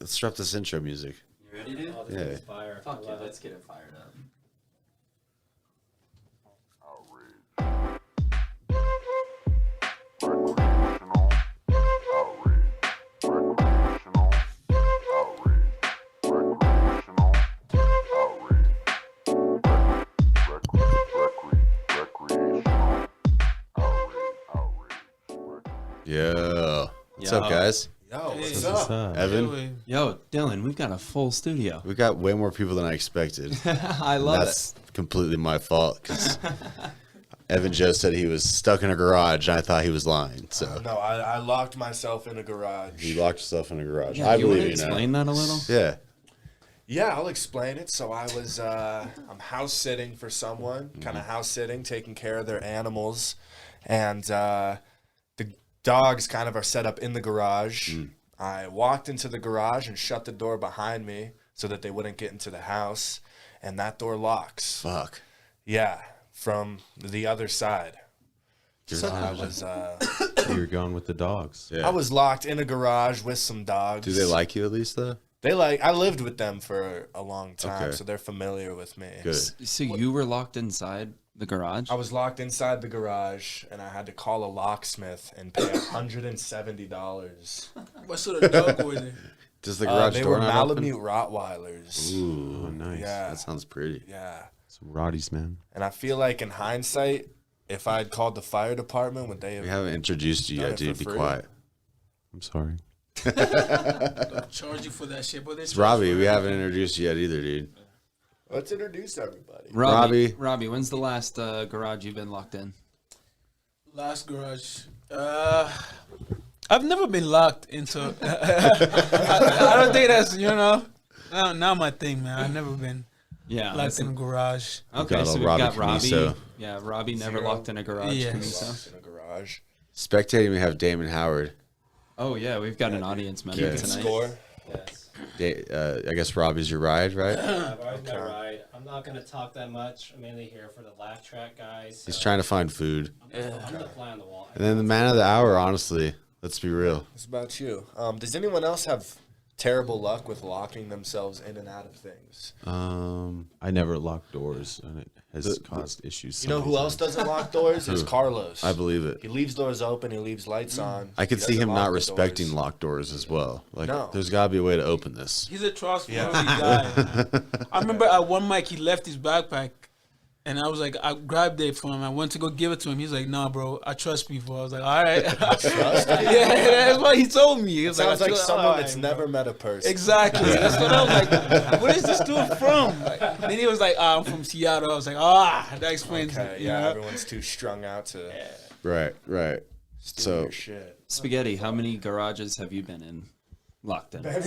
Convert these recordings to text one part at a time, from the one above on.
Let's drop this intro music. You ready, dude? Oh, this is fire. Fuck yeah, let's get it fired up. Yeah. What's up, guys? Yo, what's up? Evan? Yo, Dylan, we've got a full studio. We got way more people than I expected. I love That's completely my fault because Evan just said he was stuck in a garage and I thought he was lying. So No, I locked myself in a garage. you locked yourself in a garage. Yeah, I you wanna believe you now. explain that a little? Yeah. Yeah, I'll explain it. So I was, I'm house sitting for someone, kind of house sitting, taking care of their animals. And the dogs kind of are set up in the garage. I walked into the garage and shut the door behind me so that they wouldn't get into the house. And that door locks. Fuck. Yeah, from the other side. So I was, You were going with the dogs. Yeah. I was locked in a garage with some dogs. Do they like you at least though? I lived with them for a long time, Okay. so they're familiar with me. Good. So you were locked inside the garage? I was locked inside the garage, and I had to call a locksmith and pay $170. What sort of dog were they? Does the garage They door were not Malamute open? Rottweilers. Ooh, Oh, nice. Yeah, that sounds pretty. yeah. Some Roddies, man. And I feel like in hindsight, if I had called the fire department, would they We have? haven't introduced you Done yet, it dude. for Be free. quiet. I'm sorry. They'll charge you for that shit, but they It's charge Robbie. for We it. haven't introduced you yet either, dude. Let's introduce everybody. Robbie. Robbie, when's the last garage you've been locked in? Last garage. I've never been locked into. I don't think that's not my thing, man. I've never been Yeah. locked in a garage. Okay, got so a we've Robbie got Robbie. Kumeso. Yeah, Robbie never Zero. locked in a garage. Yeah. Kumeso. Locked in a garage. Spectating, we have Damon Howard. Oh yeah, we've got an audience member Yeah. tonight. Score. Yes. I guess Robbie's your ride, right? I've already got right. I'm not going to talk that much. I'm mainly here for the laugh track guys. He's trying to find food. I'm the fly on the wall. And then the man of the hour, honestly. Let's be real. What about you? Does anyone else have terrible luck with locking themselves in and out of things? I never lock doors, and it has caused issues. You know who else doesn't lock doors? It's Carlos. I believe it. He leaves doors open. He leaves lights on. I could He see doesn't him lock not the respecting doors. locked doors as well. Like, No. there's got to be a way to open this. He's a trustworthy guy. I remember at one mic he left his backpack, and I was like, I grabbed it from him. I went to go give it to him. He's like, "Nah, bro, I trust people." I was like, "All right." Yeah, that's what he told me. He was Sounds I like trust- someone all that's right, never bro. met a person. Exactly. That's what I was like. Where is this dude from? Then he was like, I'm from Seattle. I was like, that explains Okay, it. yeah, Yeah. everyone's too strung out to Right. steal So- your shit. Spaghetti, how many garages have you been in? Locked in. Yeah,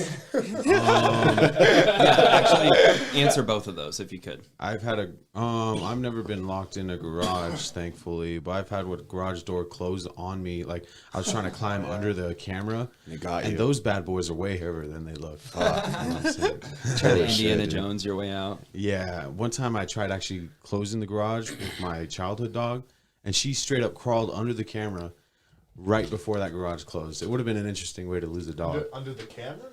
actually, answer both of those if you could. I've had I've never been locked in a garage, thankfully, but I've had what garage door closed on me. Like I was trying to climb under the camera, They got and you. those bad boys are way heavier than they look. Fuck, you know what I'm saying? Holy shit, Indiana dude. Jones, your way out. Yeah, one time I tried actually closing the garage with my childhood dog, and she straight up crawled under the camera right before that garage closed. It would have been an interesting way to lose a dog. Under the camera?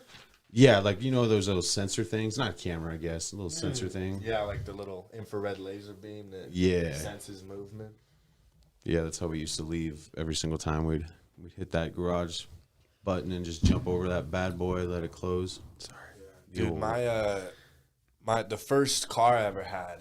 Yeah, like you know those little sensor things, not camera, I guess, a little sensor thing. Yeah, like the little infrared laser beam that Yeah. senses movement. Yeah, that's how we used to leave every single time we'd hit that garage button and just jump over that bad boy, let it close. Sorry, Dude, the first car I ever had,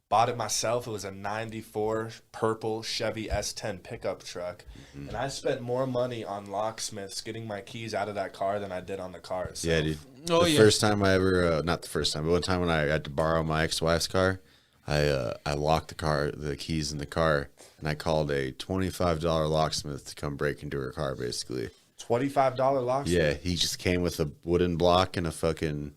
bought it myself. It was a 94 purple Chevy S10 pickup truck. And I spent more money on locksmiths getting my keys out of that car than I did on the car itself. Yeah, dude. Oh, the yeah. first time I ever, not the first time, but one time when I had to borrow my ex-wife's car, I locked the keys in the car, and I called a $25 locksmith to come break into her car, basically. $25 locksmith? Yeah, he just came with a wooden block and a fucking,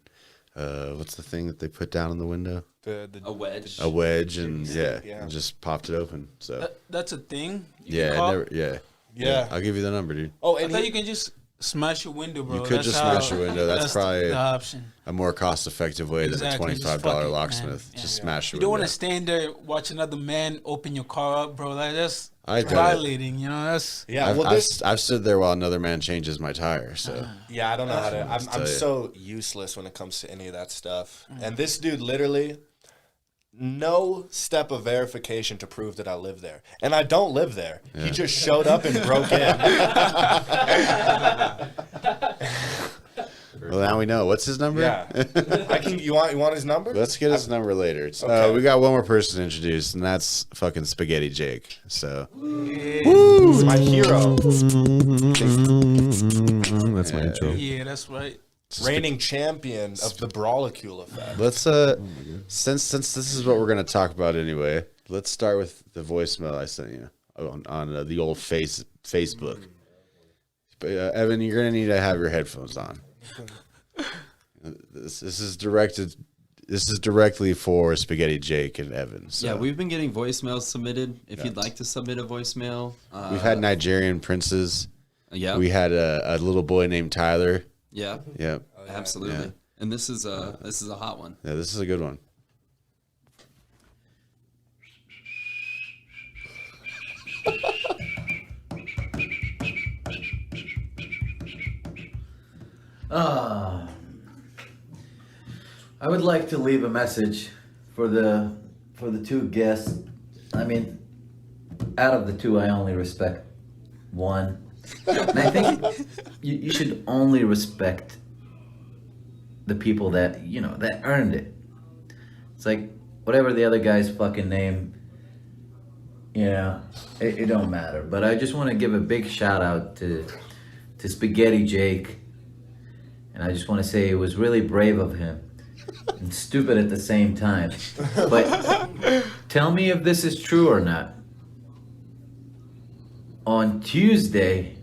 what's the thing that they put down in the window? A wedge. A wedge, and yeah, yeah. and just popped it open. So That's a thing. You yeah, can call? Yeah. I'll give you the number, dude. Oh, I and thought he, you can just smash your window, bro. You could That's just how- smash your window. That's probably the option. a more cost-effective way Exactly, than just a $25 fuck it, locksmith. man. Just Yeah. smash You your don't window. want to stand there watch another man open your car up, bro. Like that's I did it. violating. You know, that's Yeah, I've, well, I've stood there while another man changes my tire. So yeah, I don't know how to. I'm tell you. so useless when it comes to any of that stuff. And this dude literally, no step of verification to prove that I live there, and I don't live there. He just showed up and broke in. well, now we know. What's his number? Yeah, I can. You want his number? Let's get his number later. Okay. We got one more person to introduce, and that's fucking Spaghetti Jake. So He's my hero, That's my intro. yeah, that's right. reigning champion of the Brawlecule Effect. let's since this is what we're gonna talk about anyway, let's start with the voicemail I sent you on the old Facebook. But Evan, you're gonna need to have your headphones on. This is directed. This is directly for Spaghetti Jake and Evan. So. Yeah, we've been getting voicemails submitted. If you'd like to submit a voicemail, We've had Nigerian princes. yeah, We had a little boy named Tyler. yeah, Yep. absolutely. Yeah. And this is a hot one. Yeah, this is a good one. I would like to leave a message for the two guests. I mean, out of the two, I only respect one, and I think you should only respect the people that that earned it. It's like whatever the other guy's fucking name, it don't matter. But I just want to give a big shout out to Spaghetti Jake, and I just want to say it was really brave of him. And stupid at the same time. But tell me if this is true or not. On Tuesday,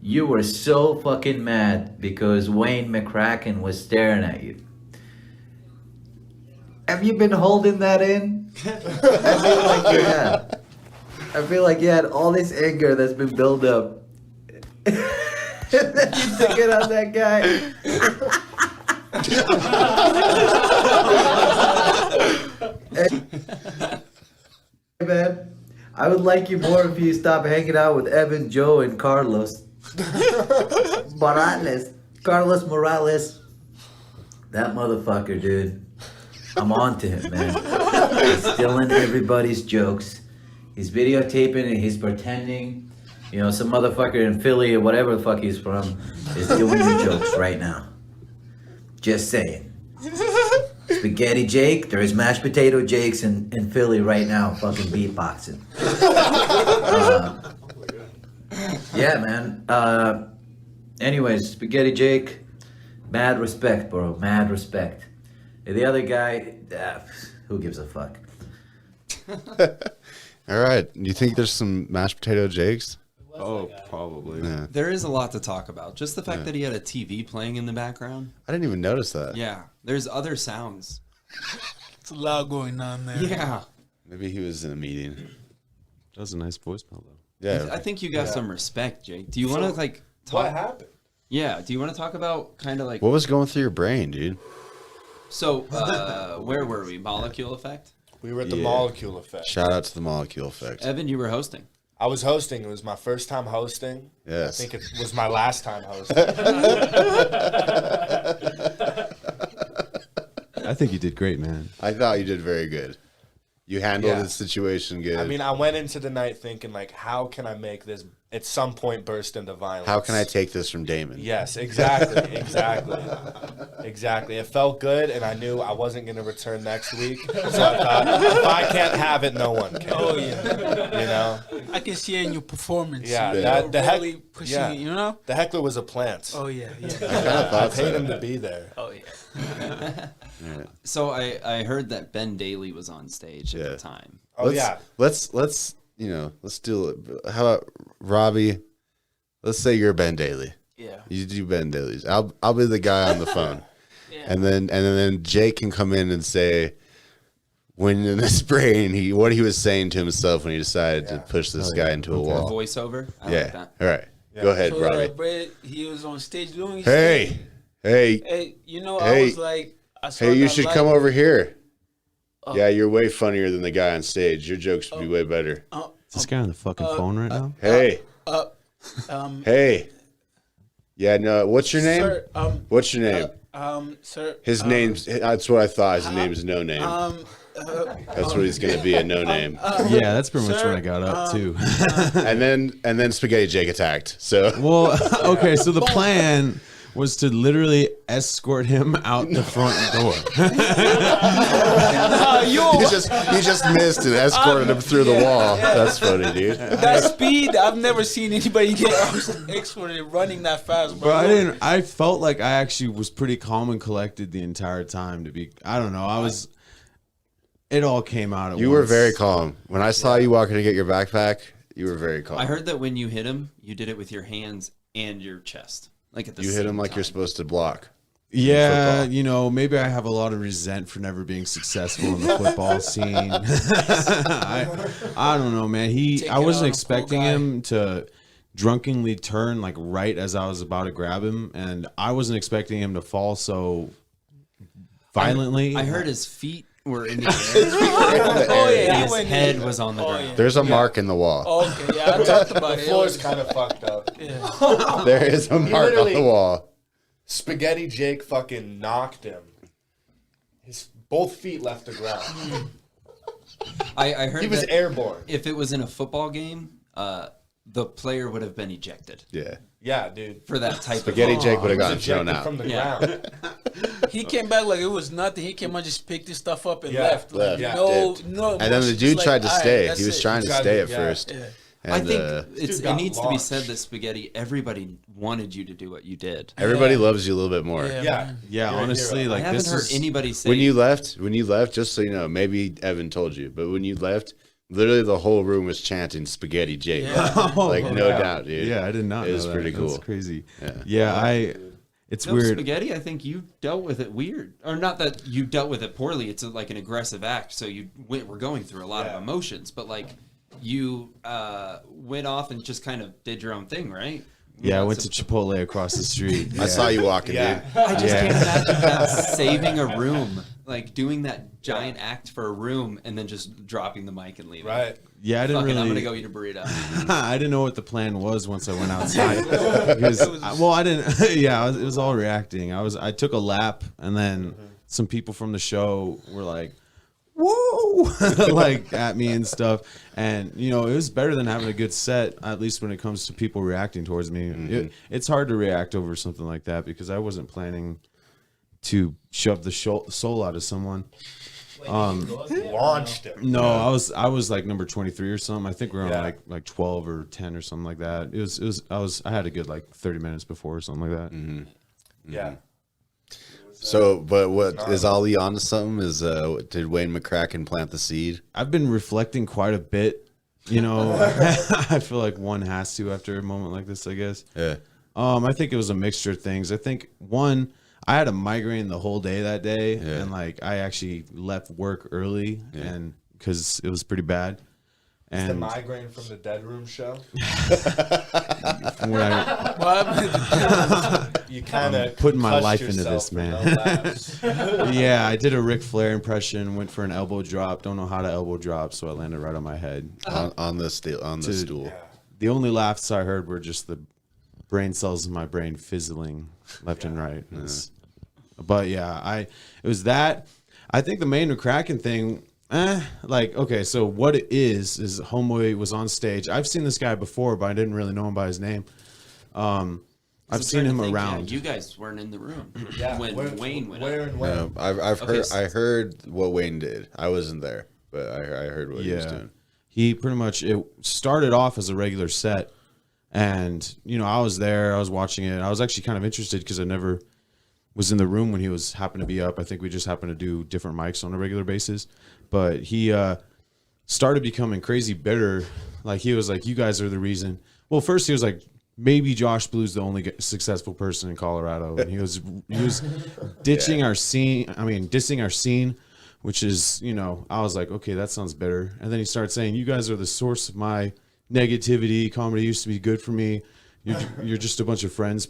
you were so fucking mad because Wayne McCracken was staring at you. Have you been holding that in? I feel like you have. I feel like you had all this anger that's been built up. And then you took it on that guy. Hey man, I would like you more if you stop hanging out with Evan, Joe, and Carlos Morales. That motherfucker, dude. I'm on to him, man. He's stealing everybody's jokes. He's videotaping and he's pretending. Some motherfucker in Philly or whatever the fuck he's from is doing your jokes right now. Just saying. Spaghetti Jake, there's mashed potato Jakes in Philly right now fucking beatboxing. Yeah, man. Anyways, Spaghetti Jake, mad respect, bro. Mad respect. The other guy, who gives a fuck? All right. Do you think there's some mashed potato Jakes? Oh, probably. Yeah. There is a lot to talk about. Just the fact that he had a TV playing in the background. I didn't even notice that. Yeah, there's other sounds. It's a lot going on there. Yeah, Maybe he was in a meeting. That was a nice voicemail, though. Yeah. I think you got some respect, Jake. Do you want to talk? What happened? Yeah. Do you want to talk about kind of like? What was going through your brain, dude? So, where were we? Molecule Effect. We were at the Yeah. Molecule Effect. Shout out to the Molecule Effect. Evan, you were hosting. I was hosting. It was my first time hosting. Yes. I think it was my last time hosting. I think you did great, man. I thought you did very good. You handled Yeah. the situation good. I mean, I went into the night thinking, like, how can I make this at some point burst into violence? how can I take this from Damon? Yes, exactly, exactly. It felt good, and I knew I wasn't going to return next week. So I thought, if I can't have it, no one can. Oh yeah. I can see it in your performance. Yeah, The really pushing yeah. it. The heckler was a plant. Oh yeah. I kind of I thought paid so. him to be there. Oh yeah. So I heard that Ben Daly was on stage at Yeah. the time. Oh yeah. Let's do it. How about Robbie? Let's say you're Ben Daly. Yeah. You do Ben Daly's. I'll be the guy on the phone. Yeah. And then Jake can come in and say when in his brain what he was saying to himself when he decided to push this guy into a A wall. voiceover. I like Yeah. that. All right. Go ahead, So Robbie. Brett, he was on stage doing his Hey. thing. Hey. Hey, I Hey. was like, I saw Hey, you that should live- come over here. Oh. Yeah, you're way funnier than the guy on stage. Your jokes would be way better. Is this guy on the fucking phone right now? Hey. Hey. Yeah, no. What's your name? Sir, What's your name? sir. His name's. That's what I thought. His name is No Name. That's what he's gonna be, a No Name. Yeah, that's pretty much sir, when I got up too. and then Spaghetti Jake attacked. So Well, okay, so the plan was to literally escort him out the front door. he just missed and escorted him through the wall. That's funny, dude. That speed, I've never seen anybody get escorted running that fast, bro. But I felt like I actually was pretty calm and collected the entire time. I don't know. It all came out at once. You were very calm. When I saw you walking to get your backpack, you were very calm. I heard that when you hit him, you did it with your hands and your chest. Like at the you same hit him like time. you're supposed to block. Yeah, maybe I have a lot of resent for never being successful in the football scene. I don't know, man. I wasn't expecting him to drunkenly turn like right as I was about to grab him, and I wasn't expecting him to fall so violently. I heard his feet were in the air. Oh, yeah. His head was on the ground. There's a mark in the wall. Okay, yeah, I talked about The it. floor's kind of fucked up. There is a mark on literally- the wall. Spaghetti Jake fucking knocked him. His both feet left the ground. I heard He was that airborne. if it was in a football game, the player would have been ejected Yeah. Yeah, dude. for that type Spaghetti of Jake would have gotten Ejected thrown out. from the Yeah. ground. He came back like it was nothing. He came out, just picked his stuff up and Yeah, left. Like, left, yeah. no, dipped. no. And then the emotions, dude like, tried to all right, stay. that's He was it. trying to Tried stay to- at yeah. first. Yeah. And, I think dude it got needs to be launched. said that Spaghetti, everybody wanted you to do what you did. everybody Yeah. loves you a little bit more. Yeah. Yeah. Yeah, You're a honestly, hero. I like haven't this heard is anybody say When you left, just so you know, maybe Evan told you, but when you left, literally the whole room was chanting Spaghetti Jake. Yeah. Like, no doubt, dude. Yeah, I did not. It was know that. pretty cool. That's crazy. Yeah. It's No, weird. Spaghetti, I think you dealt with it weird. Or not that you dealt with it poorly. It's like an aggressive act, so we're going through a lot Yeah. of emotions. But like you went off and just kind of did your own thing, right? Yeah, I went to Chipotle across the street. I saw you walking, Yeah. dude. I just Yeah. can't imagine that saving a room, like doing that giant act for a room and then just dropping the mic and leaving. Right. Yeah, I didn't Fuck it, really. I'm gonna go eat a burrito. I didn't know what the plan was once I went outside. I didn't. Yeah, it was all reacting. I took a lap, and then some people from the show were like, "Whoa!" like at me and stuff. And it was better than having a good set, at least when it comes to people reacting towards me. It's hard to react over something like that because I wasn't planning to shove the soul out of someone. Launched him. No, I was like number 23 or something. I think we were Yeah. on like 12 or 10 or something like that. I had a good like 30 minutes before or something like that. Yeah. So, but what is Ali onto something? Did Wayne McCracken plant the seed? I've been reflecting quite a bit. I feel like one has to after a moment like this, I guess. Yeah. I think it was a mixture of things. I think one, I had a migraine the whole day that day, Yeah. and like I actually left work early, and because it was pretty bad. The And migraine from the Dead Room show. from what I, Well, You kind of putting my life into this, man. yeah, I did a Ric Flair impression, went for an elbow drop. Don't know how to elbow drop, so I landed right on my head. On the stool. The only laughs I heard were just the brain cells in my brain fizzling left and right. But yeah, it was that. I think the main McCracken thing, okay, so what it is Homeboy was on stage. I've seen this guy before, but I didn't really know him by his name. I've seen him around. Yeah, you guys weren't in the room Yeah. when Wayne went Where up. and when? No, I've Okay, heard. so- I heard what Wayne did. I wasn't there, but I heard what he was doing. He pretty much, it started off as a regular set, and I was there, I was watching it. I was actually kind of interested because I never was in the room when he was happened to be up. I think we just happened to do different mics on a regular basis, but he started becoming crazy bitter. Like he was like, "You guys are the reason." Well, first he was like, "Maybe Josh Blue's the only successful person in Colorado," and he was ditching our scene. I mean, dissing our scene. Which is, I was like, okay, that sounds better. And then he started saying, "You guys are the source of my negativity. Comedy used to be good for me. You're just a bunch of friends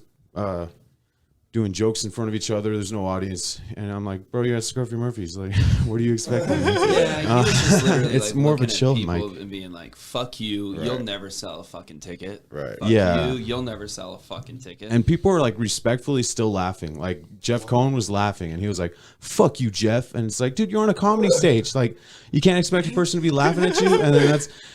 doing jokes in front of each other. There's no audience, and I'm like, bro, you're at Scruffy Murphy's. Like, what are you expecting? Yeah, he was just literally It's like more of a looking at chill people mic. and being like, "Fuck you, Right. you'll never sell a fucking ticket." Right. Fuck Yeah. you, you'll never sell a fucking ticket. And people are like respectfully still laughing. Like Jeff Cohn was laughing, and he was like, "Fuck you, Jeff." And it's like, dude, you're on a comedy stage. Like, you can't expect a person to be laughing at you.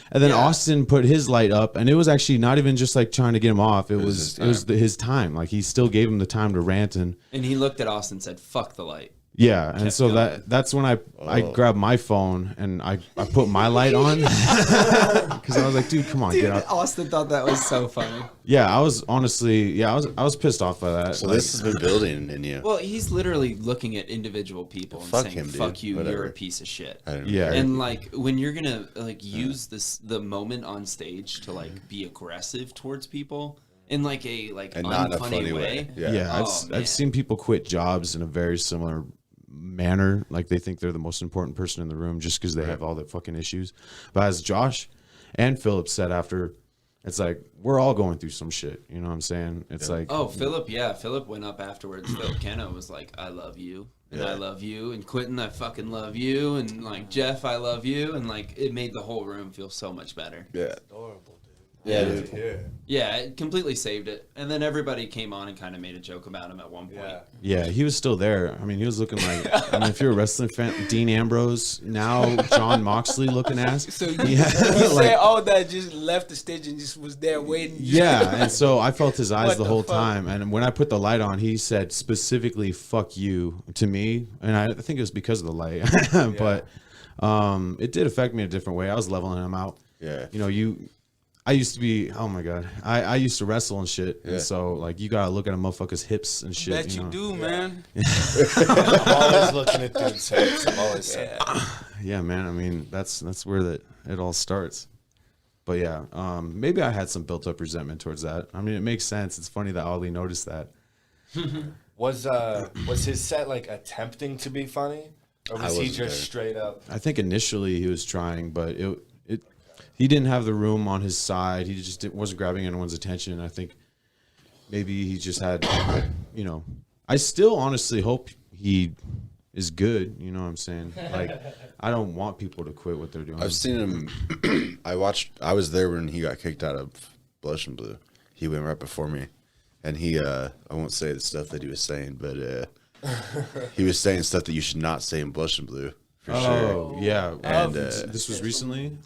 And then Austin put his light up, and it was actually not even just like trying to get him off. It was his time. Like, he still gave him the time to rant and he looked at Austin and said, "Fuck the light." yeah. And Kept so going. that's when I grabbed my phone and I put my light on because I was like, dude, come on, get out. Austin thought that was so funny. Yeah, I was honestly, I was pissed off by that. So Like, this has been building in you. Well, he's literally looking at individual people and Fuck saying, him, dude. "Fuck you, you're Whatever. a piece of shit." I don't yeah. And like when you're gonna like use the moment on stage to like be aggressive towards people in like a and not in a unfunny funny way. Yeah. Yeah, Oh, man. I've seen people quit jobs in a very similar manner. Like, they think they're the most important person in the room just because they have all the fucking issues. But as Josh and Philip said after, it's like, we're all going through some shit. You know what I'm saying? It's like, Oh, Philip went up afterwards. Philip Keno was like, "I love you, and I love you," and Quentin, "I fucking love you," and like Jeff, "I love you," and like it made the whole room feel so much better. Yeah. Adorable, dude. Yeah, dude. yeah, it completely saved it. And then everybody came on and kind of made a joke about him at one point. Yeah. yeah, he was still there. I mean, he was looking like, I mean, if you're a wrestling fan, Dean Ambrose, now John Moxley looking ass. So you, Yeah, you like- said all that, just left the stage and just was there waiting. Yeah, and so I felt his eyes What the the whole fuck? time. And when I put the light on, he said specifically "fuck you" to me, and I think it was because of the light. But it did affect me a different way. I was leveling him out. Yeah. You know, I used to be. Oh my god, I used to wrestle and shit. Yeah. And so like, you gotta look at a motherfucker's hips and shit. Bet you know? do, man. I'm always looking at dudes' hips. I'm always saying. Yeah, man. I mean, that's where it all starts. But yeah, maybe I had some built up resentment towards that. I mean, it makes sense. It's funny that Ollie noticed that. Was his set like attempting to be funny, or was he wasn't just there. straight up? I think initially he was trying, but he didn't have the room on his side. He just wasn't grabbing anyone's attention. I think maybe he just had, you know. I still honestly hope he is good. You know what I'm saying? Like, I don't want people to quit what they're doing. I've seen him. I was there when he got kicked out of Blush and Blue. He went right before me, and he. I won't say the stuff that he was saying, but he was saying stuff that you should not say in Blush and Blue for sure. Oh yeah, And this was recently.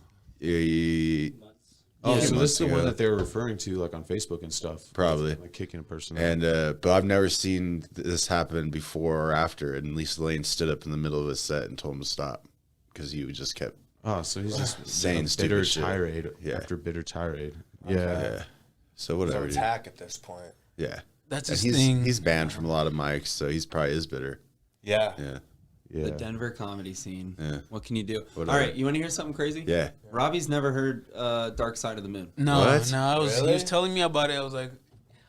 Oh, Yeah, so this months is the one ago. that they were referring to, like on Facebook and stuff. Probably. like kicking a person. And but I've never seen this happen before or after. And Lisa Lane stood up in the middle of his set and told him to stop because he just kept. Oh, so he's just Saying a bitter stupid shit. tirade Yeah. after bitter tirade. Yeah. Yeah. So whatever. dude. Attack at this point. Yeah. That's And his thing. he's banned from a lot of mics, so he's probably is bitter. Yeah. Yeah. Yeah. The Denver comedy scene. Yeah. What can you do? Whatever. All right, you want to hear something crazy? Yeah. Robbie's never heard Dark Side of the Moon. No, What? no, he was Really? telling me about it. I was like,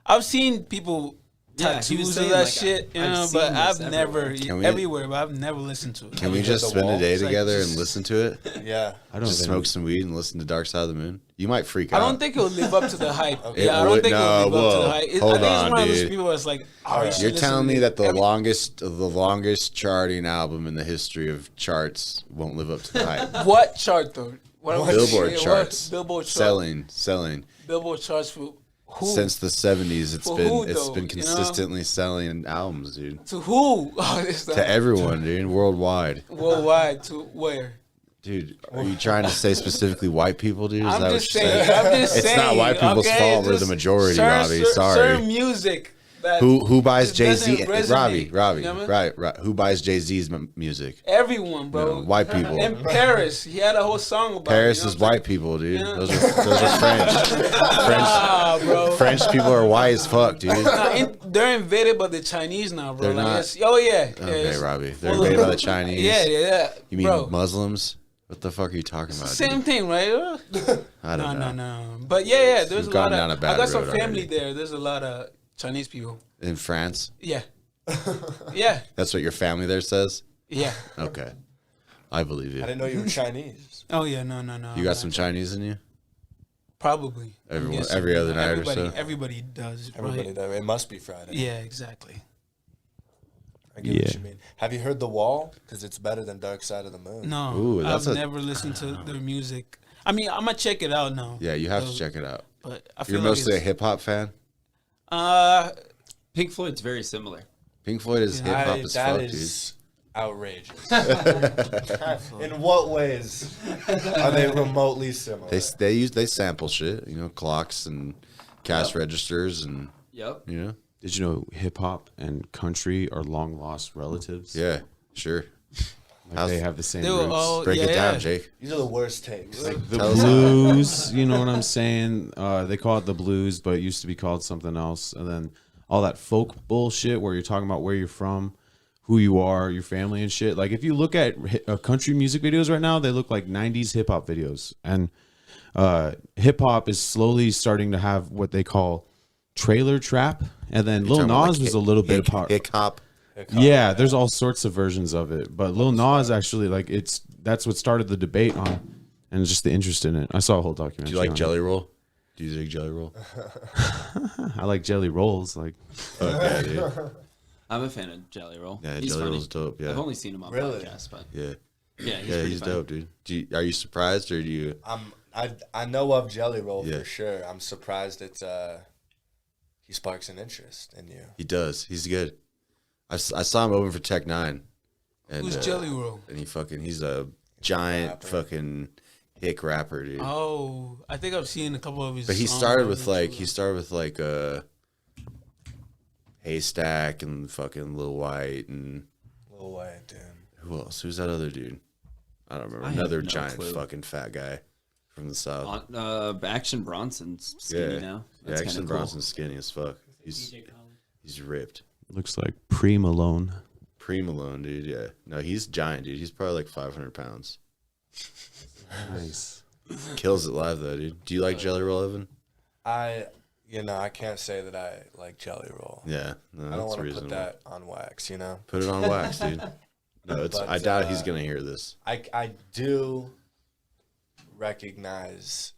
I've seen people Yeah, he was tattoos saying, of that like, shit, you I've know, seen but this I've everywhere. never Can we- everywhere, but I've never listened to it. Can we Look just at the spend a day It's like together just- and listen to it? Yeah. I don't Just think- smoke some weed and listen to Dark Side of the Moon? You might freak I out. don't think it'll live up to the hype. It Yeah, I don't would- think it'll live no, up to the whoa. hype. Hold I think it's on, one of those dude. people that's like, oh, you should You're listen telling to me it. that the longest charting album in the history of charts won't live up to the hype. What chart though? What Billboard what charts. Billboard chart. Selling. Billboard charts for who? Since the 70s, it's For been who, it's though, been you know? consistently selling albums, dude. To who? Oh, it's To like everyone, dude, worldwide. worldwide. To where? Dude, are you trying to say specifically white people, dude? Is I'm that just what you're saying. saying? I'm just It's saying. not white people's okay? fault. We're Just the majority, certain- Robbie. cer- Sorry. Certain music. That Who buys just Jay Z? doesn't resonate, Robbie, you know what I mean? right. Who buys Jay Z's music? Everyone, bro. No, white people. In Paris, he had a whole song about Paris it. You is know what I'm white people, dude. Yeah. Those are French. Ah, bro. French people are white as fuck, dude. They're invaded by the Chinese now, bro. They're Like, not. oh yeah. Okay, it's Robbie. They're full of- invaded by the Chinese. Yeah. You mean bro. Muslims? What the fuck are you talking about? Same dude? thing, right? I don't know. No. But yeah. There's We've a lot gone down a of. bad I got some road family already. there. There's a lot of Chinese people. In France? Yeah. Yeah. That's what your family there says? Yeah. Okay. I believe I you. didn't know you were Chinese. Oh yeah. No. You got some Chinese in you? Probably. Everyone- I'm guessing. every other night or everybody, so? Everybody does. Everybody, right? there. It must be Friday. Yeah. Exactly. I get what you mean. Have you heard The Wall? Because it's better than Dark Side of the Moon. No, Ooh, I've that's a- never listened to their music. I mean, I'm gonna check it out now. Yeah, you have to check it out. But I feel You're like mostly a it's, hip hop fan. Pink Floyd's very similar. Pink Floyd is hip hop as That fuck, is outrageous. In what ways are they remotely similar? dude. They sample shit, you know, clocks and cash registers and Yep. you know. Did you know hip hop and country are long lost relatives? Yeah, sure. Like they have the same they were roots. all Break it down, yeah. Jake. These are the worst takes. The Tell us how. blues, you know what I'm saying? They call it the blues, but it used to be called something else. And then all that folk bullshit where you're talking about where you're from, who you are, your family and shit. Like if you look at country music videos right now, they look like 90s hip hop videos. And hip hop is slowly starting to have what they call trailer trap. And then Lil Talking about, Nas like, was a little bit part. Hip hop. Yeah, there's all sorts of versions of it, but Lil Nas actually like that's what started the debate on, and just the interest in it. I saw a whole documentary. Do you like on Jelly Roll? Do you like Jelly Roll? it. I like jelly rolls. Like Okay, dude. I'm a fan of Jelly Roll. Yeah, He's Jelly funny. Roll's dope. Yeah, I've only seen him on Really? podcasts, but yeah, yeah, he's yeah. pretty He's funny. dope, dude. Are you surprised or do you? I know of Jelly Roll Yeah. for sure. I'm surprised that he sparks an interest in you. He does. He's good. I saw him open for Tech Nine. And, Who's Jelly Roll? And he's a giant rapper. fucking hick rapper, dude. Oh, I think I've seen a couple of his. But he songs started on with YouTube. like Haystack and fucking Lil White and Lil White, dude. who else? Who's that other dude? I don't remember. I have Another no giant clue. fucking fat guy from the south. Action Bronson's skinny Yeah, now. yeah. That's Action kinda cool. Bronson's skinny as fuck. DJ Khaled. He's ripped. looks like Pre Malone. Pre-Malone, dude. Yeah. No, he's giant, dude. He's probably like 500 pounds. Nice. Kills it live though, dude. Do you like Jelly Roll, Evan? I can't say that I like Jelly Roll. Yeah. No, I don't that's want to reasonable. put that on wax, you know? Put it on wax, dude. No, But, I doubt he's gonna hear this. I do recognize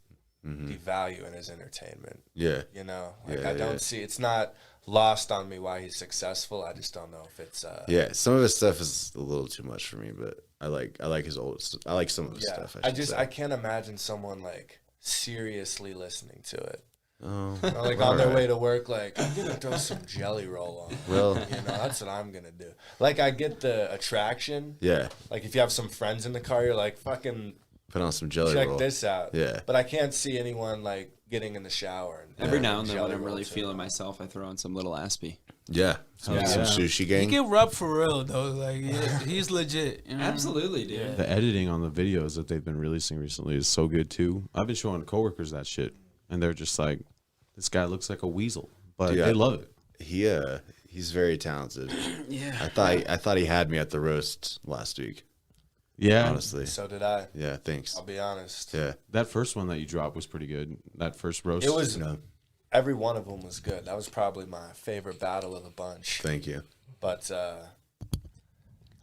Mm-hmm. the value in his entertainment. Yeah. You know, like Yeah, I don't yeah. see it's not lost on me why he's successful. I just don't know if it's Yeah. Some of his stuff is a little too much for me, but I like his old. I like some of his yeah. stuff. I should just say. I can't imagine someone like seriously listening to it. Oh, Or, like on their alright. way to work, like I'm gonna throw some Jelly Roll on. Well, You know, that's what I'm gonna do. Like I get the attraction. yeah. Like if you have some friends in the car, you're like, fucking Put on some Jelly check Roll. this out. Yeah. But I can't see anyone like getting in the shower. And Every now and then, when Jelly I'm really Roll to feeling it. myself, I throw on some Little Aspie. Yeah. Some sushi He gang. can rap for real though. Like he's legit. You know? Absolutely, dude. The editing on the videos that they've been releasing recently is so good too. I've been showing coworkers that shit, and they're just like, "This guy looks like a weasel," but Dude, they love it. He's very talented. Yeah. I thought he had me at the roast last week. Yeah, Honestly. So did I. Yeah. Thanks. I'll be honest. Yeah. that first one that you dropped was pretty good. That first roast. It was No. every one of them was good. That was probably my favorite battle of the bunch. Thank you. But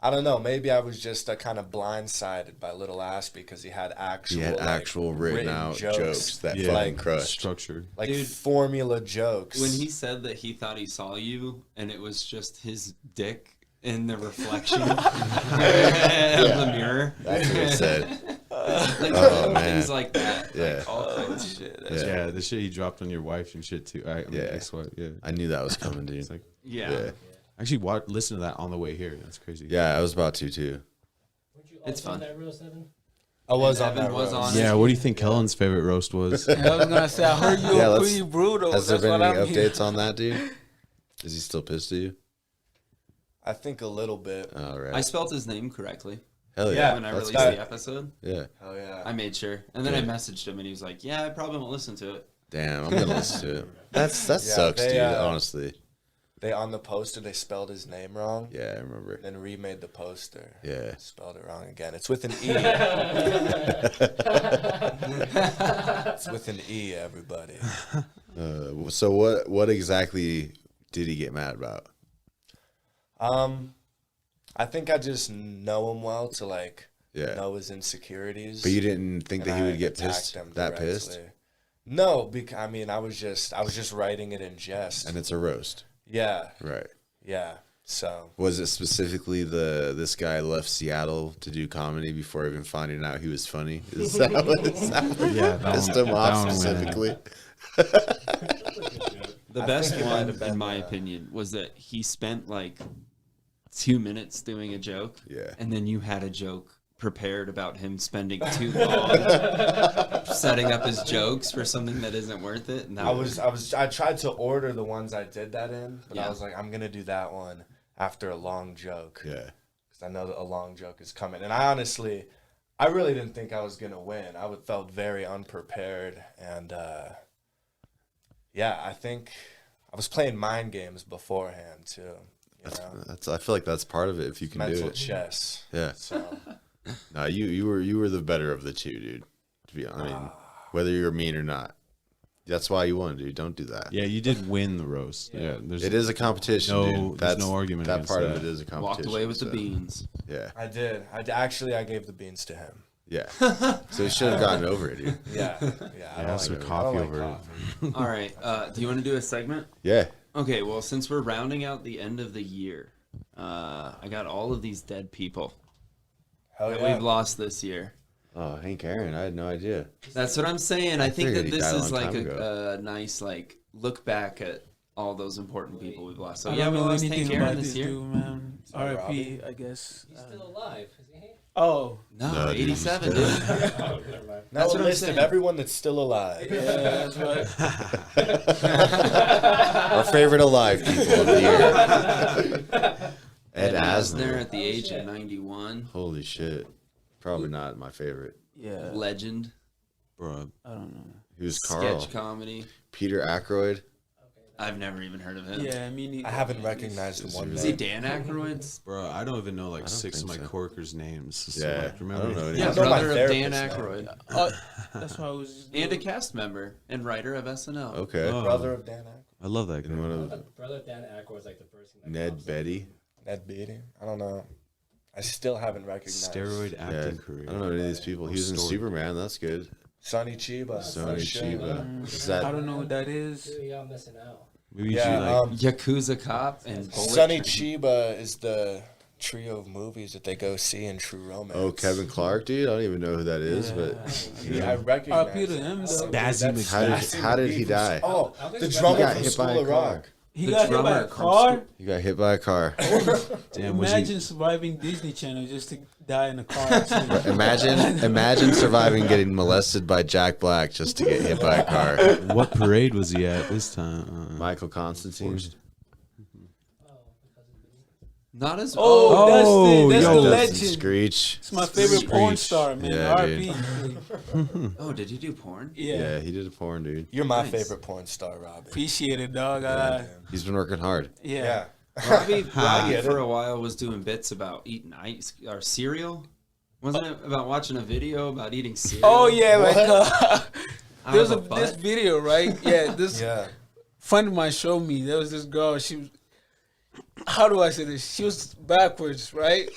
I don't know. Maybe I was just kind of blindsided by Little Aspie because he had actual He had like, actual written out jokes that Yeah. fucking crushed. structured. like Dude, formula jokes. When he said that he thought he saw you, and it was just his dick in the reflection of the mirror. That's what he said. Like Oh, man. things like that. Yeah. Like all kinds of shit. Yeah. Yeah, the shit he dropped on your wife and shit too. I mean, Yeah. guess what? Yeah, I knew that was coming, dude. it's like Yeah. Yeah. actually listen to that on the way here. That's crazy. Yeah, I was about to too. Weren't you It's also on fun. that roast, Evan? I was And on Evan that was roast. on Yeah, what do you think Kellen's favorite roast was? I was gonna say I heard you Yeah, were let's- pretty brutal. Has there That's been what any I'm hearing. updates on that, dude? Is he still pissed at you? I think a little bit. All right. I spelled his name correctly Hell Yeah, yeah. when I That's released good. the episode. Yeah. Oh yeah. I made sure, and then I Good. messaged him, and he was like, "Yeah, I probably won't listen to it." Damn, I'm gonna listen to it. That Yeah, sucks, they, dude. uh, Honestly. They on the poster they spelled his name wrong. Yeah, I remember. Then remade the poster. Yeah. Spelled it wrong again. It's with an E. It's with an E, everybody. So what exactly did he get mad about? I think I just know him well to like Yeah. know his insecurities. But you didn't think and that he I would get attacked pissed? him That pissed? directly. No, because I was just writing it in jest. And it's a roast. Yeah, Right. yeah. So Was it specifically this guy left Seattle to do comedy before even finding out he was funny? Is that what Yeah, that pissed one- him that off one went. specifically? The I best think it might one, have been, in my opinion, was that he spent like 2 minutes doing a joke. Yeah. And then you had a joke prepared about him spending too long setting up his jokes for something that isn't worth it. And that I tried to order the ones I did that in, but Yeah. I was like, I'm gonna do that one after a long joke. Yeah. Because I know that a long joke is coming. And I really didn't think I was gonna win. I felt very unprepared, and I think I was playing mind games beforehand too. You know? I feel like that's part of it if you can do Mental it. chess. Yeah. So No, you were the better of the two, dude. To be honest, I mean, whether you were mean or not, that's why you won, dude. Don't do that. Yeah, you did win the roast. Yeah, there's It is a competition, No- dude. there's no argument That against part of that. it is a competition. walked away with so, the beans. Yeah, I did. I gave the beans to him. yeah. So you should have gotten over it, dude. Yeah. I don't some like coffee I don't over it. coffee. All right. Do you want to do a segment? Yeah. Okay, well, since we're rounding out the end of the year, I got all of these dead people Hell that yeah. we've lost this year. Oh, Hank Aaron, I had no idea. That's what I'm saying. I think figured that he this died a is long like time ago. a nice like look back at all those important people we've lost. So I yeah, don't we know lost anything Hank Aaron about this this year. dude, man. Sorry, R.I.P. I guess. He's still alive, isn't he? Oh, No, No, dude, 87, he's dude. Oh, never mind. Now That's a what I'm list of saying. everyone that's still alive. yeah, that's right. Our favorite alive people of the year. Ed Asner Asner. at the age of 91. Holy shit. Probably not my favorite. Yeah, Legend. bro. I don't know. He was Carl. Sketch comedy. Peter Aykroyd. I've never even heard of him. Yeah, I mean, I haven't recognized the one. Is he Dan Aykroyd's? Bro, I don't even know like 6 of my think so. courkers' names. So Yeah. like, remember? I don't know any Yeah, of know my brother of Dan therapist now. Aykroyd. That's why I was. Just And a cast member and writer of SNL. Okay. Oh. Brother of Dan Aykroyd. I love that guy. And one The of brother of Dan Aykroyd was like the first thing that Ned pops up. Betty. Ned Beatty. I don't know. I still haven't recognized. Steroid Yeah. acting career. I don't know any of these people. He was in Story. Superman. That's good. Sonny Chiba. Sonny Shit. Chiba. Is I that don't know what that is. Dude, y'all missing out. Maybe Yeah, you should like. Yakuza Cop and Bullet Sonny Train. Chiba is the trio of movies that they go see in True Romance. Oh, Kevin Clark, dude. I don't even know who that is, but I recognize. R.I.P. to him, though. Spazzy how did he die? Oh, I think the he drummer got from hit by School a of car. Rock. He The got hit by drummer a from car. He got hit by a car. Damn, was Imagine he? surviving Disney Channel just to die in a car accident. Imagine surviving getting molested by Jack Black just to get hit by a car. What parade was he at this time? Michael Constantine. Not as Oh, that's Oh, the yo. Dustin legend. Screech. It's my favorite porn Screech. star, man. Yeah, R.I.P. Oh, did he do porn? Yeah. Yeah, he did a porn, dude. You're my Nice. favorite porn star, Robbie. Appreciate it, dog. He's been working hard. Yeah. Yeah. Robbie get for it. a while was doing bits about eating ice or cereal. Wasn't it about watching a video about eating cereal? Oh yeah, like Out there's of a this butt? video, right? Yeah, this Yeah. friend of mine showed me. There was this girl. She was, how do I say this? She was backwards, right?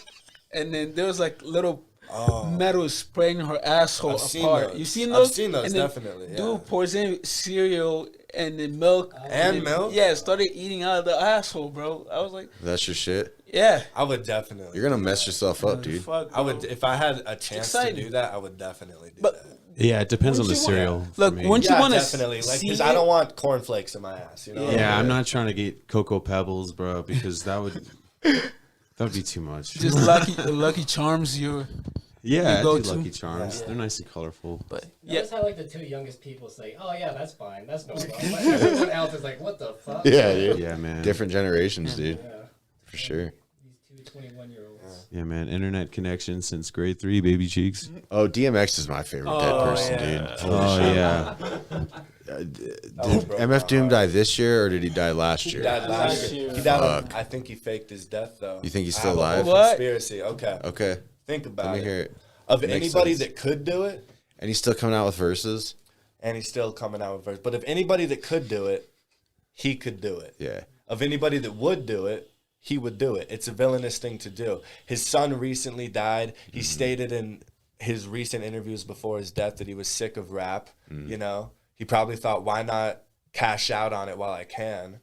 And then there was like little metal spraying her asshole I've seen apart. those. You seen I've those? seen those, And then definitely, yeah. Dude pours in cereal and then milk. And then- milk? Yeah, started eating out of the asshole, bro. I was like, That's your shit. yeah. I would definitely. You're gonna mess yourself up, dude. Fuck, I would, bro. if I had a chance to exciting. do that, I would definitely do But- that. Yeah, it depends on the Wouldn't you cereal. want- for Look, me. wouldn't you Yeah, want to definitely. Like, see because I it? don't want cornflakes in my ass. You know. Yeah, I'm not trying to get Cocoa Pebbles, bro, because that would be too much. Just Lucky Charms. Yeah, I go do to. Lucky Charms. They're nice and colorful. But Yeah. Notice how like the two youngest people say, "Oh yeah, that's fine, that's normal." But everyone else is like, "What the fuck?" Yeah, dude. Yeah, man. Different generations, dude. Yeah. For sure. These two 21-year-olds. Yeah, man. Internet connection since grade 3, baby cheeks. Oh, DMX is my favorite dead person, yeah. dude. Holy Oh shit. yeah. Did was broke MF my Doom heart. die this year or did he die last He year? died last year. He died. I think he faked his death though. You think he's I still have a whole alive? What? Conspiracy. Okay. Okay. Think about Let me it. hear it. Of Makes anybody sense. that could do it, And he's still coming out with verses? and he's still coming out with verse. But if anybody that could do it, he could do it. Yeah. Of anybody that would do it, he would do it. It's a villainous thing to do. His son recently died. He stated in his recent interviews before his death that he was sick of rap. You know, he probably thought, why not cash out on it while I can?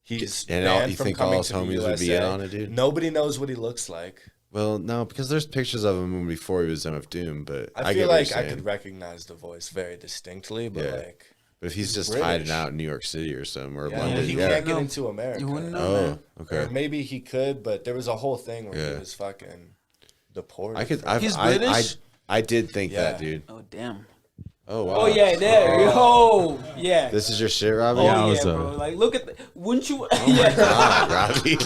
He's And banned you from think all coming his to the homies would be USA. in on it, dude? Nobody knows what he looks like. Well, no, because there's pictures of him before he was MF Doom, but I get feel what like you're I saying. could recognize the voice very distinctly, but Yeah. like, But if he's just British. hiding out in New York City or somewhere, yeah, London, he yeah. can't get No. into America. You wouldn't know. Oh, Or okay. maybe he could, but there was a whole thing where he Yeah. was fucking deported. I could. from- He's British? I did think that, Yeah. dude. Oh damn. Oh wow. Oh yeah, there. Yo, yeah. This is your shit, Robbie. Oh Yeah, I yeah, was, bro. Like, look at. Wouldn't you? yeah. Ah, Robbie.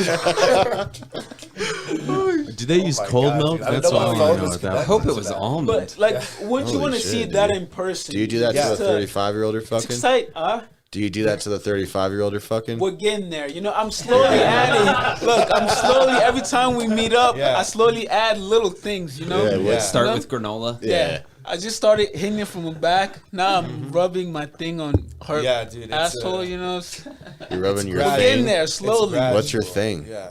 Do they use my cold God, milk? dude. I That's don't know all I what want phone to know is at that I point. hope it was that. almond. But like, wouldn't you Holy want to see shit, that dude. in person? Do you do that Yeah. to the 35-year-old you're It's fucking? exciting, Do you do that to the 35-year-old you're fucking? We're getting there. You know, I'm slowly adding. Look, I'm slowly, every time we meet up, Yeah. I slowly add little things, you know? Yeah, Let's start You know? with granola. Yeah. I just started hitting it from the back. Now I'm rubbing my thing on her Yeah, dude, it's, asshole, you know? You're rubbing your We're gradual. getting thing there It's slowly. gradual. What's your thing? Yeah.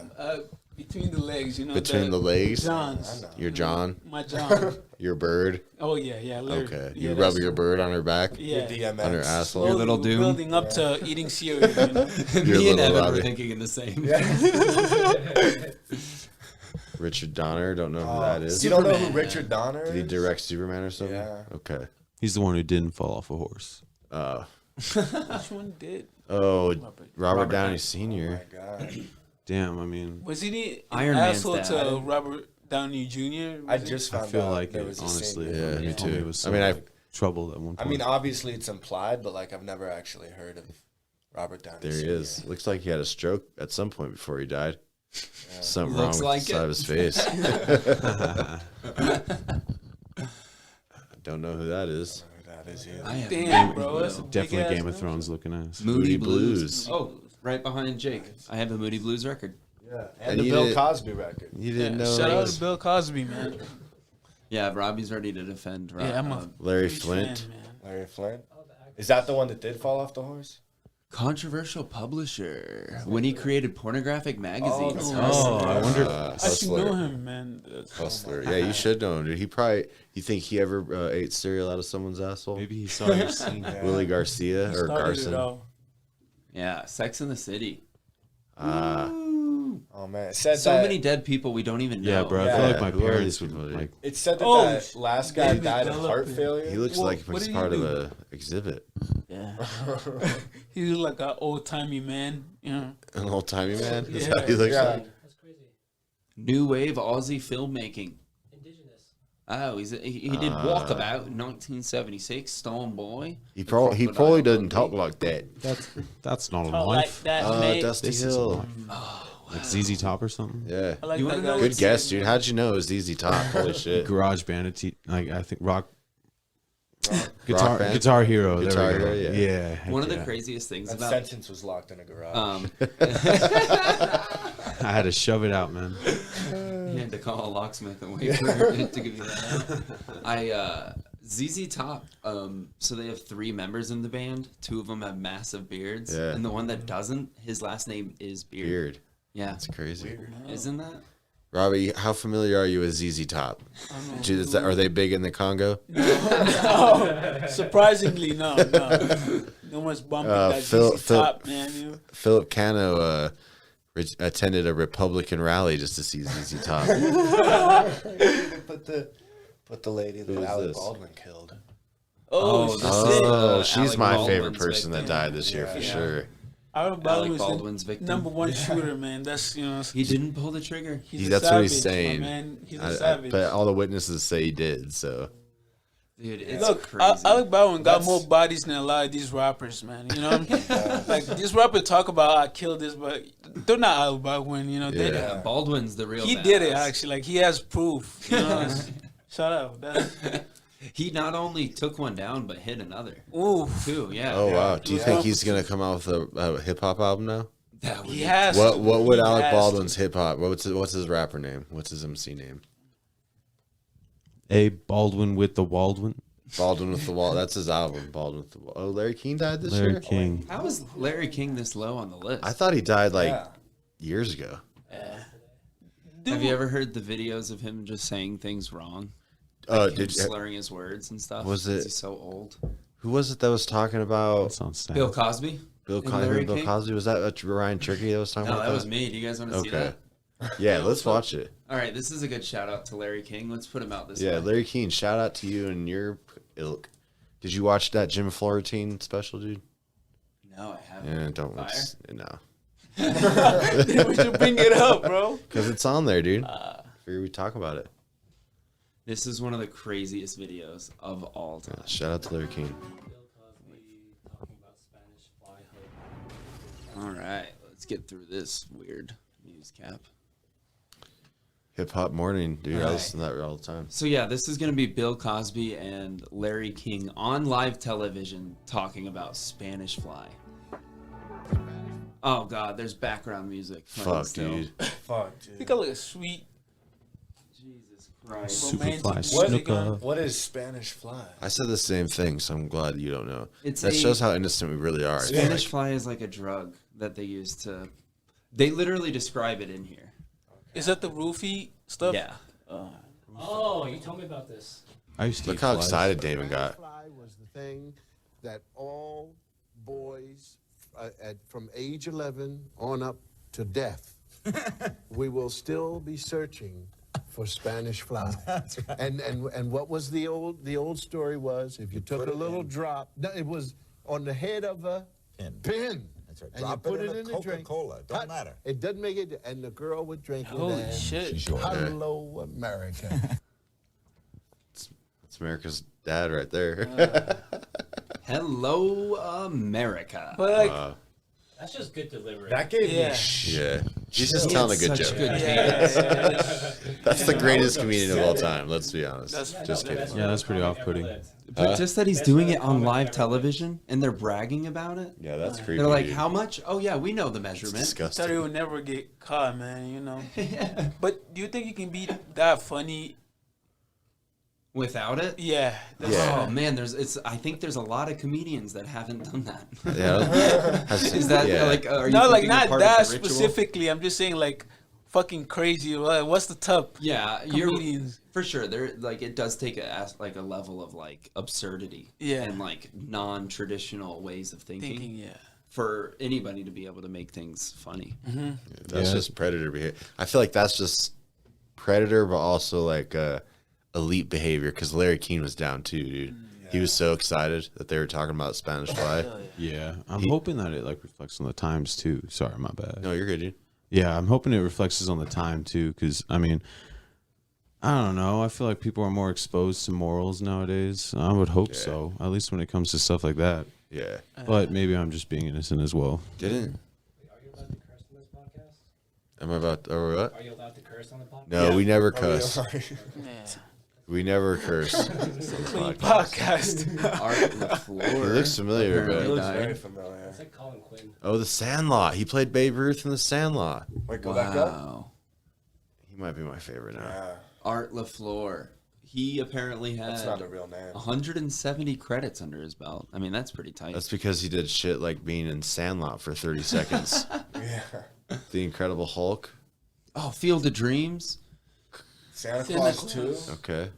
Between the legs, you know? between the legs. Johns. Your John, My John. your bird. Oh, yeah, yeah. Larry. Okay. Yeah, You that's- rub your bird on her back, Yeah. DMX. on her asshole. Slowly little we're Doom. building up to eating cereal, you know? Your Me and little Evan were Robbie. thinking in the same. Richard Donner. Don't know who that is. You don't know who Superman. Richard Donner Did he is? direct Superman or something? Yeah. Okay. He's the one who didn't fall off a horse. Which one did? Oh, Robert Robert Downey Oh my Sr. God. Damn, I mean, Was he the Iron Man's asshole dad. to Robert Downey Jr.? I Was he? just I found feel out like there it, was a honestly. scene. Yeah, me He told me too. it was I mean, I troubled at one I point. mean, obviously it's implied, but like I've never actually heard of Robert Downey. there he Sr. is. Looks like he had a stroke at some point before he died. Something Looks wrong with like the side it. of his face. Don't know who that is. That is you. I have Damn, no bro. clue. That's a big Definitely ass Game of nose. Thrones looking ass. Moody Moody Blues. Blues. Oh, right behind Jake. I have a Moody Blues record. Yeah, And and the you Bill did- Cosby record. You Yeah, didn't know shout that out was to Bill Cosby, man. Yeah, Robbie's ready to defend. Yeah, I'm a Larry huge Flint. fan, man. Larry Flint. Is that the one that did fall off the horse? Controversial publisher when he created pornographic magazines. Oh, I wonder. I should know him, man. Hustler. Yeah, you should know him, dude. He probably. You think he ever ate cereal out of someone's asshole? Maybe he saw your scene. Willie Garcia or Started it Garson? all. Yeah, Sex in the City. Oh man, it said So that, many dead people we don't even know. Yeah, bro. I Yeah. feel like my Who are parents these would people, dude? like. It said that Oh, that last guy David died of heart Development. failure. He looks Well, like what he's did he part of do? a exhibit. Yeah. He was like an old timey man, you know. An old timey man. That's Yeah. how he looks Yeah. like. That's crazy. New wave Aussie filmmaking. Indigenous. Oh, he did Walkabout in 1976. Stone Boy. He The probably Crocodile doesn't talk Dundee. like that. That's not a I like life. that, mate. Dusty This is a Hill. life. Like ZZ Top or something. Yeah. I like You that wanna guy. know Good guess, dude. How'd you know it was Easy Top? Holy shit. Garage Band. Like I think Rock Rock band? Guitar Hero. Guitar there we go. Hero, yeah. Yeah. heck One of the yeah. craziest things That about sentence was locked in a garage. I had to shove it out, man. You had to call a locksmith and wait for it to give you that. ZZ Top. So they have 3 members in the band. 2 of them have massive beards, Yeah. and the one that doesn't, his last name is Beard. Weird. Yeah, That's crazy. isn't that? Robbie, how familiar are you with ZZ Top? Are they big in the Congo? No, surprisingly, no. No one's bumping that Phil- ZZ Top, man. You know? Philip Cano attended a Republican rally just to see ZZ Top. Put the lady that Who is Alec this? Baldwin killed. Oh, this shit. is, Oh, she's Alec my Baldwin's favorite person that victim. died this year for sure. Alec Baldwin Alec was Baldwin's the victim. number 1 shooter, man. That's, you know, He didn't pull the trigger. he's a That's what he's savage, my saying. man. He's a savage. But all the witnesses say he did, so. Dude, it's Look, crazy. Alec Baldwin got That's- more bodies than a lot of these rappers, man. You know what I mean? Like, these rappers talk about, I killed this, but they're not Alec Baldwin, you know? They, Yeah. Baldwin's the real he did it, badass. actually. Like, he has proof. You know? Shout out. He not only took one down, but hit another, Ooh. too. Yeah. Oh, wow. Do you Yeah. think he's going to come out with a hip hop album now? That would He be- has What to. would He Alec has Baldwin's to. hip hop? What's his rapper name? What's his MC name? A Baldwin with the Waldwin. Baldwin with the Wall. That's his album. Baldwin with the Wall. Oh, Larry King died this Larry year. King. How is Larry King this low on the list? I thought he died like Yeah. years ago. Have you ever heard the videos of him just saying things wrong? Oh, Him slurring his words and stuff? Was 'cause it- He's so old. Who was it that was talking about? That sounds sad. Bill Cosby. Bill And Larry Bill King? Cosby, was that Ryan Tricky that was talking No, about that was me. Do you guys want to see Okay. that? Yeah, let's watch it. All right, this is a good shout out to Larry King. Let's put him out this Yeah, way. Larry King, shout out to you and your ilk. Did you watch that Jim Florentine special, dude? No, I haven't. Yeah, don't. Fire? No. We should bring it up, bro. Because it's on there, dude. Figure we talk about it. This is one of the craziest videos of all time. Shout out to Larry King. Bill Cosby talking about Spanish fly hook. All right, let's get through this weird news cap. Hip Hop Morning, dude. I Right. listen to that all the time. So yeah, this is going to be Bill Cosby and Larry King on live television talking about Spanish Fly. Oh God, there's background music. playing Fuck, still. dude. Fuck, I dude. think I look sweet. Jesus Christ. Romantic Superfly music, snooker. What is Spanish fly? I said the same thing, so I'm glad you don't know. It's that a- shows how innocent we really are. Spanish Fly is like a drug that they use to. They literally describe it in here. Is that the roofie stuff? Yeah. Oh, you told me about this. I used to Look eat how flies. excited Damon got. Fly was the thing that all boys from age 11 on up to death, we will still be searching for Spanish fly. That's right. And what was the old story was if you took a little drop, no, it was on the head of a pin. That's right. And Drop you put it it in in a the drink. Coca-Cola. Don't matter. It doesn't make it, and the girl would drink it. Holy and shit. Hello, America. It's America's dad right there. Hello, America. But like, That's just good delivery. That gave Yeah. me shit. Yeah. He's just He telling a had good such joke. good yeah, cadence. That's the greatest was comedian of all upsetting. time. Let's be honest. That's- Just kidding. Yeah, that's pretty off-putting. But just that he's That's doing really it on common live everywhere. television and they're bragging about it. Yeah, that's creepy. They're like, dude. how much? Oh yeah, we know the It's measurement. thought he disgusting. would never get caught, man. You know. But do you think you can be that funny? Without it? Yeah. That's Yeah. Oh man, I think there's a lot of comedians that haven't done that. Yeah. Has- Is that yeah. like are you No, like thinking not part of that the ritual? specifically. I'm just saying like fucking crazy. What's the top Yeah, you're comedians? for sure. There, like, it does take a level of like absurdity, Yeah. and like non-traditional ways of Thinking, yeah. for anybody to be able to make things funny. That's Yeah. just predator behavior. I feel like that's just predator, but also like elite behavior. Because Larry King was down too, dude. He was so excited that they were talking about Spanish Fly. Yeah, I'm hoping that it like reflects on the times too. Sorry, my bad. No, you're good, dude. Yeah, I'm hoping it reflects on the time too, because I mean, I don't know. I feel like people are more exposed to morals nowadays. I would hope so, at least when it comes to stuff like that. Yeah. But maybe I'm just being innocent as well. Didn't? Are you allowed to curse on this podcast? Am I about or what? Are you allowed to curse on the podcast? No, we never Oh, cuss. Yeah. We never curse. Clean podcast. Art LaFleur. He looks familiar, apparently but- died. Very familiar. It's like Colin Quinn. Oh, the Sandlot. He played Babe Ruth in the Sandlot. Wait, go back up. Wow. He might be my favorite now. Yeah, Art LaFleur. He apparently that's not a had real name. 170 credits under his belt. I mean, that's pretty tight. That's because he did shit like being in Sandlot for 30 seconds. Yeah. The Incredible Hulk. Oh, Field of Dreams. Santa Santa Claus Claus. 2. Okay.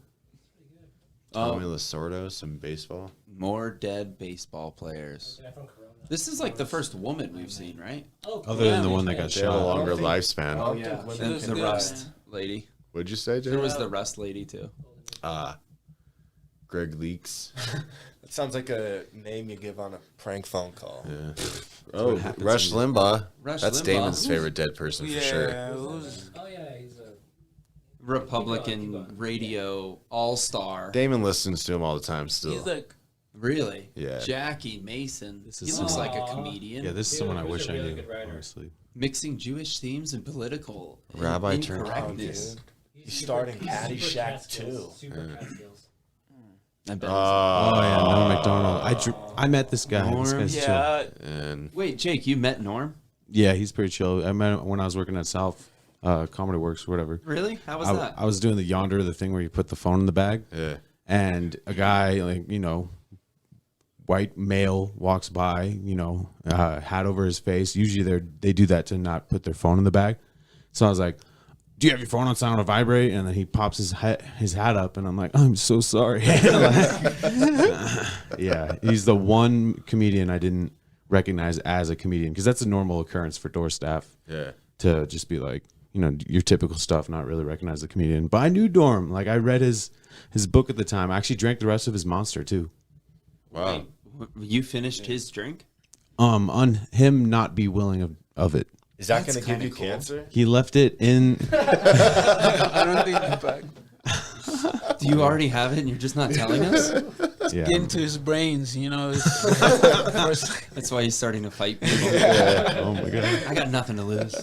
Oh. Tommy Lasorda, some baseball. More dead baseball players. Guy from Corona. This is like the first woman we've seen, right? Oh, Other than the Yeah. one that got They have a shot. longer think- lifespan. Oh, Yeah, think women and can the do Rust that. lady. What'd you say, Jay? There was the Rust lady too. Greg Leaks. That sounds like a name you give on a prank phone call. Yeah. Oh, happens Rush when Limbaugh. Rush That's Limbaugh. Damon's favorite dead person for sure. Yeah. who's- Oh yeah, he's a. Republican Keep going. radio all-star. Damon listens to him all the time still. He's like, Really? Yeah. Jackie Mason. This He is looks some- like a Aw. comedian. Yeah, this is He someone I was wish a I really knew. good writer. Honestly, Mixing Jewish themes and political Rabbi turned- incorrectness. dude. He's starting Caddyshack too. too. Super cat skills. I bet. oh yeah, Norm Macdonald. I met this guy. This Norm? guy's chill. yeah. And Wait, Jake, you met Norm? Yeah, he's pretty chill. I met him when I was working at South Comedy Works or whatever. Really? How was I, that? I was doing the Yonder, the thing where you put the phone in the bag, yeah. and a guy, like, you know, white male walks by, you know, hat over his face. Usually they do that to not put their phone in the bag. So I was like, "Do you have your phone on silent or vibrate?" And then he pops his hat up, and I'm like, "I'm so sorry." Yeah, he's the one comedian I didn't recognized as a comedian, because that's a normal occurrence for door staff. Yeah. To just be like, you know, your typical stuff, not really recognize the comedian. But I knew Dorm. Like, I read his book at the time. I actually drank the rest of his Monster too. Wow. Wait, you finished his drink? On him not be willing of it. Is that That's going to give kinda you cool. cancer? He left it in. I don't think the back. Do you already have it and you're just not telling us? Yeah. Get into his brains, you know. That's why he's starting to fight people. Oh my god. I got nothing to lose.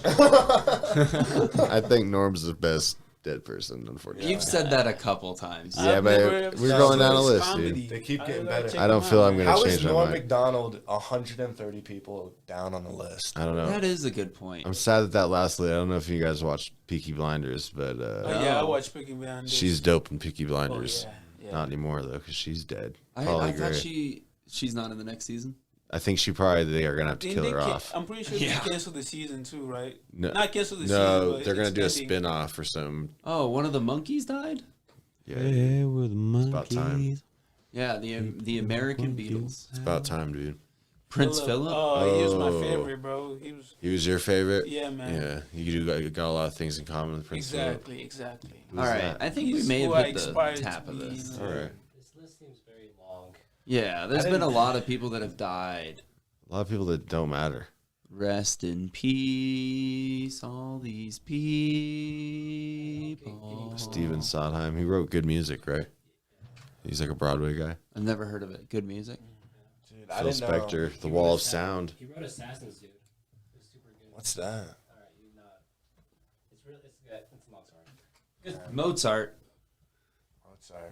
I think Norm's the best dead person, unfortunately. You've said that a couple times. Yeah, I've but never we're going down a his list, comedy. dude. They keep getting gotta better. check I don't him feel out, I'm man. gonna How change is my Norm mind. MacDonald 130 people down on the list? I don't know. That is a good point. I'm sad that lastly, I don't know if you guys watched Peaky Blinders, but Oh, yeah, I watched Peaky Blinders. she's dope in Peaky Oh, Blinders. yeah. Not anymore though, because she's dead. I Probably thought great. she's not in the next season. I think they are gonna have to Didn't kill they her ca- off. I'm pretty sure Yeah. they canceled the season too, right? No, Not cancel the season. no, but they're gonna it's do a ending. spin-off or some. Oh, one of the monkeys died? Yeah, Yeah, with about time. monkeys. Yeah, the American Beatles. it's about time, dude. Prince Philip? Oh, he was my Oh. favorite, bro. He was. He was your favorite. Yeah, man. Yeah, you got a lot of things in common with Prince Philip. Exactly. Who's All right, that? I think He's we may who have I hit the aspired tap to of be, this. you know. All right, This list seems very long. Yeah, there's been a lot of people that have died. a lot of people that don't matter. Rest in peace, all these people. Steven Sondheim, he wrote good music, right? He's like a Broadway guy. I've never heard of it. Good music. Dude, I Phil didn't know. Spector, The Wall of Sound. He wrote Assassin's Dude. It's super good. What's that? All right, you not. It's really it's good. It's Mozart. Mozart. Oh, sorry.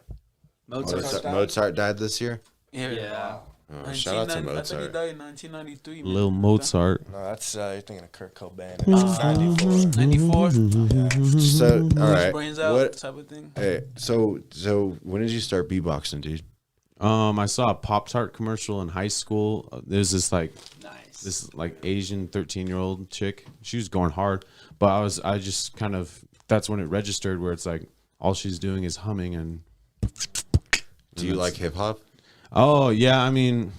Mozart. Mozart died this year. Yeah. Oh, shout out to 1990 I think he Mozart. died in 1993. man. Lil Mozart. No, that's you're thinking of Kurt Cobain. Mm-hmm. 94. 94. So, all right. Brains out What? type of thing. Hey, so when did you start beatboxing, dude? I saw a Pop-Tart commercial in high school. There's this Nice. Asian 13-year-old chick. She was going hard, but I just kind of, that's when it registered where it's like all she's doing is humming and. Do you like hip hop? Oh yeah, I mean,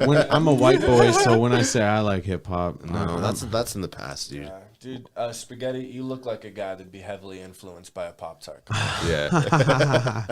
when I'm a white boy, so when I say I like hip hop, No, that's in the past, dude. Yeah. Dude, Spaghetti, you look like a guy that'd be heavily influenced by a Pop-Tart. Yeah.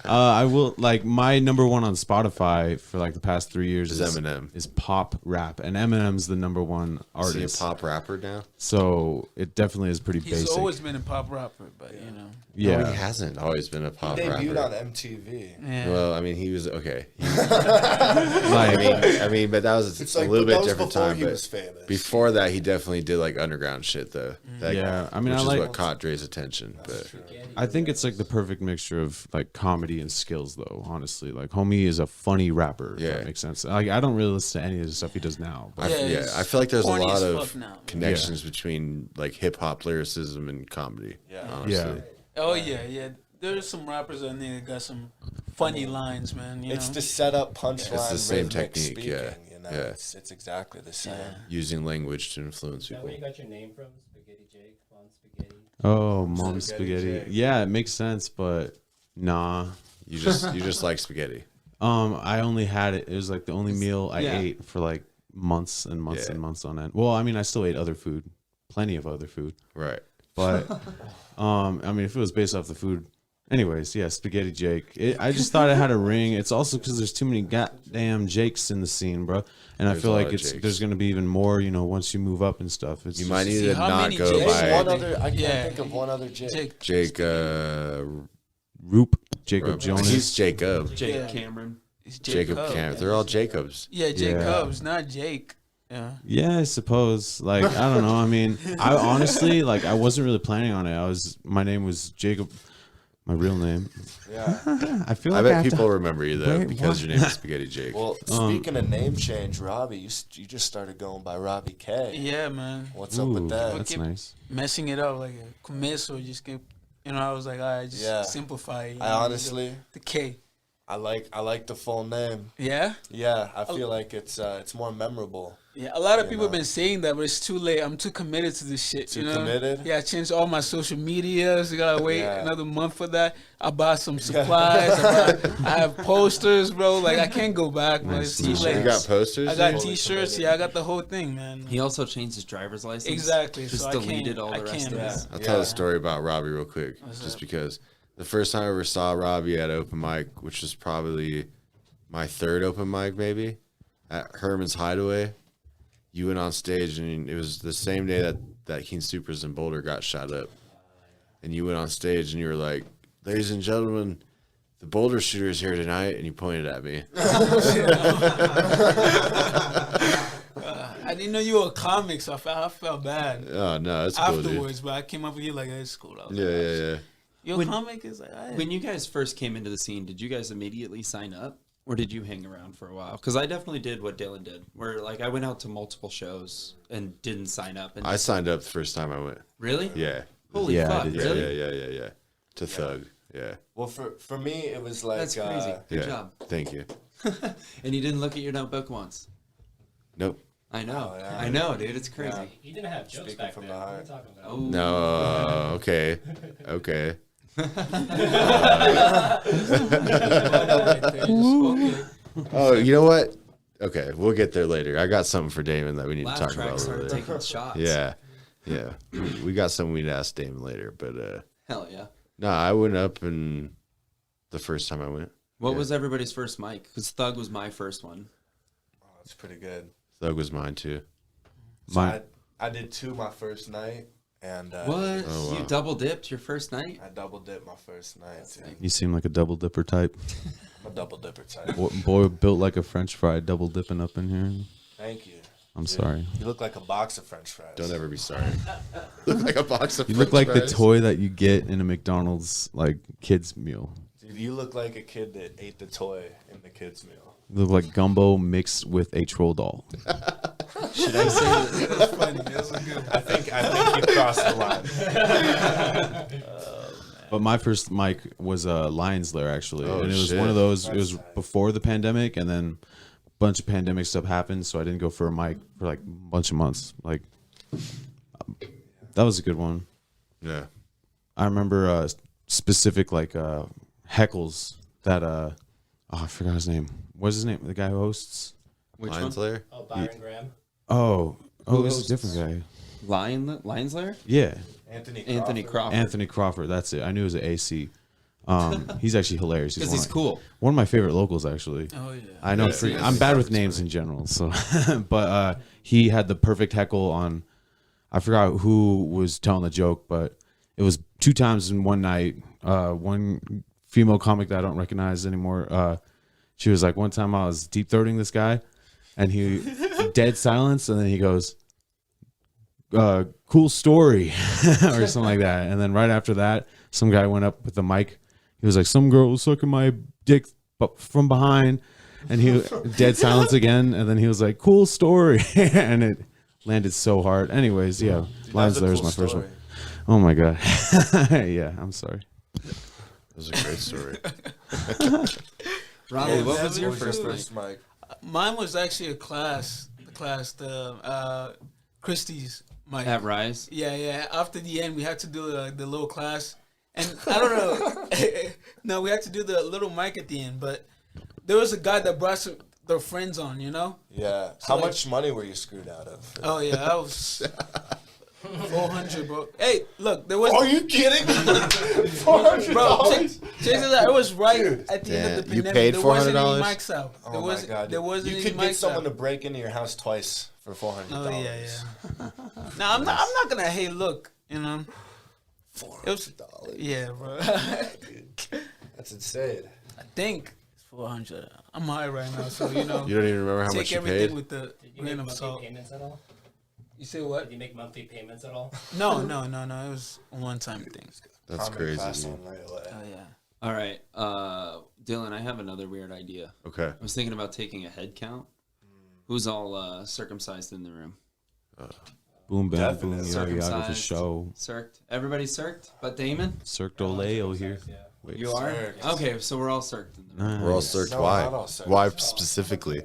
I will like my number one on Spotify for like the past 3 years Is Eminem. is pop rap, and Eminem's the number one Is he a artist. pop rapper now? So it definitely is pretty He's basic. always been a pop rapper, but you know. yeah. No, he hasn't always been a pop Debuted rapper. on MTV. Yeah. Well, I mean, he was okay. Like, I mean, but that was It's a like little that bit was different before time. he But was famous. before that, he definitely did like underground shit, though. That, Yeah, I mean, which I is like- what caught Dre's attention. But I think it's like the perfect mixture of like comedy and skills, though. Honestly, like homie is a funny rapper. If Yeah. that makes sense. Like I don't really listen to any of the stuff he does now. But Yeah, I feel like there's a corny lot as of fuck now. connections between like hip hop lyricism and comedy. Yeah. honestly. Yeah. Oh yeah. There's some rappers on there that got some funny lines, man. You It's know? the setup punchline. It's the same rhythmic technique, speaking, yeah. You know, Yeah. it's exactly the same. Using language to influence Is that people. where you got your name from? Spaghetti Jake, Von Spaghetti. Oh, mom Spaghetti spaghetti. Jake. Yeah, it makes sense, but nah. You just like spaghetti. I only had it. It was like the only meal I yeah. ate for like months and months Yeah. and months on end. Well, I mean, I still ate other food, plenty of other food, Right. but I mean, if it was based off the food, anyways, yeah, spaghetti Jake. I just thought it had a ring. It's also because there's too many goddamn Jakes in the scene, bro. And I There's feel a lot like of Jakes. there's gonna be even more, once you move up and stuff. It's You just- might need See, to how not many go Jakes? There's by one other. I can't Yeah. think of one other Jake. Jake. Roop, Jacob Jonas. He's Jacob. Jake Yeah. Cameron. It's Jacob Cub. Cameron. They're all Jacobs. Yeah, Jake Yeah. Cubs, not Jake. Yeah. Yeah, I suppose. Like, I don't know. I mean, I honestly, like, I wasn't really planning on it. My name was Jacob, my real name. Yeah. I feel I like bet have to- people remember you though Wait, because what? your name is Spaghetti Jake. Well, speaking of name change, Robbie, you just started going by Robbie K. Yeah, man. What's up Ooh, with that? That's Keep- nice. Messing it up like a Kumeso just kept, I was like, all right, just Yeah. simplify it. I honestly, The K. I like the full name. Yeah? Yeah, I feel like it's more memorable. Yeah, a lot of people have been saying that, but it's too late. I'm too committed to this shit. Too committed? Yeah, I changed all my social medias. You gotta wait Yeah. another month for that. I bought some supplies. I have posters, bro. Like I can't go back, man. It's too late. You got posters? I got dude? T-shirts. Yeah, I got the whole thing, man. He also changed his driver's license. Exactly. Just so deleted I all the rest can't, of man. it. I'll tell a story about Robbie real quick, just because the first time I ever saw Robbie at open mic, which was probably my third open mic, maybe at Herman's Hideaway. You went on stage, and it was the same day that King Supers in Boulder got shot up. And you went on stage, and you were like, "Ladies and gentlemen, the Boulder shooter is here tonight," and you pointed at me. I didn't know you were a comic, so I felt bad Oh no, it's cool, dude. afterwards. But I came up with you like, hey, it's cool. I was like, Yeah. You're a comic? It's like, hey. When you guys first came into the scene, did you guys immediately sign up? Or did you hang around for a while? Because I definitely did what Dylan did, where like I went out to multiple shows and didn't sign up. And I signed up the first time I went. really? Yeah. Holy Yeah, I fuck! did. Really? Yeah. To Thug. Yeah. Well, for me, it was like That's crazy. Good Yeah. job. Thank you. And you didn't look at your notebook once. Nope. I know. Oh, yeah. I know, dude. It's crazy. Yeah. You didn't have jokes Speaking back from then. the What are you heart. talking about? Oh No. Okay. Oh, you know what? Okay, we'll get there later. I got something for Damon that we need Laugh to talk track about started later. taking shots. Yeah. We got something we need to ask Damon later, but Hell yeah. no, I went up and the first time I went, What was everybody's first mic? Because Thug was my first one. Oh, it's pretty good. Thug was mine too. So My- I did 2 my first night, and What? Oh, wow. You double dipped your first night? I double dipped my first night. Too. You seem like a double dipper type. I'm a double dipper type. Boy built like a French fry, double dipping up in here. Thank you. I'm Dude, sorry. You look like a box of French fries. Don't ever be sorry. Look like a box of You look French like the fries. toy that you get in a McDonald's like kids meal. Dude, you look like a kid that ate the toy in the kids' meal. You look like gumbo mixed with a troll doll. Should I say that? That's funny. That's a good one. I think you crossed the line. But my first mic was Lion's Lair actually, Oh, and it was shit. one of those. It was That's tight. before the pandemic, and then a bunch of pandemic stuff happened, so I didn't go for a mic for like a bunch of months. Like that was a good one. Yeah. I remember specific like heckles that I forgot his name. What's his name? The guy who hosts. Which Lions one? Lair? Oh, Byron Graham. Oh, Who this is a hosts? different guy. Lions Lair? Yeah, Anthony Crawford. Anthony Crawford. That's it. I knew it was an AC. He's actually hilarious. Because one he's of- cool. One of my favorite locals, actually. Oh, yeah. I know. I'm bad with names in general, so. But he had the perfect heckle on. I forgot who was telling the joke, but it was 2 times in one night. One female comic that I don't recognize anymore. She was like, one time I was deep throating this guy, and he dead silence, and then he goes, "Cool story," or something like that. And then right after that, some guy went up with the mic. He was like, "Some girl was sucking my dick from behind," and he dead silence again. And then he was like, "Cool story," and it landed so hard. Anyways, yeah, Lions Lair is my first one. Oh my god, yeah, I'm sorry. That was a great story. Ronnie, what was your What first mic? first mic? Mine was actually a class, Christie's mic. At Rise? Yeah. After the end, we had to do the little class, and I don't know. No, we had to do the little mic at the end, but there was a guy that brought their friends on, you know. Yeah. How much money were you screwed out of? Oh yeah, I was 400, bro. Hey, look, there was. Are you kidding? $400. Bro, check this out. It was right at the end of the Damn, you pandemic. paid there wasn't $400? any mics out. Oh There my wasn't. god! There wasn't you any could get mics someone out. to break into your house twice for $400. Oh yeah. Now I'm not gonna. Hey, look, you know. $400. Yeah, bro. That's insane. I think it's 400. I'm high right now, so you know. You don't even remember how take much you everything paid? with the Did you grain make of monthly salt. payments at all? You say what? Did you make monthly payments at all? No. It was a one-time thing. That's Comment crazy. class man. on right away. Oh yeah. All right. Dylan, I have another weird idea. Okay. I was thinking about taking a head count. Who's all circumcised in the room? Boom, bam, boom, Definitely. yo, yo, for Circumcised. show. Circed? Everybody's circed? But Damon? Cirque du Leo here. Yeah. Wait, You are? Circed. Okay, so we're all circed. We're all searched. No, Why? not all circed. Why specifically?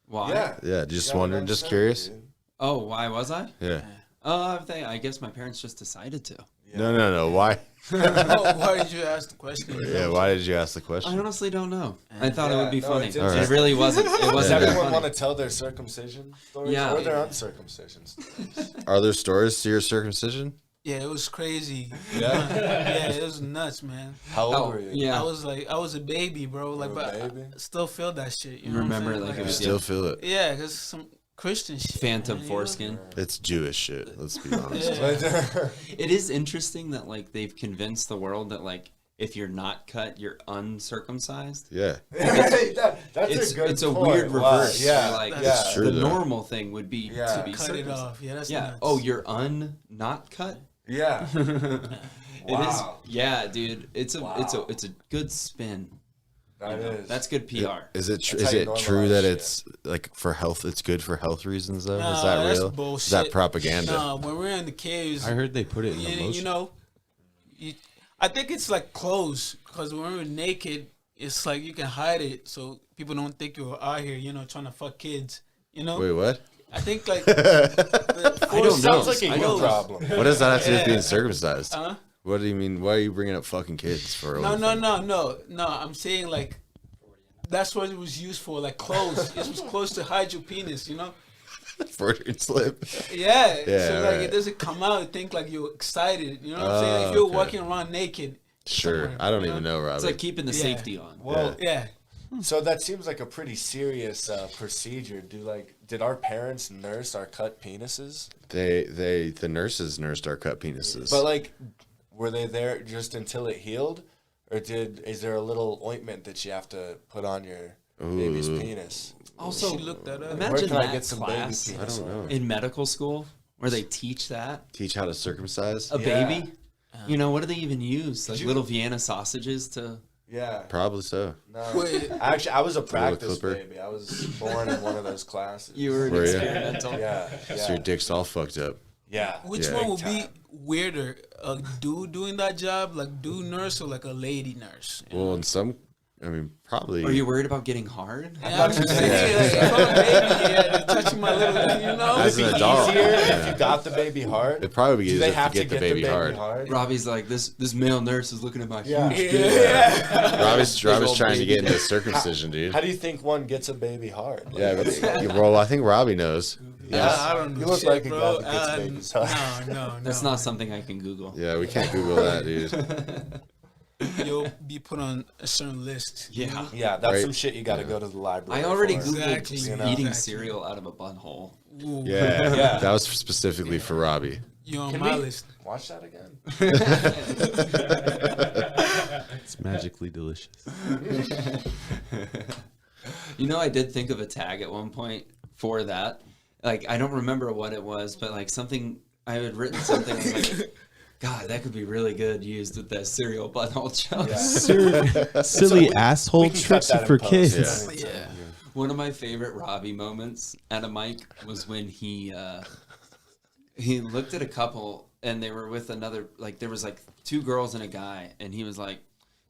Why? Yeah. Yeah, just You gotta wondering, go just circed, curious. dude. Oh, why was I? Yeah. I guess my parents just decided to. No. Why? Why did you ask the question? Yeah. Why did you ask the I question? honestly don't know. I thought it would be no, funny. it's It interesting. really wasn't. It Does wasn't that everyone funny. want to tell their circumcision stories Yeah. or their uncircumcision stories? Are there stories to your circumcision? Yeah, it was crazy. Yeah? Yeah, it was nuts, man. How old Oh, were you? yeah. I was a baby, bro. Like, You were a but baby? I still feel that shit. You know Remember, what I'm like, saying? it was- Still feel it. Yeah, because some Christian shit. Phantom man, you know? foreskin. It's Jewish shit. Let's be honest. Yeah. It is interesting that like they've convinced the world that like if you're not cut, you're uncircumcised. Yeah. That's It's a good it's a point. weird Wow. reverse. Yeah, Where, like That's true, the though. normal thing would be Yeah. to be Cut it circumcised. off. Yeah, that's Yeah. nuts. Oh, you're not cut. Yeah. It is. Wow. Yeah, dude. It's a Wow. it's a good spin. That You know? is. That's good PR. Is it That's is how you it true normalize that shit. it's like for health? It's good for health reasons though. Nah, Is that that's real? bullshit. Is that propaganda? Nah, when we're in the caves, I heard they put it in the you lotion. know, I think it's like clothes because when we're naked, it's like you can hide it so people don't think you're out here, you know, trying to fuck kids. You know, Wait, what? I think like I don't know. Sounds like a I you know. problem. What does that have to do with being circumcised? Huh? What do you mean? Why are you bringing up fucking kids for? No. I'm saying like that's what it was used for, like clothes. It was close to hide your penis, you know. Freudian slip. Yeah. Yeah, So like right. it doesn't come out. and think like you're excited. You know what I'm saying? If you're okay. walking around naked. Sure. somewhere, I don't you even know, Robbie. It's like keeping the Yeah. safety on. Well, Yeah. so that seems like a pretty serious procedure. Did our parents nurse our cut penises? the nurses nursed our cut penises. But like, were they there just until it healed, or is there a little ointment that you have to put on your baby's Ooh. penis? Also, She looked that up. Where imagine can that I get some class baby I penis? don't know. in medical school where they teach that Teach how to circumcise. a Yeah. baby. You know, what do they even use? Like you- little Vienna sausages to. Yeah. Probably so. No. Wait. Actually, I was a practice clipper. baby. I was born in one of those classes. You were an Were ya? experimental. Yeah. So your dick's all fucked up. Yeah. Which Yeah. one would Big be time. weirder? A dude doing that job, like dude nurse, or like a lady nurse? You know? Well, in some, I mean, probably. Are you worried about getting hard? Yeah, I'm just saying, like, if I'm a baby, yeah, they're touching my little, you know. As an It'd be adult, easier yeah. if you got the baby hard. It'd probably be Do easier they have to get the baby hard. Robbie's like, this male nurse is looking at my Yeah. huge Robbie's old trying to baby. get into circumcision, dude. How do you think one gets a baby hard? Yeah, but, well, I think Robbie knows. I don't know. You look shit, like a bro. guy that gets babies hard. No. That's not something I can Google. Yeah, we can't Google that, dude. You'll be put on a certain list. you Yeah. know? Yeah, that's Right. some shit you got to go to the library. I already for. Googled Exactly, you know? eating exactly. cereal out of a butthole. Ooh, Yeah, Yeah. that was specifically for Robbie. you're on Can my we- list. Watch that again. It's magically delicious. You know, I did think of a tag at one point for that. Like, I don't remember what it was, but like something, I had written something. I was like, God, that could be really good used with that cereal butthole joke. Silly asshole we can cut tricks that in for post. kids. Yeah. One of my favorite Robbie moments at a mic was when he looked at a couple and they were with another, like there was like two girls and a guy, and he was like,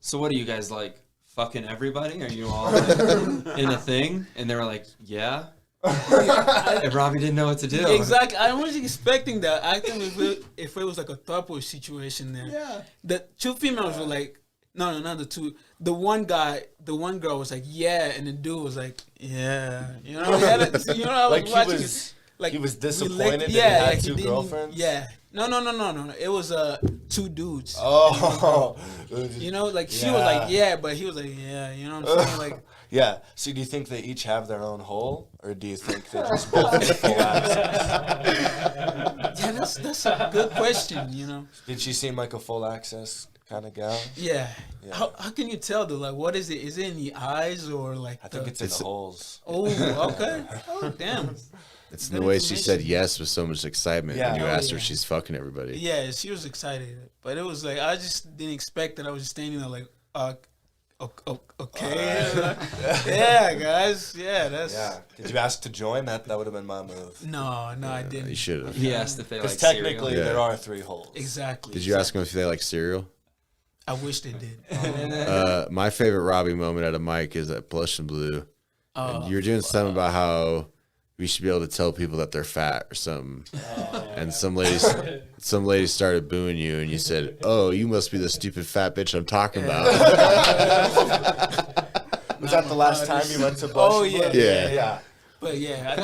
"So what are you guys like, fucking everybody? Are you all like, in a thing?" And they were like, "Yeah." And Robbie didn't know what to do. Exactly. I was expecting that. I think if it was like a throuple situation there. Yeah. The two females were like, no, not the two. The one girl was like, yeah, and the dude was like, yeah. You know, I was Like he watching was- it, like he was we disappointed that he yeah, had like two didn't- girlfriends? Yeah. No. It was two dudes. Oh. You know, like she was like, yeah, but he was like, yeah. You know what I'm saying? Like, Yeah. So do you think they each have their own hole, or do you think they just both get full access? yeah, that's a good question. You know? Did she seem like a full access kind of gal? Yeah. Yeah. How can you tell though? Like, what is it? Is it in the eyes or like? I think it's in the holes. Oh, okay. Oh, damn. It's Good the way she said information. yes with so much excitement Yeah. when you Oh, asked her yeah. if she's fucking everybody. Yeah, she was excited, but it was like I just didn't expect that. I was just standing there like, okay, yeah, guys, yeah, that's Yeah. Did you ask to join? That would have been my move. no, I You didn't. should have. He asked if they like Because technically Yeah. there are 3 holes. Exactly. Did you ask them if they like cereal? I wish they did. My favorite Robbie moment at a mic is at Blush and Blue. And you were doing something about how we should be able to tell people that they're fat or something. And some ladies started booing you, and you said, "Oh, you must be the stupid fat bitch I'm talking about." Was that the last time you went to Blush? Oh, and yeah. Blue? Yeah. But yeah,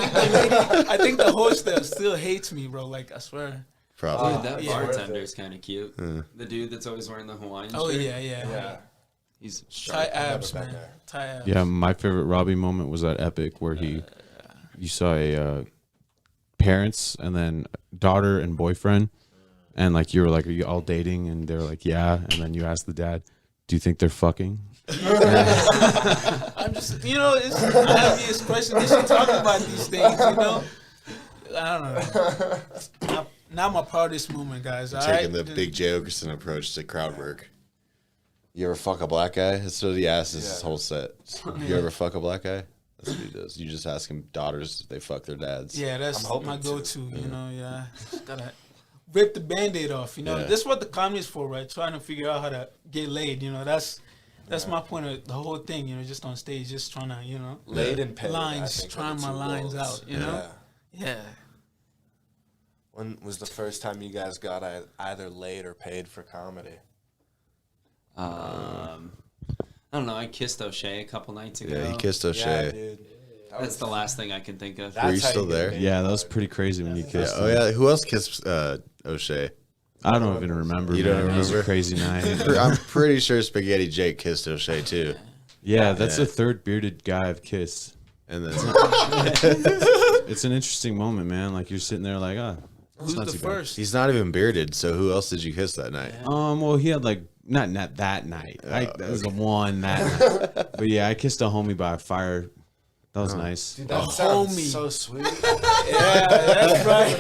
I think the host there still hates me, bro. Like, I swear. Probably. Dude, that Yeah. bartender is kind of cute. The dude that's always wearing the Hawaiian Oh, shirt. yeah. He's Tie sharp. abs, been man. there. Tie abs. Yeah, my favorite Robbie moment was at Epic where you saw a parents and then daughter and boyfriend, and like you were like, "Are you all dating?" And they were like, "Yeah." And then you asked the dad, "Do you think they're fucking?" I'm just, it's an obvious question. They should talk about these things, I don't know. Not my proudest moment, guys. All Taking right? the Big J Okerson approach to crowd work. You ever fuck a black guy? That's what he asks this whole set. You ever fuck a black guy? That's what he does. You just ask him daughters if they fuck their dads. Yeah, that's I'm hoping my to. go-to. Just gotta rip the Band-Aid off. Yeah. That's what the comedy is for, right? Trying to figure out how to get laid. That's my point of the whole thing. Just on stage, just trying to Laid and paid. lines, I think, are trying the my two lines goals. out. Yeah. When was the first time you guys got either laid or paid for comedy? I don't know. I kissed O'Shea a couple nights ago. Yeah, he kissed Yeah, O'Shea. dude. That's the last thing I can think of. That's Were you how still get there? paid. Yeah, that was pretty crazy when you kissed Oh him. yeah. Who else kissed O'Shea? I don't even remember. You don't man. It was a remember? crazy night. I'm pretty sure Spaghetti Jake kissed O'Shea too. Yeah, that's Yeah. the third bearded guy I've kissed. And then It's an interesting moment, man. Like you're sitting there, like, Who's not the too bad. first? he's not even bearded. So who else did you kiss that night? Well, he had like not that night. That was the one that night. But yeah, I kissed a homie by a fire. That was nice. Dude, that sounds homie. so sweet. Yeah, that's right.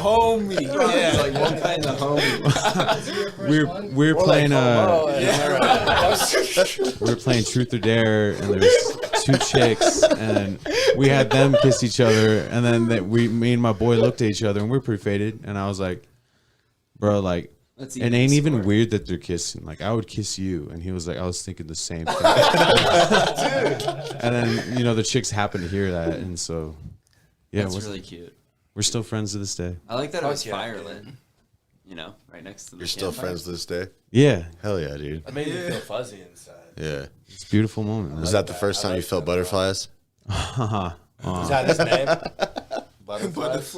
Homie. Yeah. Like, what kind of homie? We were playing Yeah. we were playing Truth or Dare, and there was two chicks, and we had them kiss each other, and then me and my boy looked at each other, and we were pretty faded, and I was like, bro, like, Let's it ain't even weird that they're kissing. Like, I would kiss you, and he was like, I was thinking the same thing. And then the chicks happened to hear that, and so yeah, That's really cute. we're still friends to this day. I like that it was yeah, firelit. Right next to the You're still campfire. friends to this day? Yeah, Hell yeah, dude. That made me feel fuzzy inside. Yeah. it's a beautiful moment. Was that the first time you felt butterflies? Is that his name? Butterflies.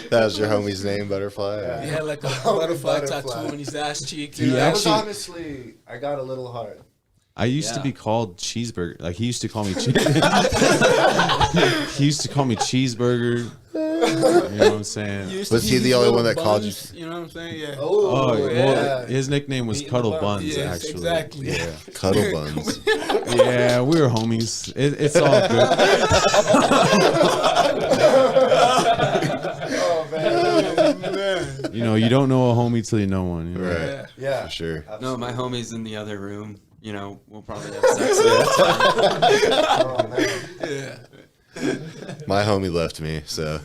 That was your homie's name, Butterfly? He had like a butterfly Butterfly. tattoo on his ass cheek. Dude, He that was actually- honestly, I got a little hard. I used to Yeah. be called Cheeseburger. Like he used to call me. He used to call me Cheeseburger. You know what I'm saying? Used Was to he use the only little one that called you? buns, You know what I'm saying? Yeah. Oh, yeah. well, his nickname was Meat in Cuddle the bun. Buns. Yes, Actually, exactly. Yeah, Cuddle buns. yeah, we were homies. It's all good. Oh, man. You don't know a homie till you know one. You know? Right. Yeah. For sure. No, my homie's in the other room. We'll probably have sex. Oh, man. Yeah. My homie left me, so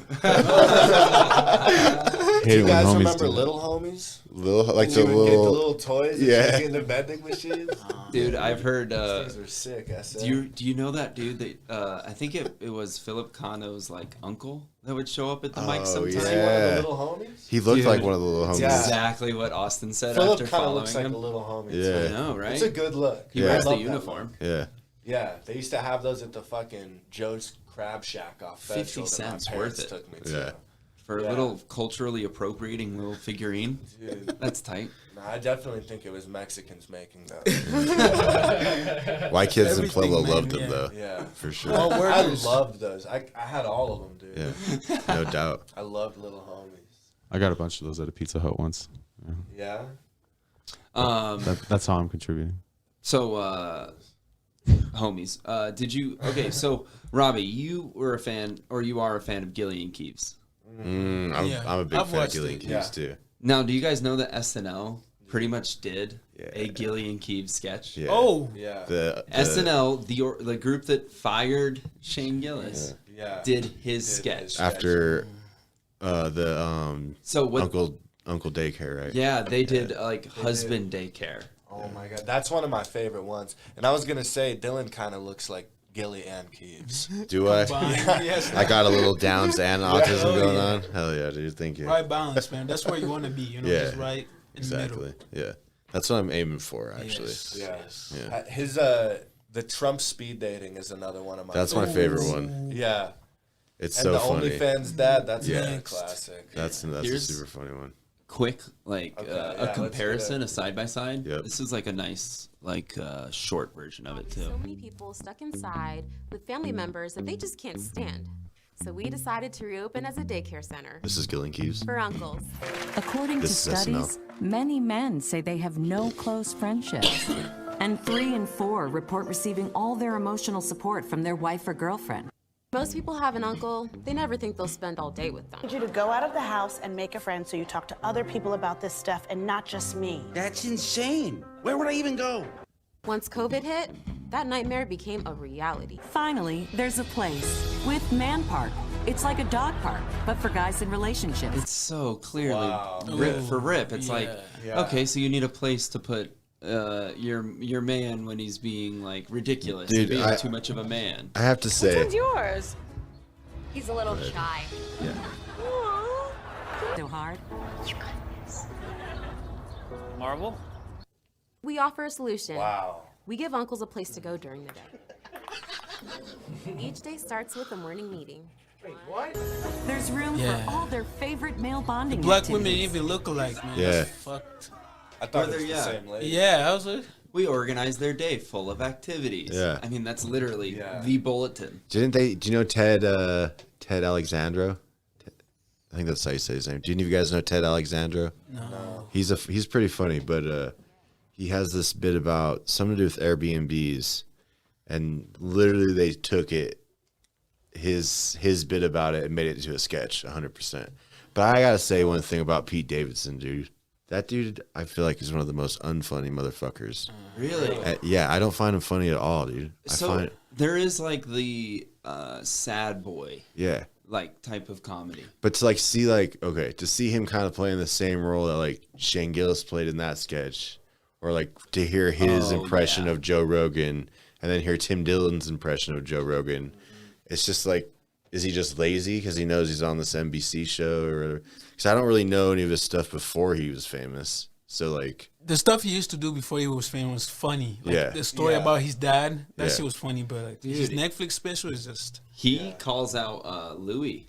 Hate You it when guys homies remember do that. Little Homies? little like You the would get the little. little toys and Yeah. stick in the vending machines? Dude, I've heard. Those things are sick, I said. Do you know that dude that I think it was Philip Kano's like uncle that would show up at the mic Oh, sometimes? Is he one of Yeah. the little homies? He looked Dude. like one of the little homies. Yeah. Exactly what Austin said Philip after kind of following looks like him. a little homie. Yeah. I know, right? It's a good look. He Yeah. wears I the love that uniform. look. Yeah. Yeah, they used to have those at the fucking Joe's Crab Shack off 50 Federal that cents my parents worth it. took me Yeah. to. For a Yeah. little culturally appropriating little figurine. Dude, That's tight. no, I definitely think it was Mexicans making those. White kids in Everything, Pueblo man, loved them yeah. though, Yeah. for sure. All I workers. loved those. I had all of them, dude. Yeah, no doubt. I loved Little Homies. I got a bunch of those at a Pizza Hut once. Yeah? That's how I'm contributing. So, homies, did you? Okay, so Robbie, you were a fan, or you are a fan of Gillian Keeves. I'm a big I've fan of watched Gillian it, Keeves yeah. too. Now, do you guys know that SNL pretty much did a Yeah. Gillian Keeves sketch? Yeah. Oh, Yeah. The SNL, the group that fired Shane Gillis, Yeah. did his sketch. his- after the So what? Uncle Uncle Daycare, right? Yeah, they did like husband daycare. Oh my god, that's one of my favorite ones. And I was gonna say Dylan kind of looks like Gilly and Keeves. Do I? Yes, I got a little Downs and autism going on. Hell yeah, dude. Thank you. right balance, man. That's where you want to be. You know, Yeah, just right in the middle. Exactly. Yeah. That's what I'm aiming for, actually. Yes. Yeah. Yeah. His the Trump speed dating is another one of my. That's my favorite one. Yeah. It's And so the funny. OnlyFans dad, that's Yeah. another classic. That's a Here's- super funny one. Quick, like Okay, a let's do comparison, that. a side by side. Yep. This is like a nice, like short version of it too. So many people stuck inside with family members that they just can't stand. So we decided to reopen as a daycare center This is Gillen Keys. for uncles. According to This is SNL. studies, many men say they have no close friendships. And 3 in 4 report receiving all their emotional support from their wife or girlfriend. Most people have an uncle, they never think they'll spend all day with them. I need you to go out of the house and make a friend so you talk to other people about this stuff and not just me. That's insane. Where would I even go? Once COVID hit, that nightmare became a reality. Finally, there's a place with Man Park. It's like a dog park, but for guys in relationships. It's so clearly Wow. rip for rip. It's like, Yeah. okay, so you need a place to put your man when he's being like ridiculous, Dude, being too much of a man. I have to say, yours? He's a little shy. So hard. Marvel? We offer a solution. Wow. We give uncles a place to go during the day. Each day starts with a morning meeting. There's room Yeah. for all their favorite male bonding Black women activities. even look alike, man. Yeah. That's fucked. I thought it Whether- was the yeah. same lady. Yeah, I was like, We organize their day full of activities. Yeah. I mean, that's literally Yeah. the bulletin. didn't they? Do you know Ted Alexandro? I think that's how you say his name. Do any of you guys know Ted Alexandro? no. He's pretty funny, but he has this bit about something to do with Airbnbs, and literally they took his bit about it and made it into a sketch 100%. But I gotta say one thing about Pete Davidson, dude. That dude, I feel like he's one of the most unfunny motherfuckers. Really? Yeah, I don't find him funny at all, dude. So there is like the sad boy Yeah. like type of comedy. But to to see him kind of playing the same role that like Shane Gillis played in that sketch, or like to hear his Oh, impression yeah. of Joe Rogan and then hear Tim Dillon's impression of Joe Rogan, it's just like, is he just lazy because he knows he's on this NBC show or whatever? Because I don't really know any of his stuff before he was famous. So like, The stuff he used to do before he was famous was funny. Like, Yeah. The story Yeah. about his dad, that Yeah. shit was funny, but like, his Netflix special is just. He calls out Louis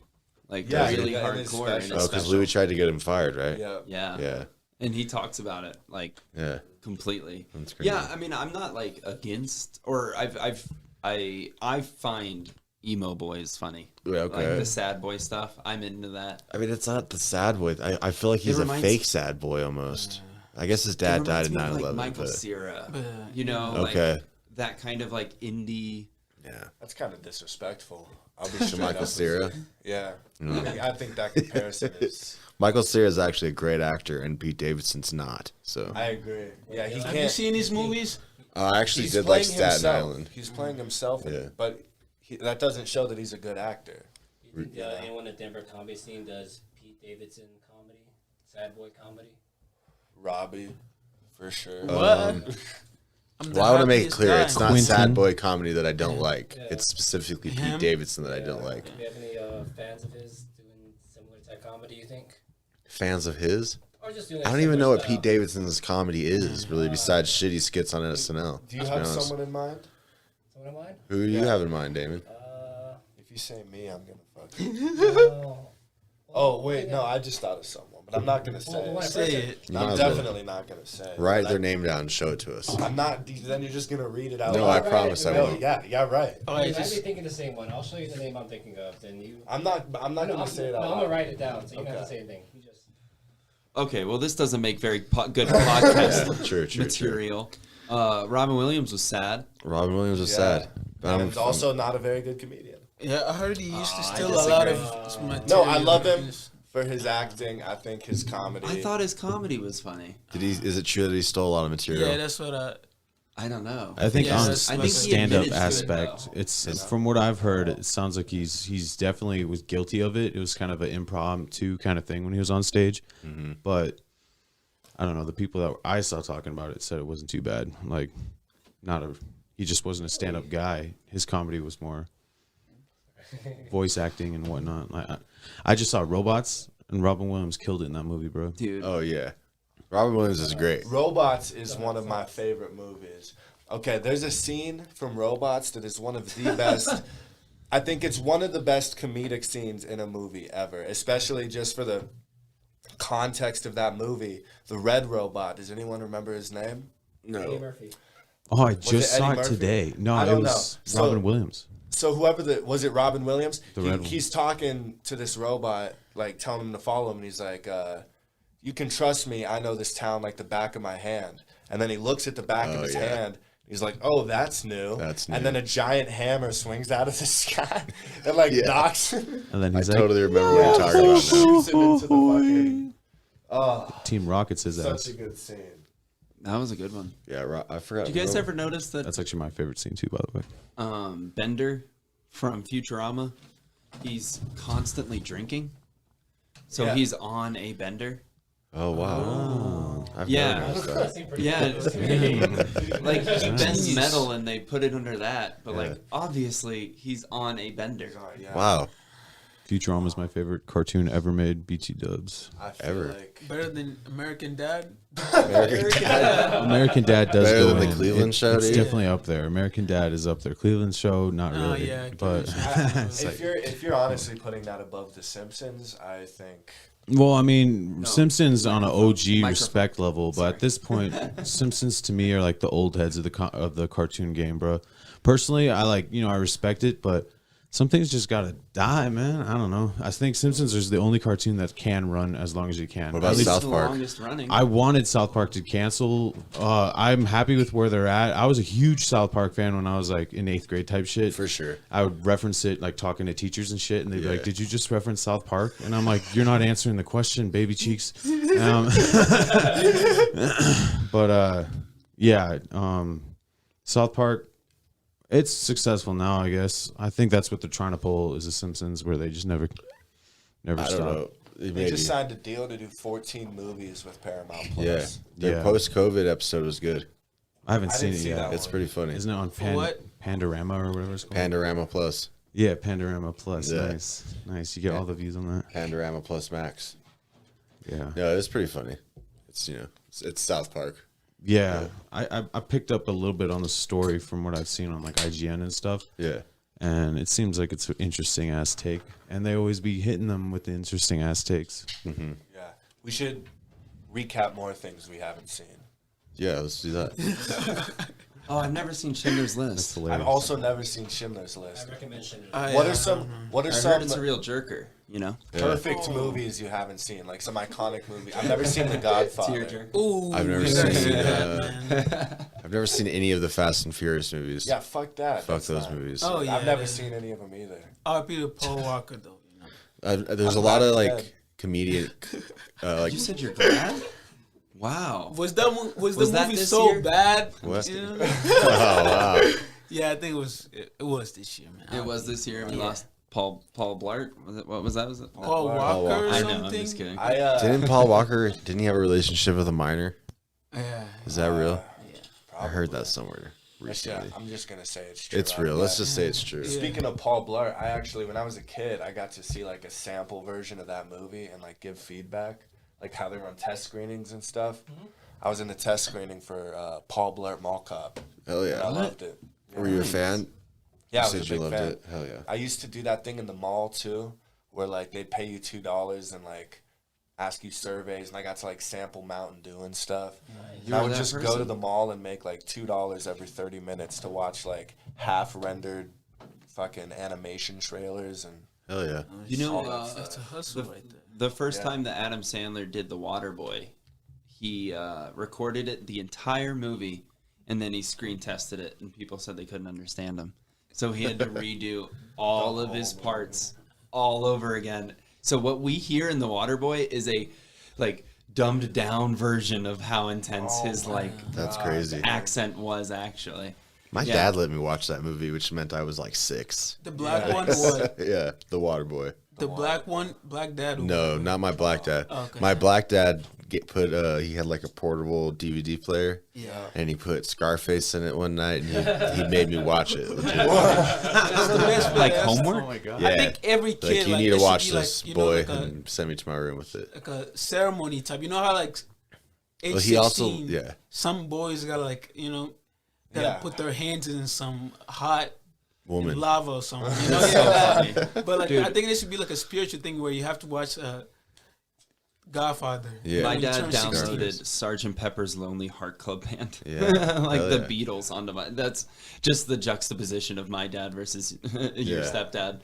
like Yeah, really yeah, in his hardcore. in his special. oh, because special. Louis tried to get him fired, right? Yeah. Yeah. Yeah. And he talks about it like Yeah. completely. That's crazy. Yeah, I mean, I'm not like against, or I find emo boys funny. Yeah, okay. Like the sad boy stuff. I'm into that. I mean, it's not the sad boy. I feel like he's a reminds- fake sad boy almost. I guess his dad It died reminds in me of, 9/11. Like Michael but Cera, Yeah. you know, Okay. like that kind of like indie. yeah. That's kind of disrespectful. I'll be straight Michael up with Cera? you. Yeah. I think that comparison is. Michael Cera is actually a great actor, and Pete Davidson's not. So I agree. Yeah, he Have can't. you seen his movies? I actually He's did like playing Staten himself. Island. He's playing himself, Yeah. but that doesn't show that he's a good actor. Anyone in the Denver comedy scene does Pete Davidson comedy, sad boy comedy? Robbie, for sure. What? I'm the Well, I want to make it happiest clear guy. it's not Quentin. sad boy comedy that I don't like. Yeah. It's specifically Pete Him? Davidson that I don't like. Do you have any fans of his doing similar type comedy, you think? Fans of his? Or just doing I don't even know what Pete Davidson's comedy is, really, besides shitty skits on SNL. Do you to be have honest. someone in mind? Someone of mine? Who do you have in mind, Damon? If you say me, I'm gonna fuck you. Well, Oh wait, no, I just thought of someone, but I'm not gonna say well, when I it. first Say said- it. You might I'm as well. definitely not gonna say it. Write but their name down and show it to us. I'm not. Then you're just gonna read it out No, loud. I promise I No, won't. yeah, right. Oh, I I might be just, thinking the same one. I'll show you the name I'm thinking of. Then you. I'm not gonna say it out I'm loud. gonna write it down, so you don't have to Okay. say anything. You just. Okay, well, this doesn't make very good podcast True. material. Robin Williams was sad. Robin Williams was Yeah. sad. But And he's also not a very good comedian. yeah, I heard he used to I steal a lot of disagree. his material. No, I love him for his acting. I think his comedy. I thought his comedy was funny. Is it true that he stole a lot of material? Yeah, that's what I. I don't know. I think Yeah, on that's- the I think he stand-up admitted to it, aspect, though. it's from what I've heard, it sounds like he's definitely was guilty of it. It was kind of an impromptu kind of thing when he was on stage, but I don't know. The people that I saw talking about it said it wasn't too bad. Like, he just wasn't a stand-up guy. His comedy was more voice acting and whatnot. I just saw Robots, and Robin Williams killed it in that movie, bro. Dude. Oh yeah, Robin Williams is great. Robots is one of my favorite movies. Okay, there's a scene from Robots that is one of the best. I think it's one of the best comedic scenes in a movie ever, especially just for the context of that movie. The red robot. Does anyone remember his name? Eddie Murphy. Oh, I it just saw Eddie it Murphy? today. No, I it don't was know. Robin Williams. So was it Robin Williams? The red one. He's talking to this robot, like telling him to follow him, and he's like, "You can trust me. I know this town like the back of my hand." And then he looks at the back of his hand. He's like, "Oh, that's new." That's new. And then a giant hammer swings out of the sky and like knocks him. And then I he's like, totally remember what you're talking about now. Shoots him into the fucking. Team Rockets his ass. Such a good scene. That was a good one. Yeah, I forgot. Did you guys ever notice that That's actually my favorite scene too, by the way. Bender from Futurama, he's constantly drinking? So Yeah. he's on a bender? Oh wow. I've Yeah. never noticed that. Seemed pretty Yeah, cool. like he bends Nice. metal and they put it under that, but Yeah. like obviously he's on a bender. Yeah. Wow. Futurama is my favorite cartoon ever made. BT Dubs. I feel Ever. like Better than American Dad. American Dad does Better go than the in. Cleveland Show, It's dude? definitely up there. American Dad is up there. Cleveland Show, not Oh, really. yeah, but if you're honestly putting that above The Simpsons, I think. well, I mean, Simpsons on an OG Microphone. respect level, but at this point, Simpsons to me are like the old heads of the cartoon game, bro. Personally, I respect it, but some things just gotta die, man. I don't know. I think Simpsons is the only cartoon that can run as long as you can. What about At least- South the Park? longest running. I wanted South Park to cancel. I'm happy with where they're at. I was a huge South Park fan when I was like in 8th grade type shit. For sure. I would reference it like talking to teachers and shit, and they'd be like, Yeah. "Did you just reference South Park?" And I'm like, "You're not answering the question, baby cheeks." South Park. It's successful now, I guess. I think that's what they're trying to pull is The Simpsons, where they just never I don't stop. know. They Maybe. just signed a deal to do 14 movies with Paramount Plus. Yeah. Their Yeah. post-COVID episode was good. I haven't I seen didn't it see yet. that It's pretty funny. Isn't it on what? Pandorama or whatever it's called? Panorama Plus. Yeah, Pandorama Plus. Yeah. Nice. You get all the views on that. Panorama Plus Max. Yeah. No, it's pretty funny. It's it's South Park. Yeah. I picked up a little bit on the story from what I've seen on like IGN and stuff. Yeah. And it seems like it's an interesting ass take. And they always be hitting them with the interesting ass takes. Mm-hmm. Yeah. We should recap more things we haven't seen. Yeah, let's do that. Oh, I've never seen Schindler's That's List. hilarious. I've also never seen Schindler's List. I recommend Schindler's What are some I heard it's a real jerker, you know? perfect movies you haven't seen? Like some iconic movie. I've never seen The Godfather. Tearjerker. Ooh, I've never you gotta seen, see that, man. I've never seen any of the Fast and Furious movies. Yeah, fuck that. Fuck That's those not- movies. Oh yeah, I've never seen any of them either. R.P. to Paul Walker though. You know. There's a I'm lot glad of you like did. comedian, like You said you're glad? Wow. Was the Was that movie this so year? bad? What? You know? oh wow. Yeah, I think it was this year, man. It was this year and we Yeah. lost Paul Blart. Was it? What was that? Was it Paul Walker. Walker or I something? know. I'm just kidding. Didn't Paul Walker? Didn't he have a relationship with a minor? Yeah. Is that real? Yeah. I heard that somewhere Yeah, recently. I'm just gonna say it's true. It's out of real. Let's that. just say it's true. Speaking of Paul Blart, I actually, when I was a kid, I got to see like a sample version of that movie and like give feedback, like how they were on test screenings and stuff. I was in the test screening for Paul Blart Mall Cop. Hell And I yeah. loved it. Were you a fan? Yeah, I You was a said you big loved fan. it. Hell yeah. I used to do that thing in the mall too, where like they'd pay you $2 and like ask you surveys, and I got to like sample Mountain Dew and stuff. And You I were would that just go person. to the mall and make like $2 every 30 minutes to watch like half rendered fucking animation trailers and. Hell yeah. You know, That's a hustle right there. the first Yeah. time that Adam Sandler did The Waterboy, he recorded it the entire movie, and then he screen tested it, and people said they couldn't understand him. So he had to redo all of his parts all over again. So what we hear in The Waterboy is a like dumbed down version of how intense his That's crazy. accent was actually. My dad let me watch that movie, which meant I was like 6. The black one or what? Yeah, The Waterboy. The black one? Black dad? No, not my black dad. Oh, okay. My black dad he had like a portable DVD player. Yeah. And he put Scarface in it one night, and he made me watch it. That's the best Like best. homework? Oh my god. Yeah. I think every kid Like, you need there to should watch be, this, like, you know, boy, like a- and send me to my room with it. like a ceremony type. You know how like age Well, he 16, also- some boys gotta gotta put their hands in some hot Woman. lava or something. You know, that. But like I think there should be like a spiritual thing where you have to watch Godfather. Yeah. My when you dad turn 16. downloaded Sgt. Pepper's Lonely Heart Club Band. Yeah. Like Hell the yeah. Beatles onto my. That's just the juxtaposition of my dad versus your Yeah. stepdad.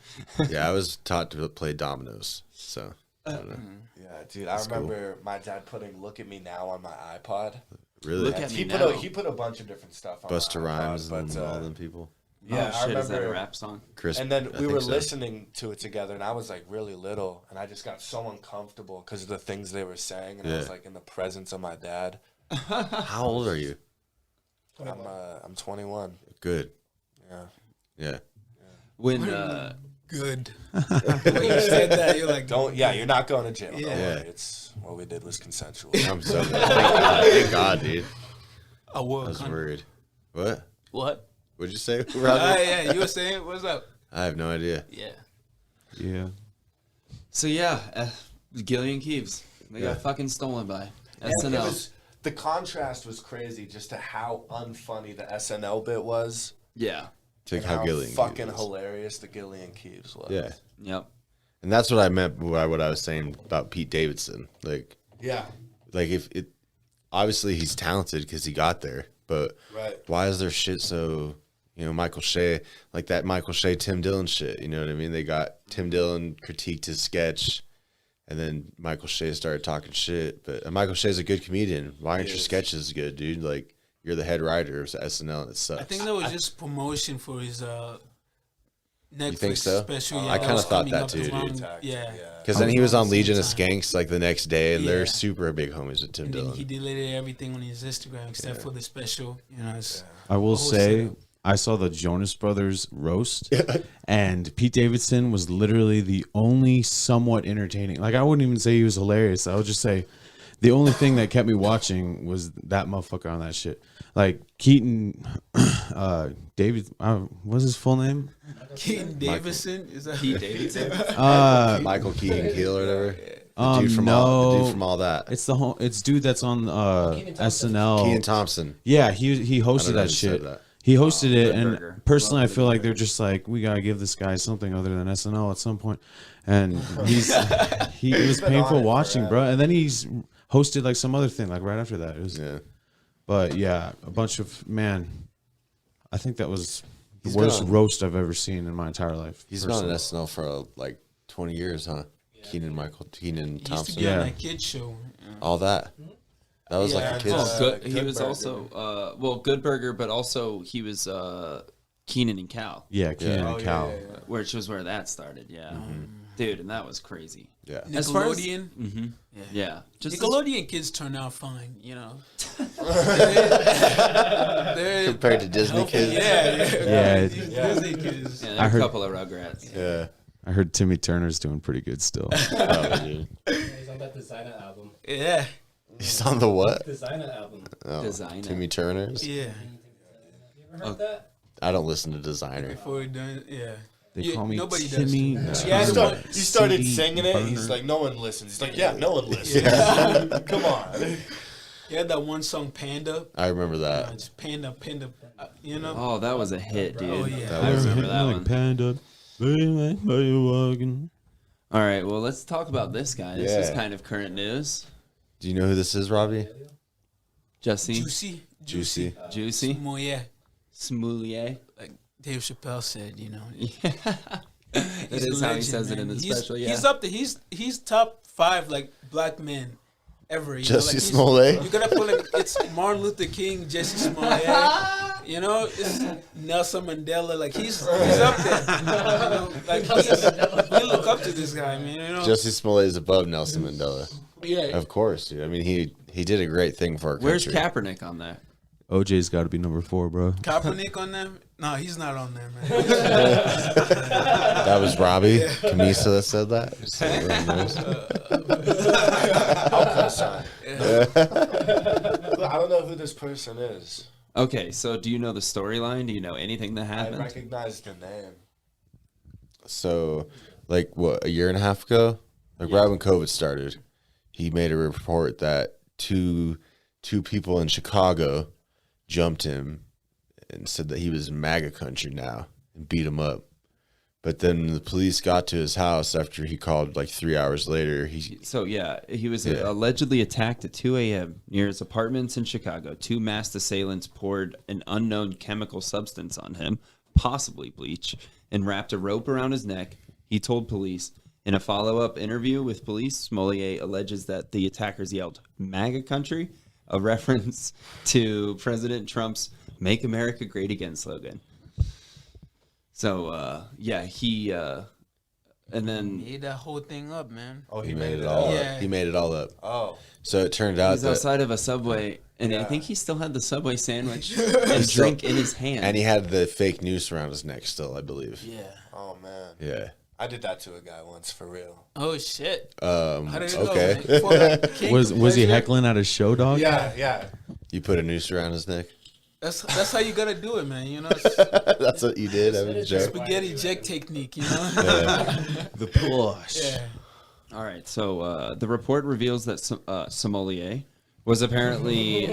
Yeah, I was taught to play dominoes, so I don't know. Yeah, dude. I remember my dad putting "Look at Me Now" on my iPod. Really? Look at He Me put Now. he put a bunch of different stuff on Busta my iPod, Rhymes but, and all them people. Yeah, oh, shit, I is that a remember. rap song? Chris, And then I we were think so. listening to it together, and I was like really little, and I just got so uncomfortable because of the things they were saying, and I was Yeah. like in the presence of my dad. How old are you? I'm 21. Good. Yeah. Yeah. When Good. When you said that, you're like, You're not going to jail. Don't Yeah. worry. It's what we did was consensual. I'm so thank God, dude. I I was worried. What? What? What'd you say, Robbie? Yeah, you were saying, what's up? I have no idea. Yeah. Yeah. So yeah, Gillian Keeves. They Yeah. got fucking stolen by It SNL. was, the contrast was crazy, just to how unfunny the SNL bit was. Yeah. To And how Gillian fucking Keeves. hilarious the Gillian Keeves was. Yeah. Yep. And that's what I meant by what I was saying about Pete Davidson. Like if it obviously he's talented because he got there, but Right. why is there shit so Michael Shea, like that Michael Shea Tim Dillon shit, you know what I mean? They got Tim Dillon critiqued his sketch, and then Michael Shea started talking shit. But Michael Shea's a good comedian. Why aren't your sketches good, dude? Like you're the head writer of SNL, and it sucks. I think that was just promotion for his Netflix think so? special. I that kinda was thought coming that up too, around- dude. Yeah. Because then he was on Around the Legion of same time. Skanks like the next day, and Yeah. they're super big homies with Tim And then Dillon. he deleted everything on his Instagram except for the special. You know, it's I will a whole say, setup. I saw the Jonas Brothers roast, and Pete Davidson was literally the only somewhat entertaining. Like, I wouldn't even say he was hilarious. I would just say the only thing that kept me watching was that motherfucker on that shit. Like, Keaton, David, what's his full name? Keaton Davidson. Is that Pete Davidson? Michael Keaton Keel or whatever. The dude from all that. It's dude that's on SNL. Keaton Thompson. Yeah, he hosted know that who said shit. that. He hosted it, Good and burger. personally, I Love feel Good like they're just like, we gotta give this guy something other than SNL at some point. And it was painful watching, bro. And then he's hosted like some other thing, like right after that. It was, but yeah, a bunch of I think that was the worst roast I've ever seen in my entire life. He's been on SNL for like 20 years, huh? Keaton He used to Thompson. be on that kid show. All that. That was like a kid's. Oh, good. He Good was Burger. also Good Burger, but also he was Keenan and Cal. Yeah, Keenan and Cal. Which was where that started. Yeah, dude, and that was crazy. Yeah. As far as- Nickelodeon. Yeah, just Nickelodeon kids turn out fine, you know. They're Compared to Disney healthy. kids. Yeah. Disney kids. Yeah, I a heard- couple of Rugrats. Yeah. I heard Timmy Turner's doing pretty good still. Oh, dude. He's on that Designer album. Yeah. He's on the what? Designer album. Oh, Designer. Timmy Turner's? Yeah. You ever heard that? I don't listen to Designer. Before done, yeah. They call me nobody Timmy. does. He, Yeah, he started CD singing it. He's burner. like, no one listens. He's like, yeah, no one listens. Come on. He had that one song, Panda. I remember that. It's Panda, you know? Oh, that was a hit, dude. Oh, yeah. That I was remember that like one. Panda. Baby, walking. All right, well, let's talk about this guy. This is Yeah. kind of current news. Do you know who this is, Robbie? Jussie, Juicy. Juicy, More, yeah. Smoulier. Like Dave Chappelle said, you know. Yeah. That He's is a how he legend, says it in man. the He's- special. Yeah. He's up there. He's top 5 like black men ever. You know? Jussie Like, he's- Smollett? You gotta put like it's Martin Luther King, Jussie Smollett. You know, it's Nelson Mandela. Like he's up there. You know, like we look up to this guy, man. You know, Jussie Smollett is above Nelson Mandela. Yeah. Of course, dude. I mean, he did a great thing for our Where's country. Kaepernick on that? OJ's got to be number 4, bro. Kaepernick on them? No, he's not on there, man. That was Robbie Kumeso that said that. Just so everyone knows. I'll co-sign. I don't know who this person is. Okay, so do you know the storyline? Do you know anything that I happened? recognize the name. So, like, what, a year and a half ago? Like, right when COVID started, he made a report that two people in Chicago jumped him and said that he was in MAGA country now and beat him up. But then the police got to his house after he called like 3 hours later. He was allegedly attacked at 2 a.m. near his apartments in Chicago. 2 masked assailants poured an unknown chemical substance on him, possibly bleach, and wrapped a rope around his neck. He told police. In a follow-up interview with police, Smollett alleges that the attackers yelled, MAGA country, a reference to President Trump's Make America Great Again slogan. So, he, and then... Made that whole thing up, man. Oh, he made it all up. He made it all up. Oh. So it turned out he's that... outside of a Subway, and I think he still had the Subway sandwich and drink in his hand. And he had the fake noose around his neck still, I believe. Yeah. Oh, man. Yeah. I did that to a guy once, for real. Oh, shit. How did it okay. go? Was he heckling at a show, dog? Yeah. You put a noose around his neck? That's how you gotta do it, man. You know, That's what you did. I mean, Joe. spaghetti jet technique. You know, The push. Yeah. All right, so the report reveals that Smollett was apparently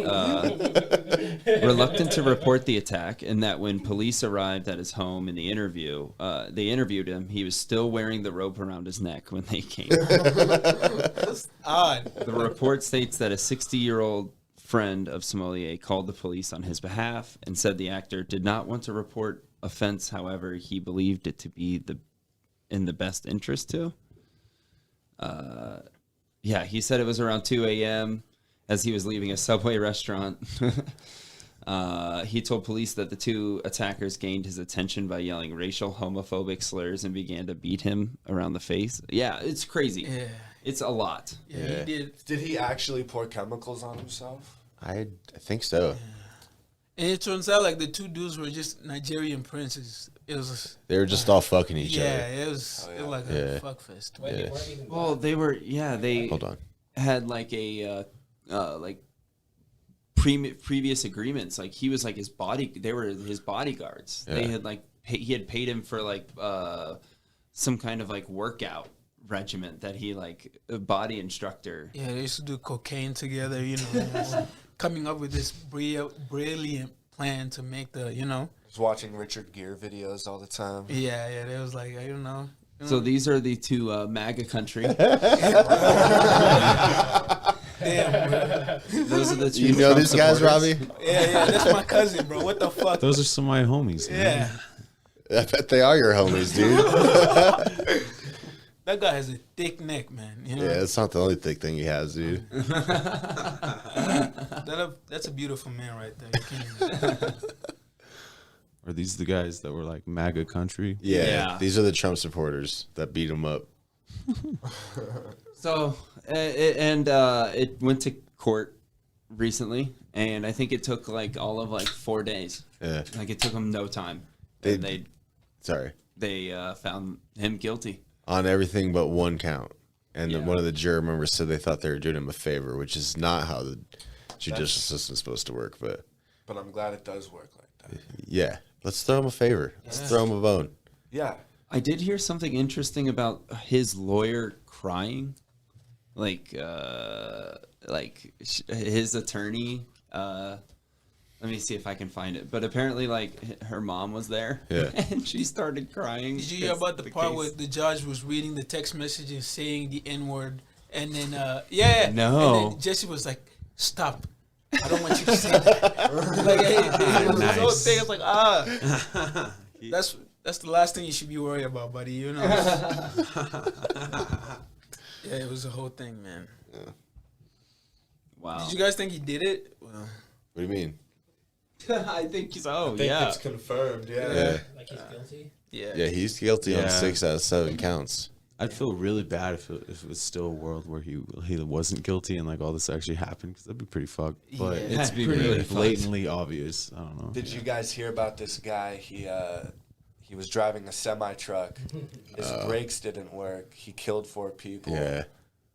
reluctant to report the attack, and that when police arrived at his home in the interview, they interviewed him. He was still wearing the rope around his neck when they came. That's odd. The report states that a 60-year-old friend of Smollett called the police on his behalf and said the actor did not want to report offense. However, he believed it to be in the best interest to. He said it was around 2 a.m. as he was leaving a Subway restaurant. He told police that the 2 attackers gained his attention by yelling racial homophobic slurs and began to beat him around the face. Yeah, it's crazy. Yeah. It's a lot. Yeah, he did. Did he actually pour chemicals on himself? I think so. And it turns out like the 2 dudes were just Nigerian princes. It was. They were just all fucking each other. Yeah, it was like a fuck fest. Yeah. Well, they were. Yeah, they Hold on. had like a previous agreements. Like he was like his body. They were his bodyguards. Yeah. They had like he had paid him for like some kind of like workout regiment that he like a body instructor. Yeah, they used to do cocaine together. You know, coming up with this brilliant plan to make the I was watching Richard Gere videos all the time. Yeah, it was like I don't know. So these are the 2 MAGA country. Damn, bro. Those are the 2. You know Trump these guys, supporters. Robbie? Yeah, that's my cousin, bro. What the fuck? Those are some of my homies. Man. Yeah, I bet they are your homies, dude. that guy has a thick neck, man. You know? Yeah, it's not the only thick thing he has, dude. That's a beautiful man right there. You can't Are these the guys that were like MAGA country? Yeah, these are the Trump supporters that beat him up. So, it went to court recently, and I think it took like all of like 4 days. Yeah. Like it took them no time. They found him guilty on everything but one count. And one of the juror members said they thought they were doing him a favor, which is not how the judicial system's supposed to work. But I'm glad it does work like that. Yeah, let's throw him a favor. Let's throw him a bone. Yeah. I did hear something interesting about his lawyer crying, like his attorney. Let me see if I can find it. But apparently, like her mom was there, and she started crying. Did you hear about the part where the judge was reading the text message and saying the N-word, and then No. and then Jesse was like, "Stop! I don't want you to say that." Like, this whole thing is like, that's the last thing you should be worried about, buddy. You know. Yeah, it was a whole thing, man. Yeah. Wow. Did you guys think he did it? Well, what do you mean? I think so. I think it's confirmed. Yeah. Like he's guilty. Yeah. Yeah, he's guilty on 6 out of 7 counts. I'd feel really bad if it was still a world where he wasn't guilty and like all this actually happened, because that'd be pretty fucked. But Yeah. it's That'd be pretty really blatantly obvious. I don't know. Did you guys hear about this guy? He was driving a semi truck. His brakes didn't work. He killed 4 people. Yeah.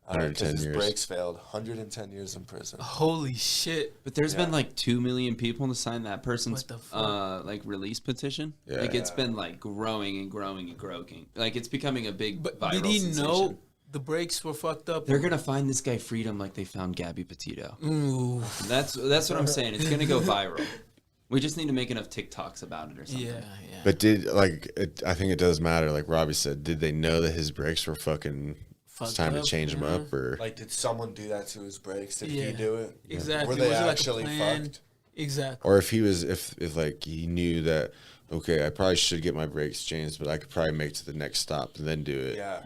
110 his years. brakes failed. 110 years in prison. Holy shit! But there's been like 2 million people to sign that person's What the fuck? like release petition. Yeah. Like it's been like growing and growing and growing. Like it's becoming a big But viral did he sensation. know the brakes were fucked up? They're gonna find this guy freedom like they found Gabby Petito. Ooh. That's what I'm saying. It's gonna go viral. We just need to make enough TikToks about it or something. Yeah. But I think it does matter. Like Robbie said, did they know that his brakes were fucking? It's time to change them up, or like, did someone do that to his brakes? Did Yeah. he do it? Exactly. Were they Was it like a actually plan? fucked? Exactly. or if he was, if like he knew that, okay, I probably should get my brakes changed, but I could probably make it to the next stop and then do it. Yeah.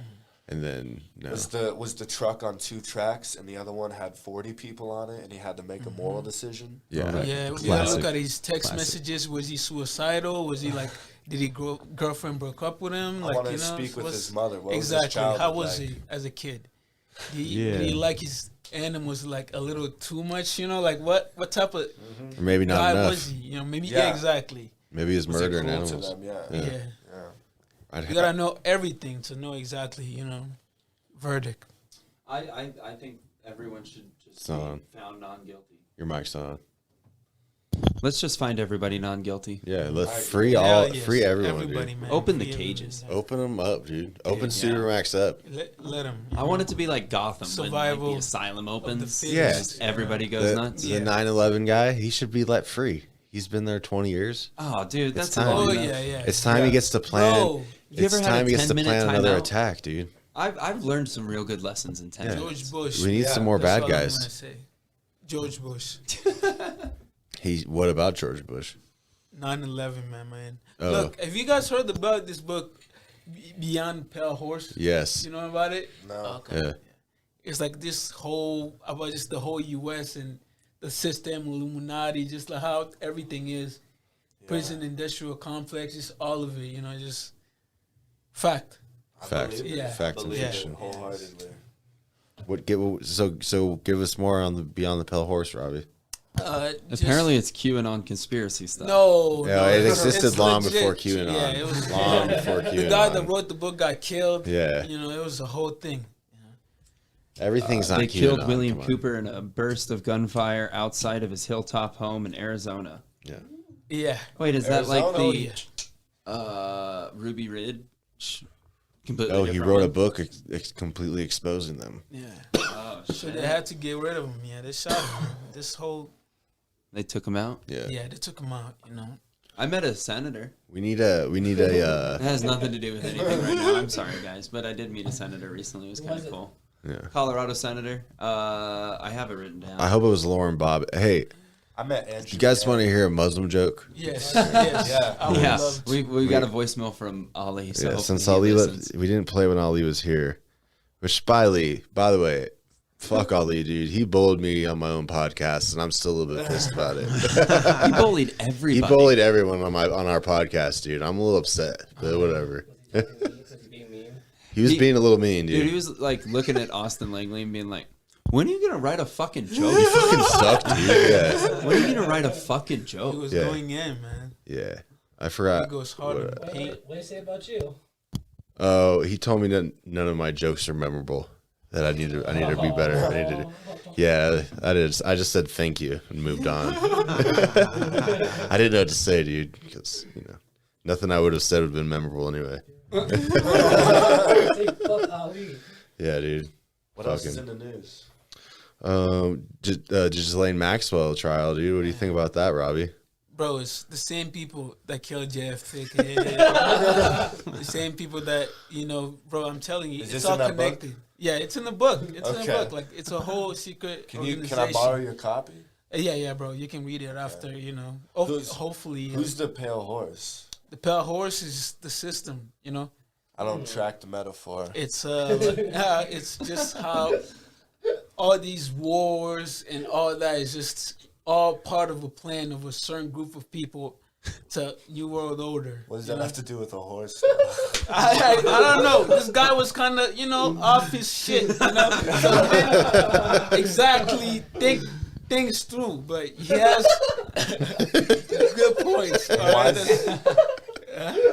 And then no. Was the truck on 2 tracks and the other one had 40 people on it and he had to make a moral decision? Yeah. Yeah. We gotta look at his text messages. Was he suicidal? Was he like? Did he girlfriend broke up with him? I Like, wanna you know, speak with what's- his mother. What was his exactly. How childhood was like? he as a kid? Did he like his animals like a little too much? You know, like what type of Or maybe not guy enough. was he? You know, maybe Yeah. exactly. Maybe he's Was he murdering cruel to animals. them? Yeah. Yeah. I'd You gotta know everything to know exactly. You know, verdict. I think everyone should just It's on. be found non-guilty. Your mic's on. Let's just find everybody non-guilty. Yeah, let's Right. free Hell yes. free everyone, Everybody, dude. man. Open the Free everybody. cages. Open them up, dude. Open Yeah. Supermax up. Let him. I want it to be like Gotham when like, Survival the asylum opens. fittest. Yeah. Just everybody goes The, nuts. the 9/11 guy, he should be let free. He's been there 20 years. Oh, dude, that's time. long Oh enough. yeah. It's time he gets to plan. Bro, you It's ever had time a he gets to 10-minute plan another timeout? attack, dude. I've learned some real good lessons in 10 Yeah. minutes. George Bush. We need some more That's bad all I'm guys. gonna say. George Bush. What about George Bush? 9/11, man. Oh. Look, have you guys heard about this book, Beyond Pale Horse? Yes. You know about it? No. Okay. Yeah. It's like this whole about just the whole U.S. and the system, Illuminati, just like how everything is, prison, industrial complex, just all of it. You know, just fact. Fact. Yeah. Facts and Believe it fiction. wholeheartedly. So give us more on the Beyond the Pale Horse, Robbie. Apparently, it's QAnon conspiracy stuff. No, Yeah, no, it it's existed long legit. before QAnon. Yeah, it was Long before The guy that QAnon. wrote the book got killed. Yeah. You know, it was a whole thing. Everything's not They QAnon. killed William come on. Cooper in a burst of gunfire outside of his hilltop home in Arizona. Yeah. Yeah. Wait, is that like Arizona? the Ruby Ridge? Completely Oh, he different wrote a one? book completely exposing them. Yeah. Oh, So they had to get rid of him. Yeah, they shot him. This whole They took him out. Yeah. yeah, they took him out. You know. I met a senator. We need a It has nothing to do with anything right now. I'm sorry, guys, but I did meet a senator recently. It was kind of cool. Yeah. Colorado senator. I have it written down. I hope it was Lauren Bob. Hey, I met Andrew. you guys want to hear a Muslim joke? Yes. Yes. Yeah. I would Yeah, love to. we got a voicemail from Ali. So Yeah, hopefully since he Ali, listens. we didn't play when Ali was here. Which, by the way, fuck Ali, dude. He bullied me on my own podcast, and I'm still a little bit pissed about it. He bullied He everybody. bullied everyone on our podcast, dude. I'm a little upset, but whatever. He was being a little mean, dude. Dude, he was like looking at Austin Langley and being like, "When are you gonna write a fucking joke? You fucking suck, dude. Yeah. When are you gonna write a fucking He joke?" was Yeah. going in, man. Yeah. I forgot. He goes hard on the paint. What did he say about you? Oh, he told me that none of my jokes are memorable. That I need to be better. Yeah, I just said thank you and moved on. I didn't know what to say, dude, because nothing I would have said would have been memorable anyway. Say fuck Ali. Yeah, dude. What else is in the news? Ghislaine Maxwell trial, dude. What do you think about that, Robbie? Bro, it's the same people that killed JFK. The same people that, bro, I'm telling you, Is it's this all in that connected. book? Yeah, it's in the book. It's in the Okay. book. Like, it's a whole secret Can organization. I borrow your copy? Yeah, bro. You can read it after, Oh, hopefully. Who's the pale horse? The pale horse is the system, I don't track the metaphor. It's it's just how all these wars and all that is just all part of a plan of a certain group of people to you were older. What does that have to do with a horse? I don't know. This guy was kind of, off his shit, So didn't exactly think things through, but he has good points.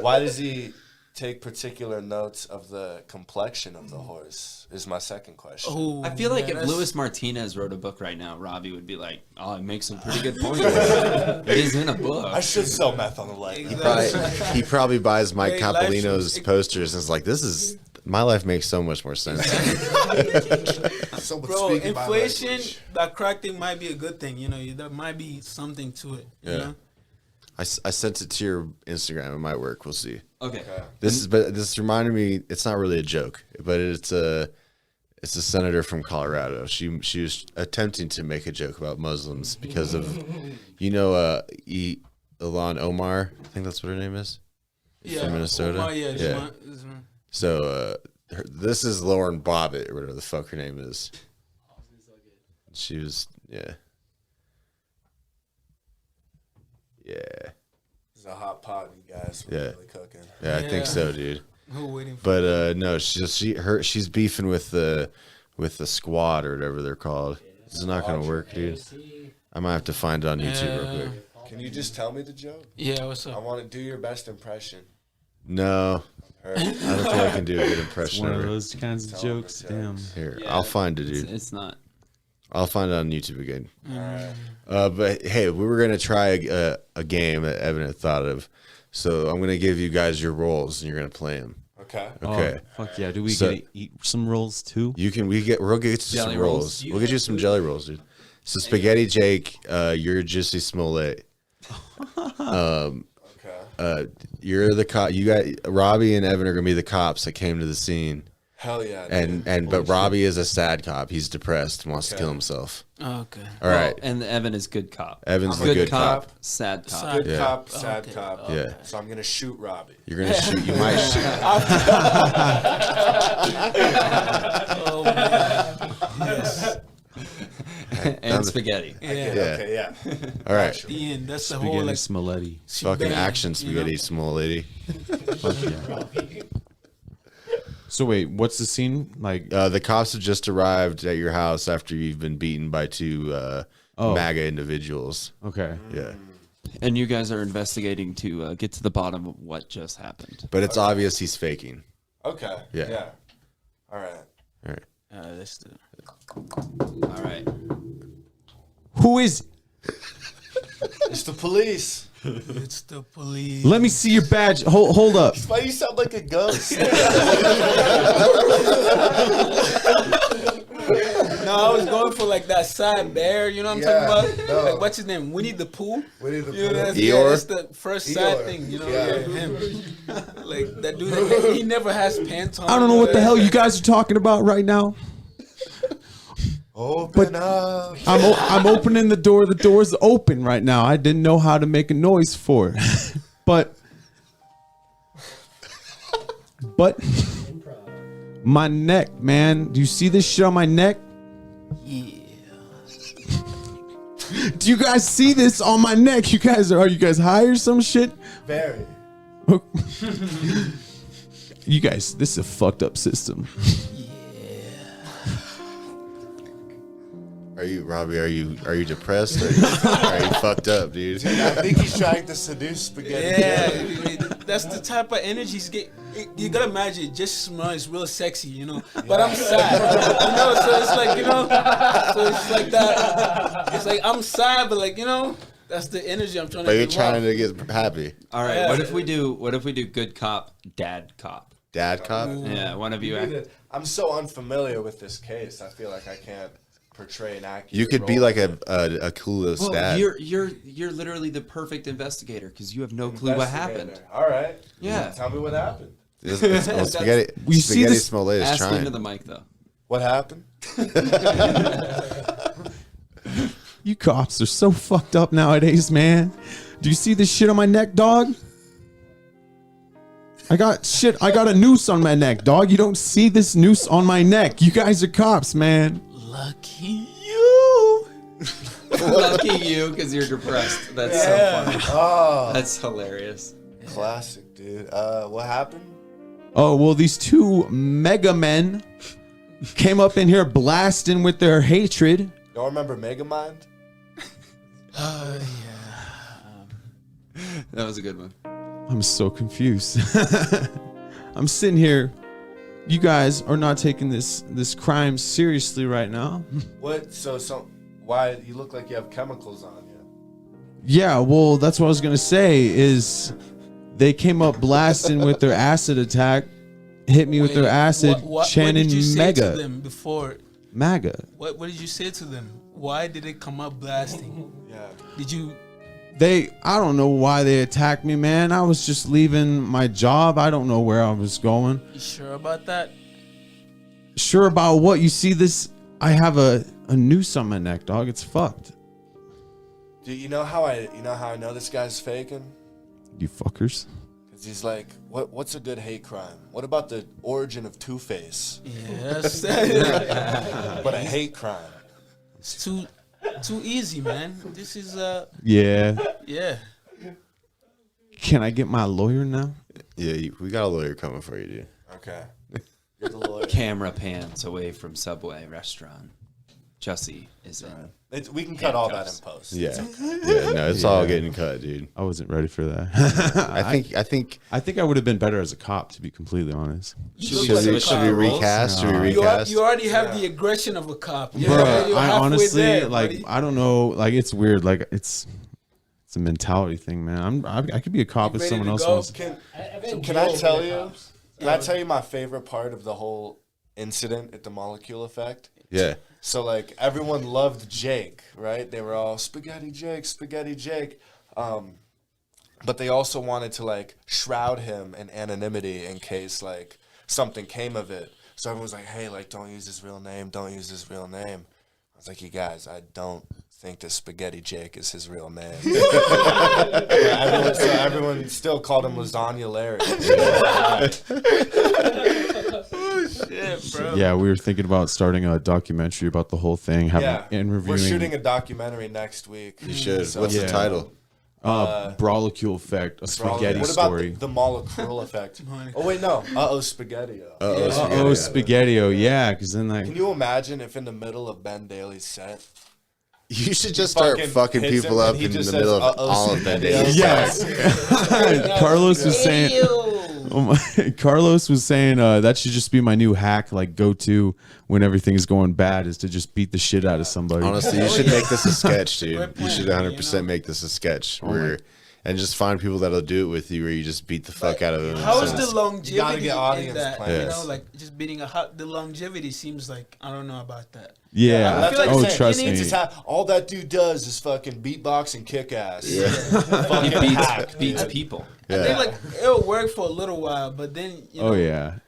Why does he take particular notes of the complexion of the horse? Is my second question. Oh, I feel like if Luis Martinez wrote a book right now, Robbie would be like, "Oh, it makes some pretty good points. It is in a book." I should sell meth on the lake. He probably buys Mike Great life Capolino's shows. posters and is like, "This is my life makes so much more sense." Bro, inflation, that crack thing might be a good thing. There might be something to it. You know? I sent it to your Instagram. It might work. We'll see. Okay. This reminded me. It's not really a joke, but it's a senator from Colorado. She was attempting to make a joke about Muslims because of, Ilhan Omar. I think that's what her name is. Yeah, from Minnesota. Omar, yeah. So this is Lauren Bobbitt, or whatever the fuck her name is. She was Yeah. It's a hot pot, you guys. Yeah. Really cooking. Yeah, I think so, dude. We're waiting for But no, she's beefing with the squad or whatever they're called. This is not gonna work, dude. I might have to find it on YouTube real quick. Can you just tell me the joke? Yeah, what's up? I want to do your best impression. No, I don't think I can do a good impression. One of of her. those kinds of jokes. Damn. Here, Yeah, I'll find it, dude. It's not. I'll find it on YouTube again. Alright. But hey, we were gonna try a game that Evan had thought of. So I'm gonna give you guys your roles, and you're gonna play them. Okay. Okay. Oh, fuck yeah. Do we So- get to eat some rolls too? We'll get you Jelly some rolls. rolls. We'll get you some jelly rolls, dude. So Spaghetti Jake, you're Jussie Smollett. Okay. You're the cop. You got Robbie and Evan are gonna be the cops that came to the scene. Hell yeah. Dude. But Robbie is a sad cop. He's depressed and wants to kill himself. Okay. All right. And Evan is good cop. Evan's the good cop. Sad cop. Sad Good Yeah. cop, sad cop. Yeah. So I'm gonna shoot Robbie. You're gonna shoot. You might shoot. Oh, man. Yes. And spaghetti. Yeah. Okay, yeah. All right. The end. That's the Spaghetti whole, like, Smollett. Fucking bang, action spaghetti, small lady. Fuck yeah. So wait, what's the scene like? The cops have just arrived at your house after you've been beaten by two MAGA individuals. Okay. Yeah. And you guys are investigating to get to the bottom of what just happened. But it's obvious he's faking. Okay. Yeah. Yeah. All right. All right. let's do it. All right. Who is? It's the police. It's the police. Let me see your badge. Hold up. Why you sound like a ghost? No, I was going for like that sad bear. You know what I'm talking about? no. Like what's his name? Winnie the Pooh. Winnie the You know, Pooh. that's, Eeyore? that's the first sad Eeyore. thing. You know, Yeah. him. Like that dude. That, he never has pants on. I don't know what the hell you guys are talking about right now. Open up. I'm opening the door. The door's open right now. I didn't know how to make a noise for it. But my neck, man. Do you see this shit on my neck? Yeah. Do you guys see this on my neck? Are you guys high or some shit? Very. You guys, this is a fucked up system. Are you, Robbie? Are you depressed? Are you fucked up, dude? I think he's trying to seduce spaghetti. Yeah, that's the type of energy he's getting. You gotta imagine, Jussie Smollett is real sexy, you know. But I'm sad, you know. So it's like, you know, so it's like that. It's like I'm sad, but like, you know, that's the energy I'm trying to. But you're give trying off. to get happy. All right. Yeah. What if we do good cop, dad cop? Dad cop? Yeah. One of you. I'm so unfamiliar with this case. I feel like I can't portray an accurate. You could be role. like a clueless Well, dad. you're literally the perfect investigator because you have no clue what happened. Investigator. All right. Yeah. Tell me what happened. Well, spaghetti. You see Spaghetti this- Smollett is Ask trying. into the mic though. What happened? You cops are so fucked up nowadays, man. Do you see this shit on my neck, dog? I got a noose on my neck, dog. You don't see this noose on my neck. You guys are cops, man. Lucky you. Lucky you, because you're depressed. That's so funny. Oh, That's hilarious. classic, dude. What happened? Oh, well, these two mega men came up in here blasting with their hatred. Y'all remember Megamind? That was a good one. I'm so confused. I'm sitting here. You guys are not taking this crime seriously right now. What? So why you look like you have chemicals on you? Yeah, well, that's what I was gonna say. Is they came up blasting with their acid attack, hit me with their acid, chanting what did you say mega, to them before? MAGA. What did you say to them? Why did they come up blasting? Yeah. Did you? I don't know why they attacked me, man. I was just leaving my job. I don't know where I was going. You sure about that? Sure about what? You see this? I have a noose on my neck, dog. It's fucked. Do you know how I know this guy's faking? You fuckers. Because he's like, what's a good hate crime? What about the origin of Two-Face? Yes. But a hate crime. It's too easy, man. This is Yeah. yeah. Can I get my lawyer now? Yeah, we got a lawyer coming for you, dude. Okay. You're the lawyer. Camera pans away from Subway restaurant. Jussie is in. We can cut all that in post. Yeah, no, it's all getting cut, dude. I wasn't ready for that. I think I would have been better as a cop, to be completely honest. should we recast? Should we recast? You already have the aggression of a cop. Bro, I honestly I don't know. Like, it's weird. Like, it's a mentality thing, man. I could be a cop if someone else wants. Can I tell you? Can I tell you my favorite part of the whole incident at the Brawlecule Effect? Yeah. So, like, everyone loved Jake, right? They were all, Spaghetti Jake, Spaghetti Jake. But they also wanted to, like, shroud him in anonymity in case, like, something came of it. So everyone was like, hey, like, don't use his real name. Don't use his real name. I was like, you guys, I don't think that Spaghetti Jake is his real name. Everyone still called him Lasagna Larry. Oh, shit, bro. Yeah, we were thinking about starting a documentary about the whole thing. Interviewing. We're shooting a documentary next week. You should. So, What's the title? Brawlecule Effect, a spaghetti story. What about the Brawlecule Effect? Oh, wait, no. Spaghetti-O. Spaghetti-O, yeah, because then Can you imagine if in the middle of Ben Daly's set, you should just start fucking people up in the middle of all of Ben Daly's Yes. Carlos was saying. Carlos was saying that should just be my new hack, like go to when everything's going bad, is to just beat the shit out of somebody. Honestly, you should make this a sketch, dude. You should 100% make this a sketch and just find people that'll do it with you, where you just beat the fuck out of them. How is the longevity? You gotta get audience in that? plans. You know, like just beating the longevity seems like, I don't know about that. Yeah. That's what I'm saying. Trust He me. needs to all that dude does is fucking beatbox and kick ass. He beats people. I think like it'll work for a little while, but then you know, Oh yeah,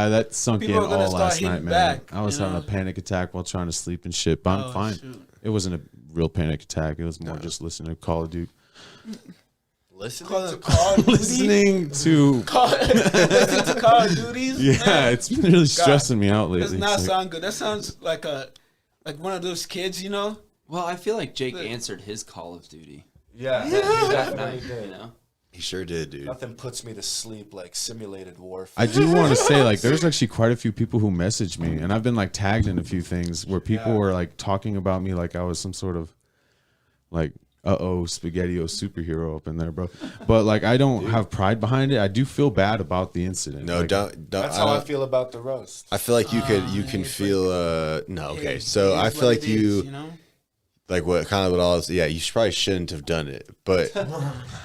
that sunk in people are gonna all start last hitting night, man. back, I was you having know? a panic attack while trying to sleep and shit, but I'm Oh, fine. shoot. It wasn't a real panic attack. It was more just listening to Call of Duty. Listening Call to it Call of Duty. Listening to Listening to Call of Duties. yeah, man. it's been really stressing me out lately. Does not It's like- sound good. That sounds like one of those kids, you know. Well, I feel like Jake answered his Call of Duty Yeah, he that definitely night. did. You know. He sure did, dude. Nothing puts me to sleep like simulated warfare. I do want to say, like, there's actually quite a few people who messaged me, and I've been like tagged in a few things where people were like talking about me like I was some sort of like Spaghetti-O superhero up in there, bro. But like, I don't have pride behind it. I do feel bad about the incident. No, like, don't. That's how I feel about the roast. I feel like you can feel. No, okay. So I feel like you know. like what all. Yeah, you probably shouldn't have done it, but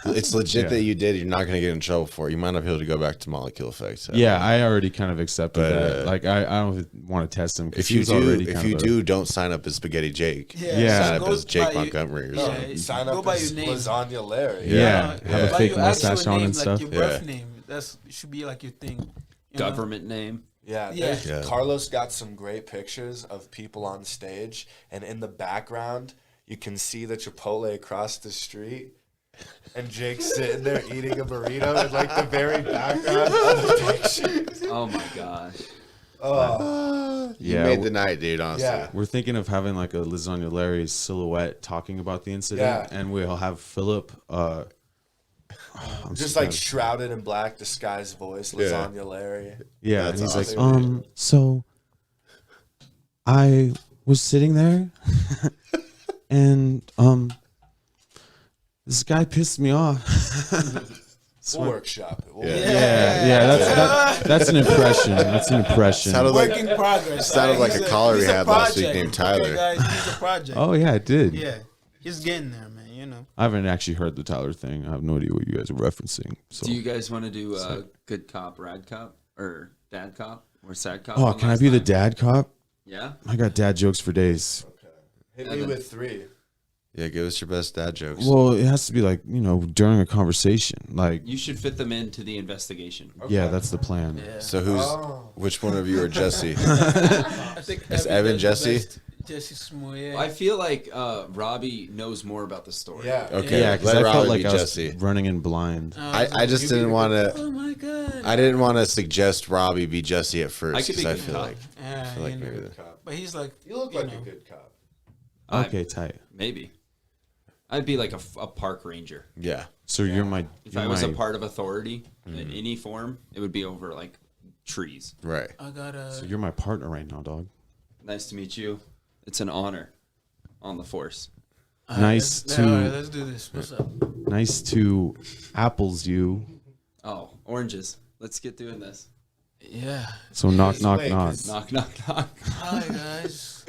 it's legit that you did. You're not gonna get in trouble for it. You might not be able to go back to Brawlecule Effect. So. Yeah, I already kind of accepted But, that. Like, I don't want to test him. If you do, don't sign up as Spaghetti Jake. Yeah. Sign up Go as Jake by Montgomery or something. Yeah, Sign go up by as your name. Lasagna Larry. Yeah, have a By fake your mustache actual on name, and like stuff. your birth name. It should be like your thing. You know? Government name. Yeah. Carlos got some great pictures of people on stage, and in the background, you can see the Chipotle across the street, and Jake's sitting there eating a burrito in like the very background of the picture. Oh my gosh. You You Yeah, made the night, dude. Honestly. Yeah. We're thinking of having like a Lasagna Larry silhouette talking about the incident, and we'll have Philip. Just like shrouded in black, disguised voice, Lasagna Larry. Yeah, and That's he's awesome. like, so I was sitting there, and this guy pissed me off. We'll workshop it. That's an impression. That's an impression. Work in progress. Sounded like a caller we had last week named Tyler. Okay, guys, he's a project. Oh yeah, it did. Yeah, he's getting there, man. You know. I haven't actually heard the Tyler thing. I have no idea what you guys are referencing. So. Do you guys want to do good cop, rad cop, or dad cop, or sad cop? Oh, can I be the dad cop? Yeah. I got dad jokes for days. Hit me with 3. Yeah, give us your best dad jokes. Well, it has to be like, during a conversation. Like, You should fit them into the investigation. yeah, that's the plan. Yeah. So which one of you are Jesse? I think Is Evan Jesse? Jussie Smollett. I feel like Robbie knows more about the story. Yeah. Okay, Yeah, because let I felt Robbie like be I was Jesse. running in blind. I just didn't want to. Oh my god. I didn't want to suggest Robbie be Jesse at first. I could be 'cause good feel cop. like Yeah, feel like you know. maybe But he's like, You look like a good cop. Okay, tight. Maybe. I'd be like a park ranger. yeah. So you're my. If you're I was a my- part of authority in any form, it would be over like trees. Right. I got a. So you're my partner right now, dog. Nice to meet you. It's an honor on the force. Nice All right, to let's do this. What's up? nice to apples you. Oh, oranges. Let's get doing this. Yeah. So knock knock wait, knock. 'cause- Knock, knock, knock. Hi guys.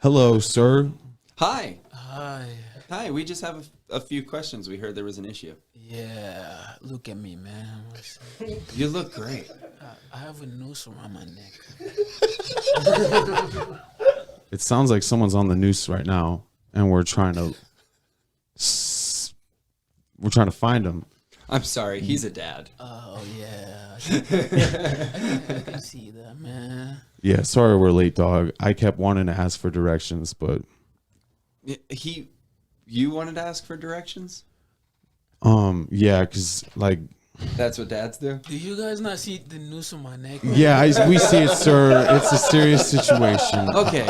Hello, sir. Hi. Hi. Hi. We just have a few questions. We heard there was an issue. Yeah. Look at me, man. You look great. I have a noose around my neck. It sounds like someone's on the noose right now, and we're trying to find him. I'm sorry. He's a dad. Oh yeah. I can see that, man. Yeah, sorry we're late, dog. I kept wanting to ask for directions, but You wanted to ask for directions? yeah, because like, That's what dads do? Do you guys not see the noose on my neck? yeah, we see it, sir. It's a serious situation. Okay.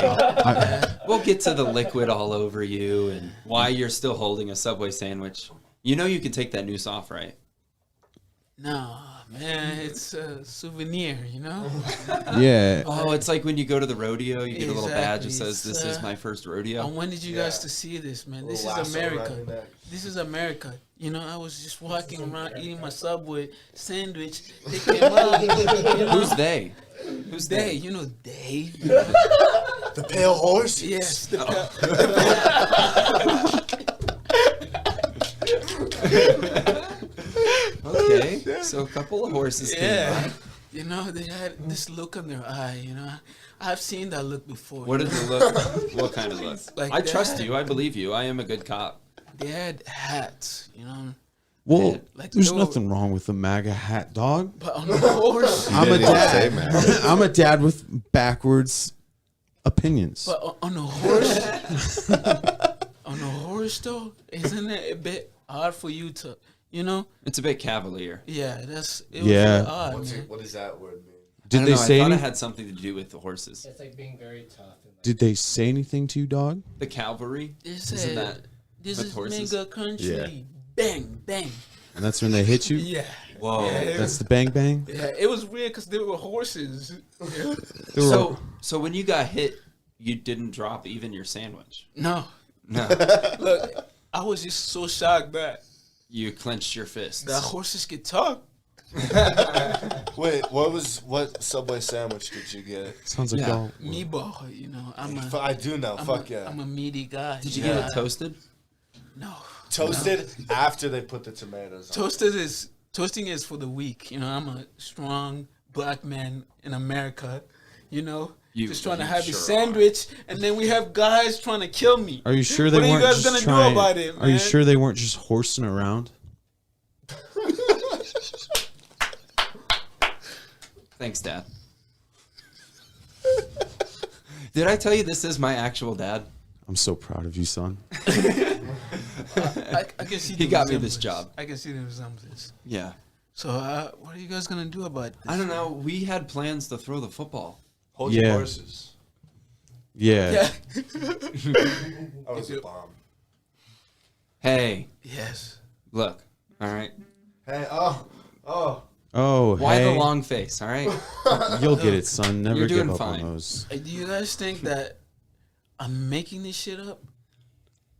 We'll get to the liquid all over you and why you're still holding a Subway sandwich. You know you can take that noose off, right? No, man. It's a souvenir, you know. Yeah. Oh, it's like when you go to the rodeo, you get a little badge that Exactly. says, "This is my first rodeo." I wanted you guys to see this, man. This is America. This is America. You know, I was just walking around eating my Subway sandwich. They came out. You know? Who's they? Who's They? they? You know, they. The pale horse? Yes. The Okay, so a couple of horses came yeah. by. You know, they had this look on their eye. You know, I've seen that look before. What you did know? it look? What kind of look? Like I trust that. you. I believe you. I am a good cop. They had hats. You know, Well, like there's they were- nothing wrong with the MAGA hat, dog. but on the horse. I'm a didn't even say dad. MAGA. I'm a dad with backwards opinions. But on a horse, on a horse though, isn't it a bit hard for you to, you know? It's a bit cavalier. Yeah, it was Yeah. really odd, man. What does that word mean? I Did don't they know, say I thought it any- had something to do with the horses. It's like being very tough. And like, Did they say anything to you, dog? The cavalry. They Isn't said, that this with is horses? mega country. Yeah. Bang, bang. And that's when they hit you? Yeah. Whoa. Yeah, That's the bang bang? yeah, it was weird because they were horses. Yeah. So when you got hit, you didn't drop even your sandwich. No. No. Look, I was just so shocked that You clenched your fists. the horses could talk. Wait, what Subway sandwich did you get? Sounds like Yeah. y'all. Meatball, you know. I do know. Fuck yeah. I'm a meaty guy. Did you yeah. get it toasted? No. Toasted after they put the tomatoes on. Toasting is for the weak. You know, I'm a strong black man in America. You know, You- just trying to you have sure a sandwich, and then we have guys trying to kill me. Are you sure they What are you weren't guys just gonna do trying? about it, Are you man? sure they weren't just horsing around? Thanks, Dad. Did I tell you this is my actual dad? I'm so proud of you, son. I can see. He the got me this resemblance. job. I can see the resemblance. Yeah. So, what are you guys gonna do about this? I don't know. We had plans to throw the football. Hold Yeah. your horses. Yeah. That was a bomb. Hey, Yes. look. All right. Hey, oh. Oh, Why hey. the long face? All right. You'll get it, son. Never You're give doing up fine. on those. Do you guys think that I'm making this shit up?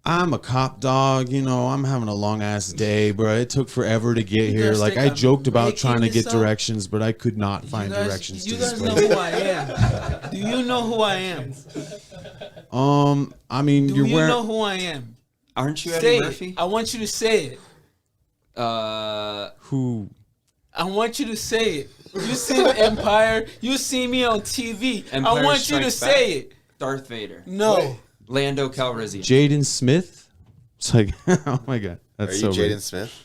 I'm a cop dog, you know, I'm having a long ass day, bro. It took forever to get You here. guys Like think I I'm joked about making trying to this get up? directions, but I could not find directions to You this guys know place. who I am. Do you know who I am? I mean, Do you're you wearing know who I am? Aren't you Say Eddie Murphy? it. I want you to say it. who I want you to say it. You see Empire. You see me on TV. Empire I want you to Strikes say Back? it. Darth Vader. No. Lando Calrissian. Jaden Smith? It's like, oh my god, Are that's you so Jaden weird. Smith?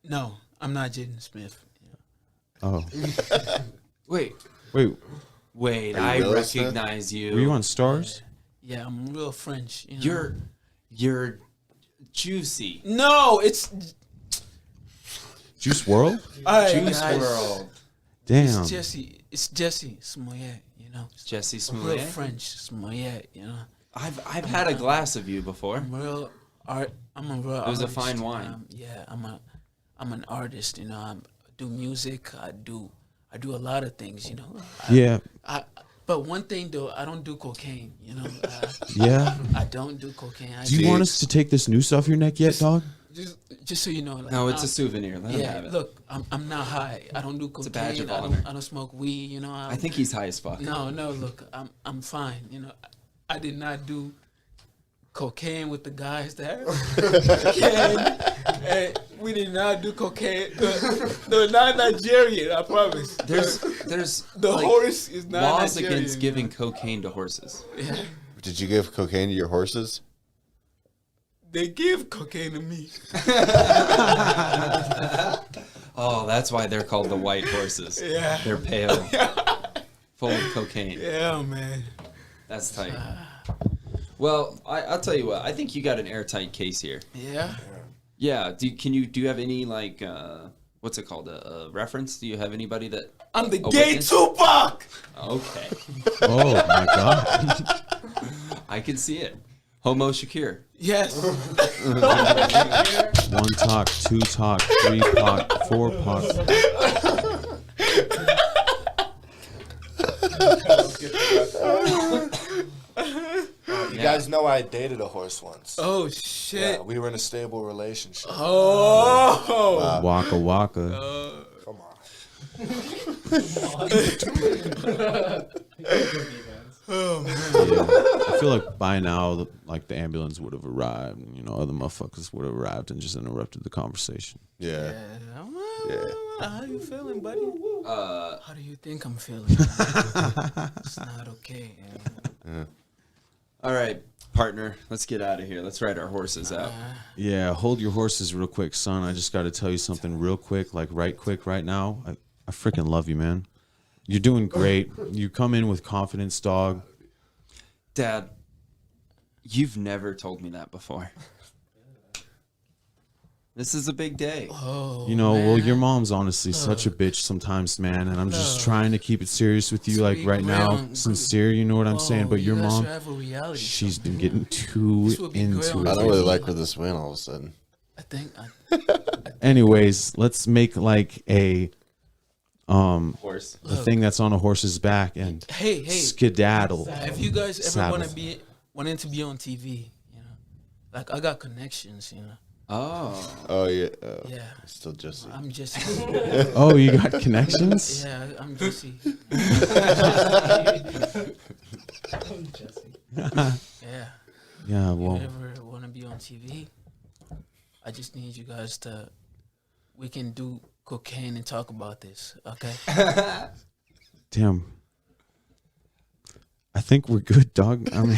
No, I'm not Jaden Smith. Oh, Wait, wait, wait. Are you I Will Smith? recognize you. were you on Stars? Yeah, I'm real French. You know? You're juicy. No, it's Juice World? all right, Juice guys. World. Damn. It's Jussie Smollett. You know, Jussie real Smollett. French Smollett. You know, I've had a glass of you before. I'm real art. I'm a real. It was a artist, fine you know? wine. Yeah, I'm an artist. You know, I do music. I do a lot of things. You know. Yeah. But one thing though, I don't do cocaine. You know. Yeah. I don't do cocaine. Do you want us to take this noose off your neck yet, dog? Just so you know, like, No, it's a souvenir. Let him yeah, have it. look, I'm not high. I don't do cocaine. It's a badge of I honor. don't smoke weed. You know. I think he's high as fuck. No, look, I'm fine. You know, I did not do cocaine with the guys there. And we did not do cocaine. They're not Nigerian, I promise. There's the like, horse is not laws Nigerian. against giving cocaine to horses. Yeah. Did you give cocaine to your horses? They give cocaine to me. Oh, that's why they're called the white horses. Yeah. They're pale, full of cocaine. Yeah, man. That's tight. Well, I'll tell you what. I think you got an airtight case here. Yeah. Yeah. Do you have any like what's it called? A reference? Do you have anybody that? I'm the a gay witness? Tupac. Okay. Oh my god. I can see it. Homo Shakir. Yes. 1 talk, 2 talk, 3 talk, 4 talk. You guys know I dated a horse once. Oh shit. Yeah, we were in a stable relationship. Oh. Waka waka. Come on. Oh man. Yeah. I feel like by now, like the ambulance would have arrived, and you know, other motherfuckers would have arrived and just interrupted the conversation. Yeah. How you feeling, buddy? How do you think I'm feeling? It's not okay. All right, partner. Let's get out of here. Let's ride our horses out. Yeah, hold your horses real quick, son. I just got to tell you something real quick, like right quick right now. I freaking love you, man. You're doing great. You come in with confidence, dog. Dad, you've never told me that before. This is a big day. Oh, You know, well, your mom's honestly such a bitch sometimes, man. And I'm just trying to keep it serious with you, like Sweet right now. ground. Sincere, you know what I'm saying? But your you guys mom, should have a reality she's show. been getting too This would be great into on I it. don't really like where this went all of a sudden. I think. Anyways, let's make like a Horse. the thing that's on a horse's back and Hey. skedaddle. If you guys ever Saddle. wanted to be on TV, you know, like I got connections, you know. Oh. Oh yeah. Yeah. Still Jussie. I'm Jesse. Oh, you got connections? Yeah, I'm Jesse. Yeah. Yeah, You well, ever want to be on TV? I just need you guys to. We can do cocaine and talk about this, okay? damn. I think we're good, dog. I mean,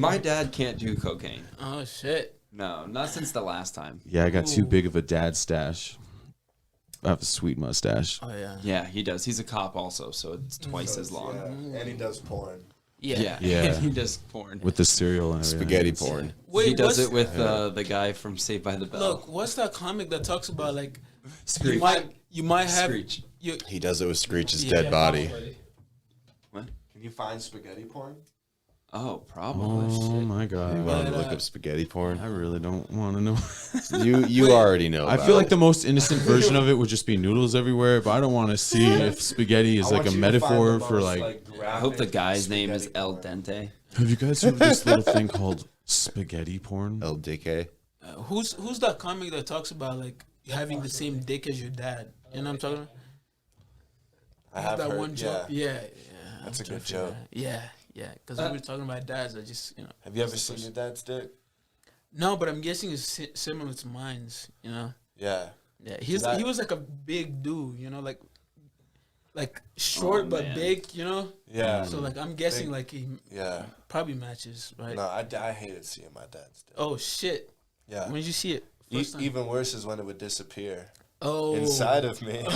My dad can't do cocaine. Oh shit. No, not since the last time. yeah, I got too big of a dad stash. I have a sweet mustache. Oh yeah. Yeah, he does. He's a cop also, so it's twice as long. Yeah. And he does porn. Yeah. Yeah. he does porn. With the cereal and everything. Spaghetti porn. Wait, he does what's- it with the guy from Saved by the Bell. Look, what's that comic that talks about like Screech. you might have Screech. He does it with Screech's dead body. What? Can you find spaghetti porn? Oh, probably. Oh my god! You want to look up spaghetti porn? I really don't want to know. You already know. I feel like the most innocent version of it would just be noodles everywhere, but I don't want to see if spaghetti is like a metaphor for like. I hope the guy's name is El Dente. Have you guys heard of this little thing called spaghetti porn? El Dente. Who's that comic that talks about like having the same dick as your dad? You know what I'm talking about? I have that heard, one joke. Yeah. That's a good joke. Yeah. Because we were talking about dads. I just, Have you ever seen your dad's dick? No, but I'm guessing it's similar to mine's. Yeah. Yeah. He was like a big dude. Like short but big. Yeah. So like I'm guessing Big. like he probably matches, right? No, I hated seeing my dad's dick. Oh shit. Yeah. When did you see it? First time? Even worse is when it would disappear. Oh. Inside of me. Come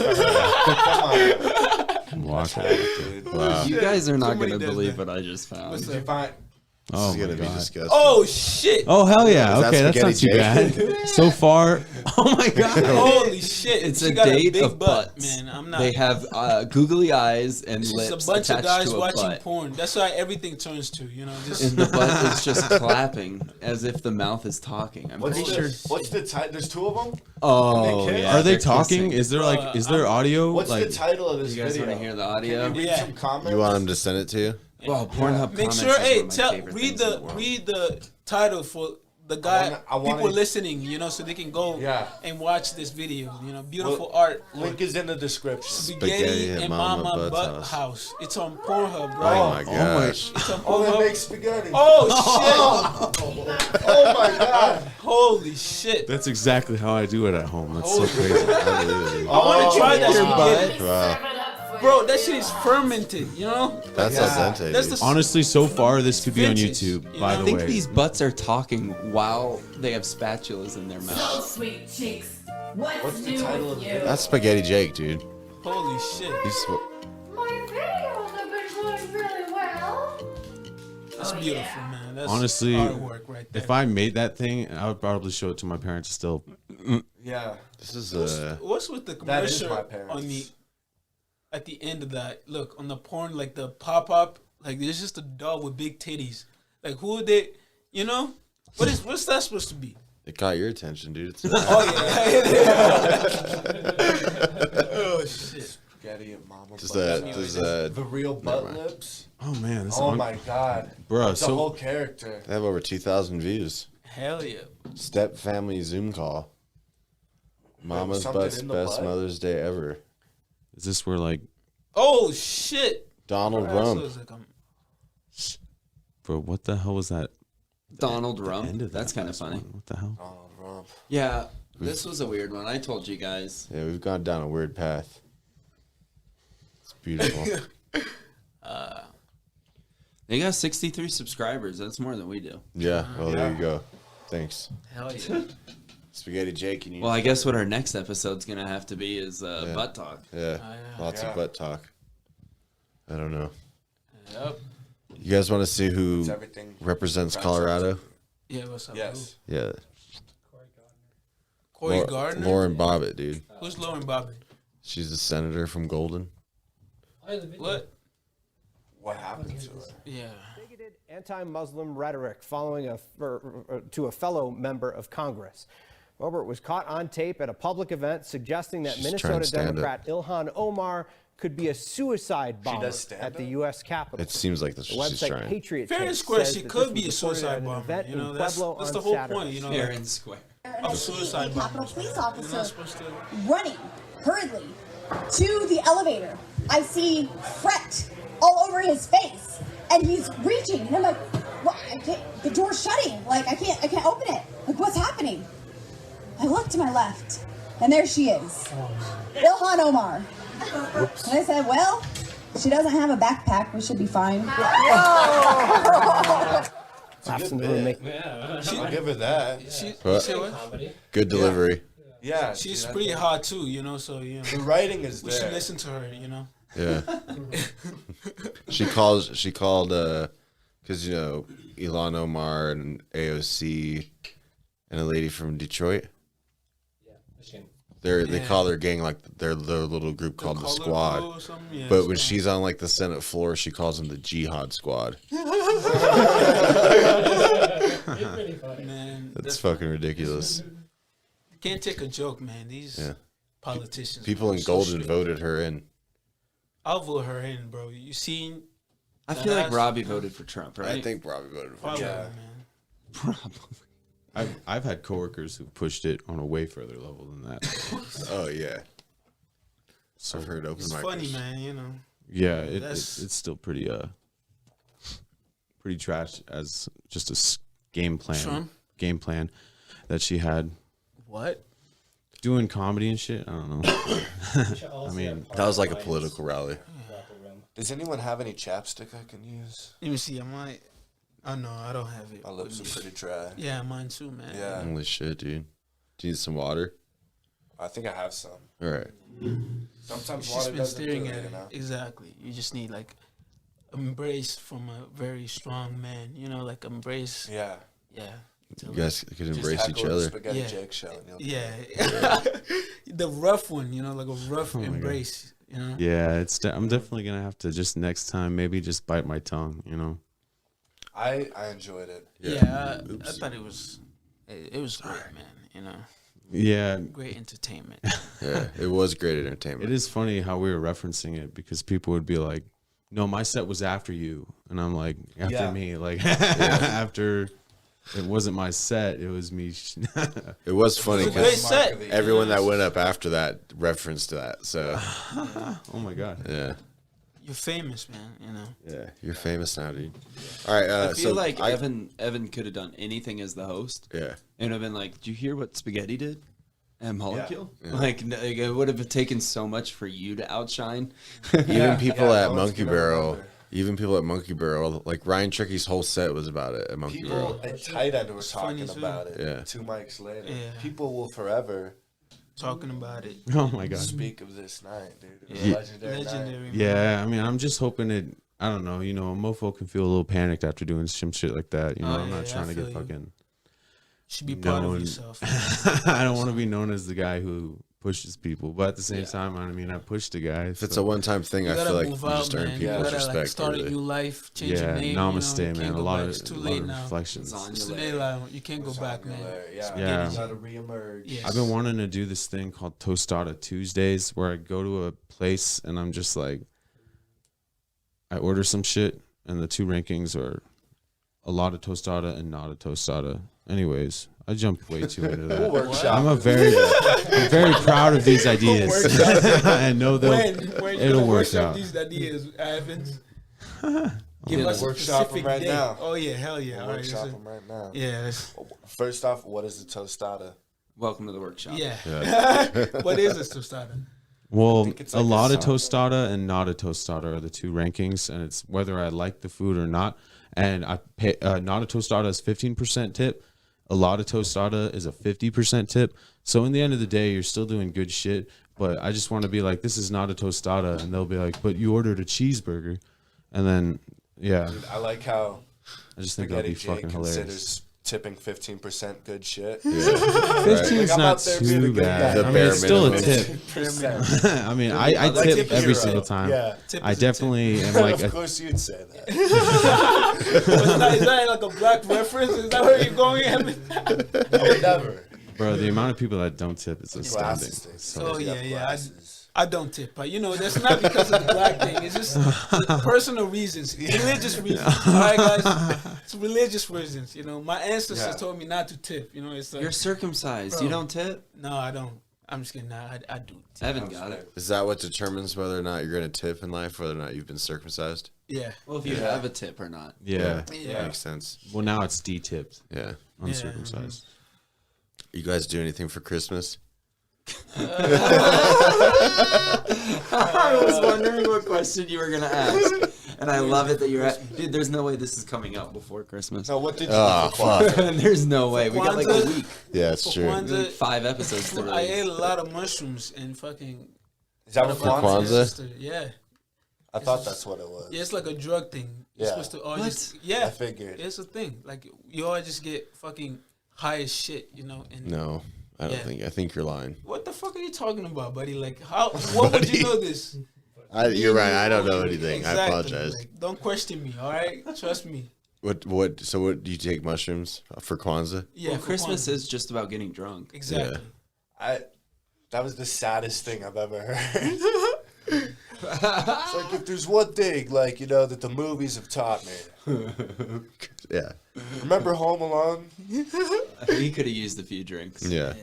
on. Watch Dude. Wow. You guys are not Somebody going to does believe that. what I just found. Did you find? Oh This is my gonna be god! disgusting. Oh shit! Oh hell yeah! Is that Okay, that's not too spaghetti bad. So far, oh my god! Holy shit! It's She a got date big of butt, butts. man. I'm not. They have googly eyes and It's lips a bunch of attached guys to a watching butt. porn. That's why everything turns to, just And the butt is just clapping as if the mouth is talking. I'm pretty sure. What's the title? There's two of them. Oh, They kiss? yeah. Are they they're talking? kissing. Is there is there audio? What's like, the title of this You guys video? want to hear the audio? Can you read some comments? You want him to send it to you? Well, Pornhub Make comments sure, is one hey, of my favorite read things in the world. the title for the guy. I wanna- people listening, so they can go and watch this video. Beautiful art. Link is in the description. Spaghetti and Mama Butt House. It's on Pornhub, bro. Oh my gosh! It's on Oh, they Pornhub. make spaghetti. Oh shit! Oh my god. Holy shit! That's exactly how I do it at home. That's so crazy. I believe it. I want to try that spaghetti. Wow, Bro, that shit is fermented, that's al dente. That's dude. the Honestly, so far this could be on Vintage, YouTube. you By know? the I think way, these butts are talking while they have spatulas in their mouth. Sweet cheeks. What's the new title with of you? That's Spaghetti Jake, dude. Holy shit! He's My videos have been doing really well. That's beautiful, man. That's honestly, artwork right there. if I made that thing, I would probably show it to my parents still. Yeah. this is What's with the That is commercial my parents. on the at the end of that? Look on the porn, like the pop up, like there's just a dog with big titties. Like who would they? What's that supposed to be? it caught your attention, dude. It's Oh shit! Spaghetti and Mama just Butt. the real butt lips. Oh man, this Oh my god. bro. That's a So whole character. they have over 2,000 views. Hell yeah! Step family Zoom call. Mama's something butt's in the best butt? Mother's Day ever. is this where like, Oh shit! Donald Bro, that Rump. looks like bro? What the hell was that? Donald The Rump. end of That's that kind of last funny. one. What the hell? Donald Rump. Yeah, this was a weird one. I told you guys. Yeah, we've gone down a weird path. It's beautiful. They got 63 subscribers. That's more than we do. Yeah, well, there you go. Thanks. hell yeah! Spaghetti Jake, you need. Well, I guess what our next episode's gonna have to be is butt talk. Yeah, yeah. lots Yeah. of butt talk. I don't know. Yep. You guys want to see who It's everything. represents Right, Colorado? Yeah, what's up? Yes. Yeah, Corey Lau- Gardner. Lauren Bobbitt, dude. Who's Lauren Bobbitt? She's a senator from Golden. What? What happened to her? Yeah. Bigoted anti-Muslim rhetoric following to a fellow member of Congress. Robert was caught on tape at a public event suggesting that She's trying to Minnesota stand Democrat Ilhan Omar could be a suicide bomber does stand at the up? U.S. Capitol. It seems like that's The what she's website trying. Patriot Fair and Tape square, says she that could this be a was reported suicide at an bomber. event You in know, that's Pueblo the on whole Saturday. point. You know, Fair and square. of suicide Capitol bombers. Police You're not officer supposed to. running hurriedly to the elevator. I see fret all over his face, and he's reaching, and I'm like, "What? I can't, the door's shutting. Like I can't open it. Like what's happening?" I look to my left, and there she is, Ilhan Omar. And I said, "Well, she doesn't have a backpack. We should be fine." Laughs in the room, I'll give her that. But- You say what? Good delivery. Yeah. She's see, pretty hot too, so The writing is we there. should listen to her, Yeah. she called because Ilhan Omar and AOC and a lady from Detroit. They call their gang like their little group called the Squad. Yeah, but when she's on like the Senate floor, she calls them the Jihad Squad. Man, That's fucking ridiculous. You can't take a joke, man. These politicians. People in Golden voted her in. I'll vote her in, bro. You seen? I feel like Robbie voted for Trump, right? I think Robbie voted for Probably, Trump. man. Probably. I've had coworkers who pushed it on a way further level than that. Oh yeah. So I've heard open It's micers. funny, man. You know. yeah, it's still pretty trash as just a game plan that she had. What? Doing comedy and shit. I don't know. I mean, that was like a political rally. Does anyone have any chapstick I can use? Let me see. I might. Oh no, I don't have it. My lips are pretty dry. Yeah, mine too, man. Yeah. Holy shit, dude. Do you need some water? I think I have some. All right. Sometimes She's water been doesn't staring do at it, it. you know? Exactly. You just need like embrace from a very strong man. You know, like embrace. Yeah. Yeah. You guys could Just embrace each heckle the other. Spaghetti Yeah. Jake show. And you'll be Yeah. good. The rough one, you know, like a rough Oh my God. embrace. You know. yeah, I'm definitely gonna have to just next time maybe just bite my tongue. You know. I enjoyed it. Yeah, I thought it was great, man. You know. Yeah. Great entertainment. Yeah, it was great entertainment. It is funny how we were referencing it because people would be like, "No, my set was after you," and I'm like, "After me, like after." It wasn't my set. It was me. It was funny It was a great because set. everyone that went up after that referenced that. So, oh my god. Yeah. You're famous, man. You know. Yeah, you're famous now, dude. All right. I feel so like Evan could have done anything as the host. Yeah. And have been like, "Did you hear what Spaghetti did?" And Molecule. Yeah. Like, it would have taken so much for you to outshine. Even people at Monkey Barrel. Even people at Monkey Barrel, like Ryan Tricky's whole set was about it at Monkey People Barrel. at Tight End were It's talking funny, too. about it. Yeah. 2 mics later. Yeah. People will forever Talking about it. Oh my god. speak of this night, dude. It was Yeah. a legendary night. Legendary. Man. Yeah, I mean, I'm just hoping it. I don't know. You know, a mofo can feel a little panicked after doing some shit like that. You know, Oh, I'm not yeah, trying I to get feel you. fucking. Should be proud of known- yourself. I don't want to be known as the guy who pushes people, but at the same time, I mean, I pushed the guy. If it's a one-time thing, I You gotta feel like move you just out, earn man. You people's gotta respect. like start a really. new life, change your Yeah, name. namaste, you know, you man. can't A go lot back. of, It's too a lot late of now. reflections. It's too late now. You can't go back, man. Yeah. Yeah. You gotta reemerge. Yes. I've been wanting to do this thing called Tostada Tuesdays, where I go to a place and I'm just like, I order some shit, and the 2 rankings are a lot of tostada and not a tostada. Anyways, I jumped way too into that. We'll workshop I'm it. I'm very proud of these ideas. I know When it'll you work workshop out. these ideas, Evans. Give Yeah, us a workshop 'em specific right date. now. Oh yeah, hell yeah! We'll All right, workshop so- them right now. Yeah, that's- First off, what is the tostada? Welcome to the workshop. yeah. What is this tostada? Well, think it's a like a lot of sauce. tostada and not a tostada are the 2 rankings, and it's whether I like the food or not. And I pay not a tostada is 15% tip. A lot of tostada is a 50% tip. So in the end of the day, you're still doing good shit. But I just want to be like, this is not a tostada, and they'll be like, but you ordered a cheeseburger, and then yeah, Dude, I like how I just think that'll be Spaghetti Jake fucking hilarious. considers tipping 15% good shit. 15's I'm not out there being a too good bad. guy. The I mean, bare it's still a minimum. tip. 15%. I mean, I Like tip tip every hero. single time. Yeah. Tip I is a tip. definitely am like, Of course you'd say that. Is that like a black reference? Is that where you're going, Evan? Never. bro, the amount of people that don't tip is astounding. Glasses, dude. So, Oh yeah, yeah. Glasses. I don't tip, but you know that's not because of the black thing. It's just personal reasons, religious reasons. All right, guys, it's religious reasons. You know, my ancestors Yeah. told me not to tip. You know, it's like, You're circumcised. Bro. You don't tip? no, I don't. I'm just kidding. Nah, I do. Tip. Evan got it. Is that what determines whether or not you're going to tip in life, whether or not you've been circumcised? Yeah. Well, if you have a tip or not. yeah. Yeah. Makes sense. Well, now it's D-tipped, Yeah. uncircumcised. You guys do anything for Christmas? I was wondering what question you were going to ask. And I love it that you're at. Dude, there's no way this is coming out before Christmas. So what did you Oh, do for fuck. There's no way. We got like a week. Yeah, it's For true. Kwanzaa, We have 5 episodes to I ate release. a lot of mushrooms and fucking. Is that what For Kwanzaa Kwanzaa? is? Sister. Yeah. I thought that's what it was. Yeah, it's like a drug thing. You're Yeah. supposed to all What? just yeah. I figured. It's a thing. Like you all just get fucking high as shit, you know. And No. I don't think. I think you're lying. What the fuck are you talking about, buddy? Like, how? What would you know this? You're right. I don't know anything. Exactly. I apologize. Like, don't question me, all right? Trust me. What? So what do you take mushrooms for Kwanzaa? Yeah, well, for Christmas Kwanzaa. is just about getting drunk. Exactly. That was the saddest thing I've ever heard. It's like, if there's one thing, like, you know, that the movies have taught me. Yeah. Remember Home Alone? He could have used a few drinks. Yeah.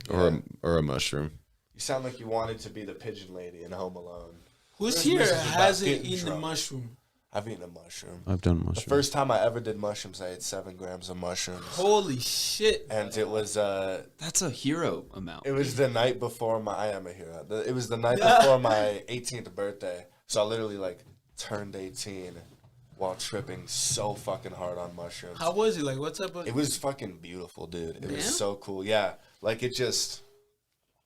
Or a mushroom. You sound like you wanted to be the pigeon lady in Home Alone. Who's Christmas here is about hasn't getting eaten a drunk. mushroom? I've eaten a mushroom. I've done The mushrooms. first time I ever did mushrooms, I ate 7 grams of mushrooms. Holy shit. And it was That's a hero amount. it was the night before I am a hero. It was the night before my 18th birthday. So I literally like turned 18 while tripping so fucking hard on mushrooms. How was it? Like, what type of... It was fucking beautiful, dude. It was Yeah? so cool. Yeah. Like, it just...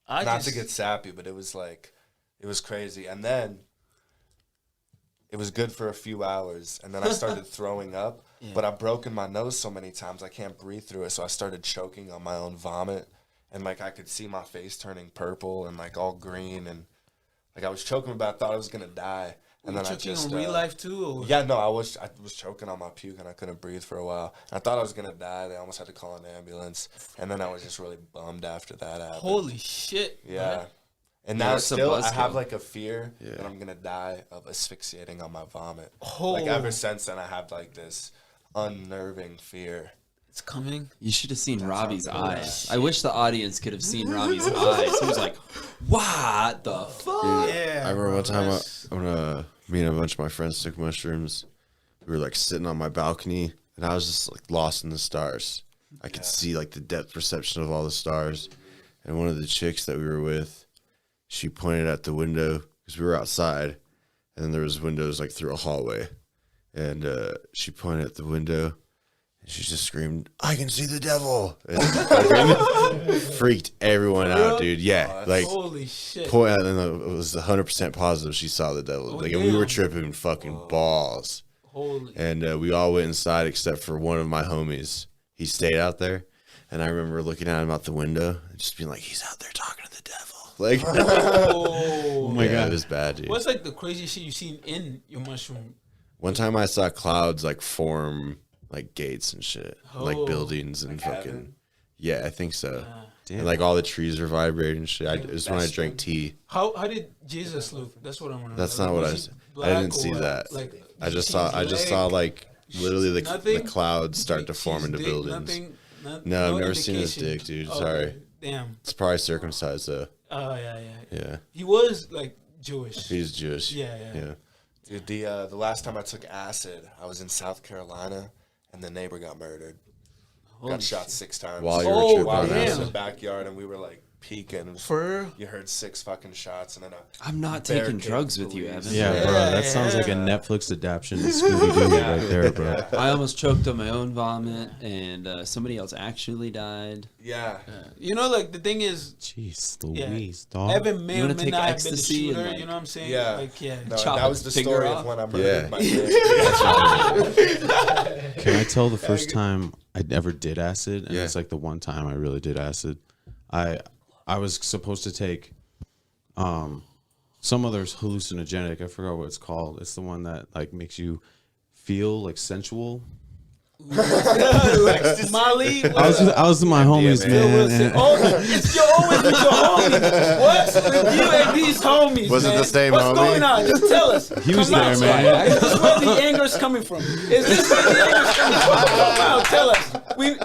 not to get sappy, but it was like... It was crazy. And then... It was good for a few hours. And then I started throwing up. Yeah. But I've broken my nose so many times, I can't breathe through it. So I started choking on my own vomit. And, like, I could see my face turning purple and, like, all green. And, like, I was choking, but I thought I was going to die. And Were then you I choking just... on real life, too? Or? Yeah, no, I was choking on my puke and I couldn't breathe for a while. And I thought I was gonna die. They almost had to call an ambulance. And then I was just really bummed after that happened. Holy shit. Yeah. Man. And Yeah, now that's a still I buzzkill. have like a fear that I'm gonna die of asphyxiating on my vomit. Oh. Like ever since then I have like this unnerving fear. It's coming. You should have seen Robbie's eyes. I wish the audience could have seen Robbie's eyes. He was like, "What the fuck?" Yeah. I remember one time that's- when me and a bunch of my friends took mushrooms. We were like sitting on my balcony, and I was just like lost in the stars. I could see like the depth perception of all the stars. And one of the chicks that we were with, she pointed at the window because we were outside, and then there was windows like through a hallway, and she pointed at the window. And she just screamed, "I can see the devil!" And freaked everyone out, dude. Yeah, like Holy shit. and then it was 100% positive she saw the devil. Like, and we were damn. tripping fucking balls. Holy. And we all went inside except for one of my homies. He stayed out there, and I remember looking at him out the window and just being like, "He's out there talking to the devil." Like, Oh my God. it was bad, dude. What's like the craziest shit you've seen in your mushroom? One time I saw clouds like form like gates and shit, like Oh. buildings and Like fucking. heaven? Yeah, I think so. Damn. And like all the trees were vibrating and shit. It was when I drank tea. How did Jesus look? That's what I'm wondering. That's Like, not what I was said. he I black didn't or see what? that. Like, I did you just see saw. his I just leg? saw like literally the Nothing? clouds start to See form his into dick? buildings. Nothing? No, I've never seen his indication? dick, dude. Oh, Sorry. Damn. It's probably circumcised though. Oh yeah. Yeah, He was like Jewish. he's Jewish. Yeah. Dude, the last time I took acid, I was in South Carolina and the neighbor got murdered. Got shot 6 times. While you were Oh, tripping While on we were in acid. the backyard and we were like peeking. For real? You heard 6 fucking shots and then I'm not bear taking kicked drugs with you, police. Evan. Yeah, bro. That sounds like a Netflix adaptation of Scooby Doo right there, bro. I almost choked on my own vomit, and somebody else actually died. Yeah. You know, like the thing is, Jeez, yeah, Louise, dog. Evan may You or wanna may take not have been the ecstasy and, shooter. like- You know what I'm saying? Yeah. Like, yeah. No, Chop that was the his finger story off. of when I Yeah. murdered my dick. Can I tell the first time I ever did acid? And Yeah. it's like the one time I really did acid. I was supposed to take some other hallucinogenic. I forgot what it's called. It's the one that like makes you feel like sensual. Molly. I was with my homies, man. and- Oh, it's your always with your homies. What's with you and these homies? Was it man? the same What's homie? going on? Just tell us. He was Come there, out, man. Is this where the anger's coming from? Is this where the anger's coming from? Come out, tell us.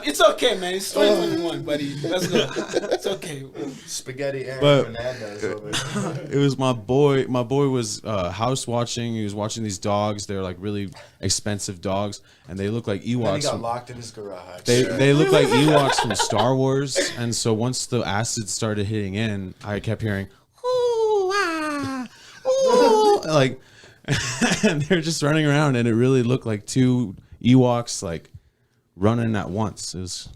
It's okay, man. It's 2021, buddy. Let's go. It's okay. Spaghetti Aaron But- Fernandez over there. It was my boy. My boy was house watching. He was watching these dogs. They're like really expensive dogs, and they look like Then he Ewoks. got From, locked in his garage. they look like Ewoks from Star Wars. And so once the acid started hitting in, I kept hearing, "Ooh, ah, ooh," like, and they're just running around, and it really looked like 2 Ewoks like running at once. It was.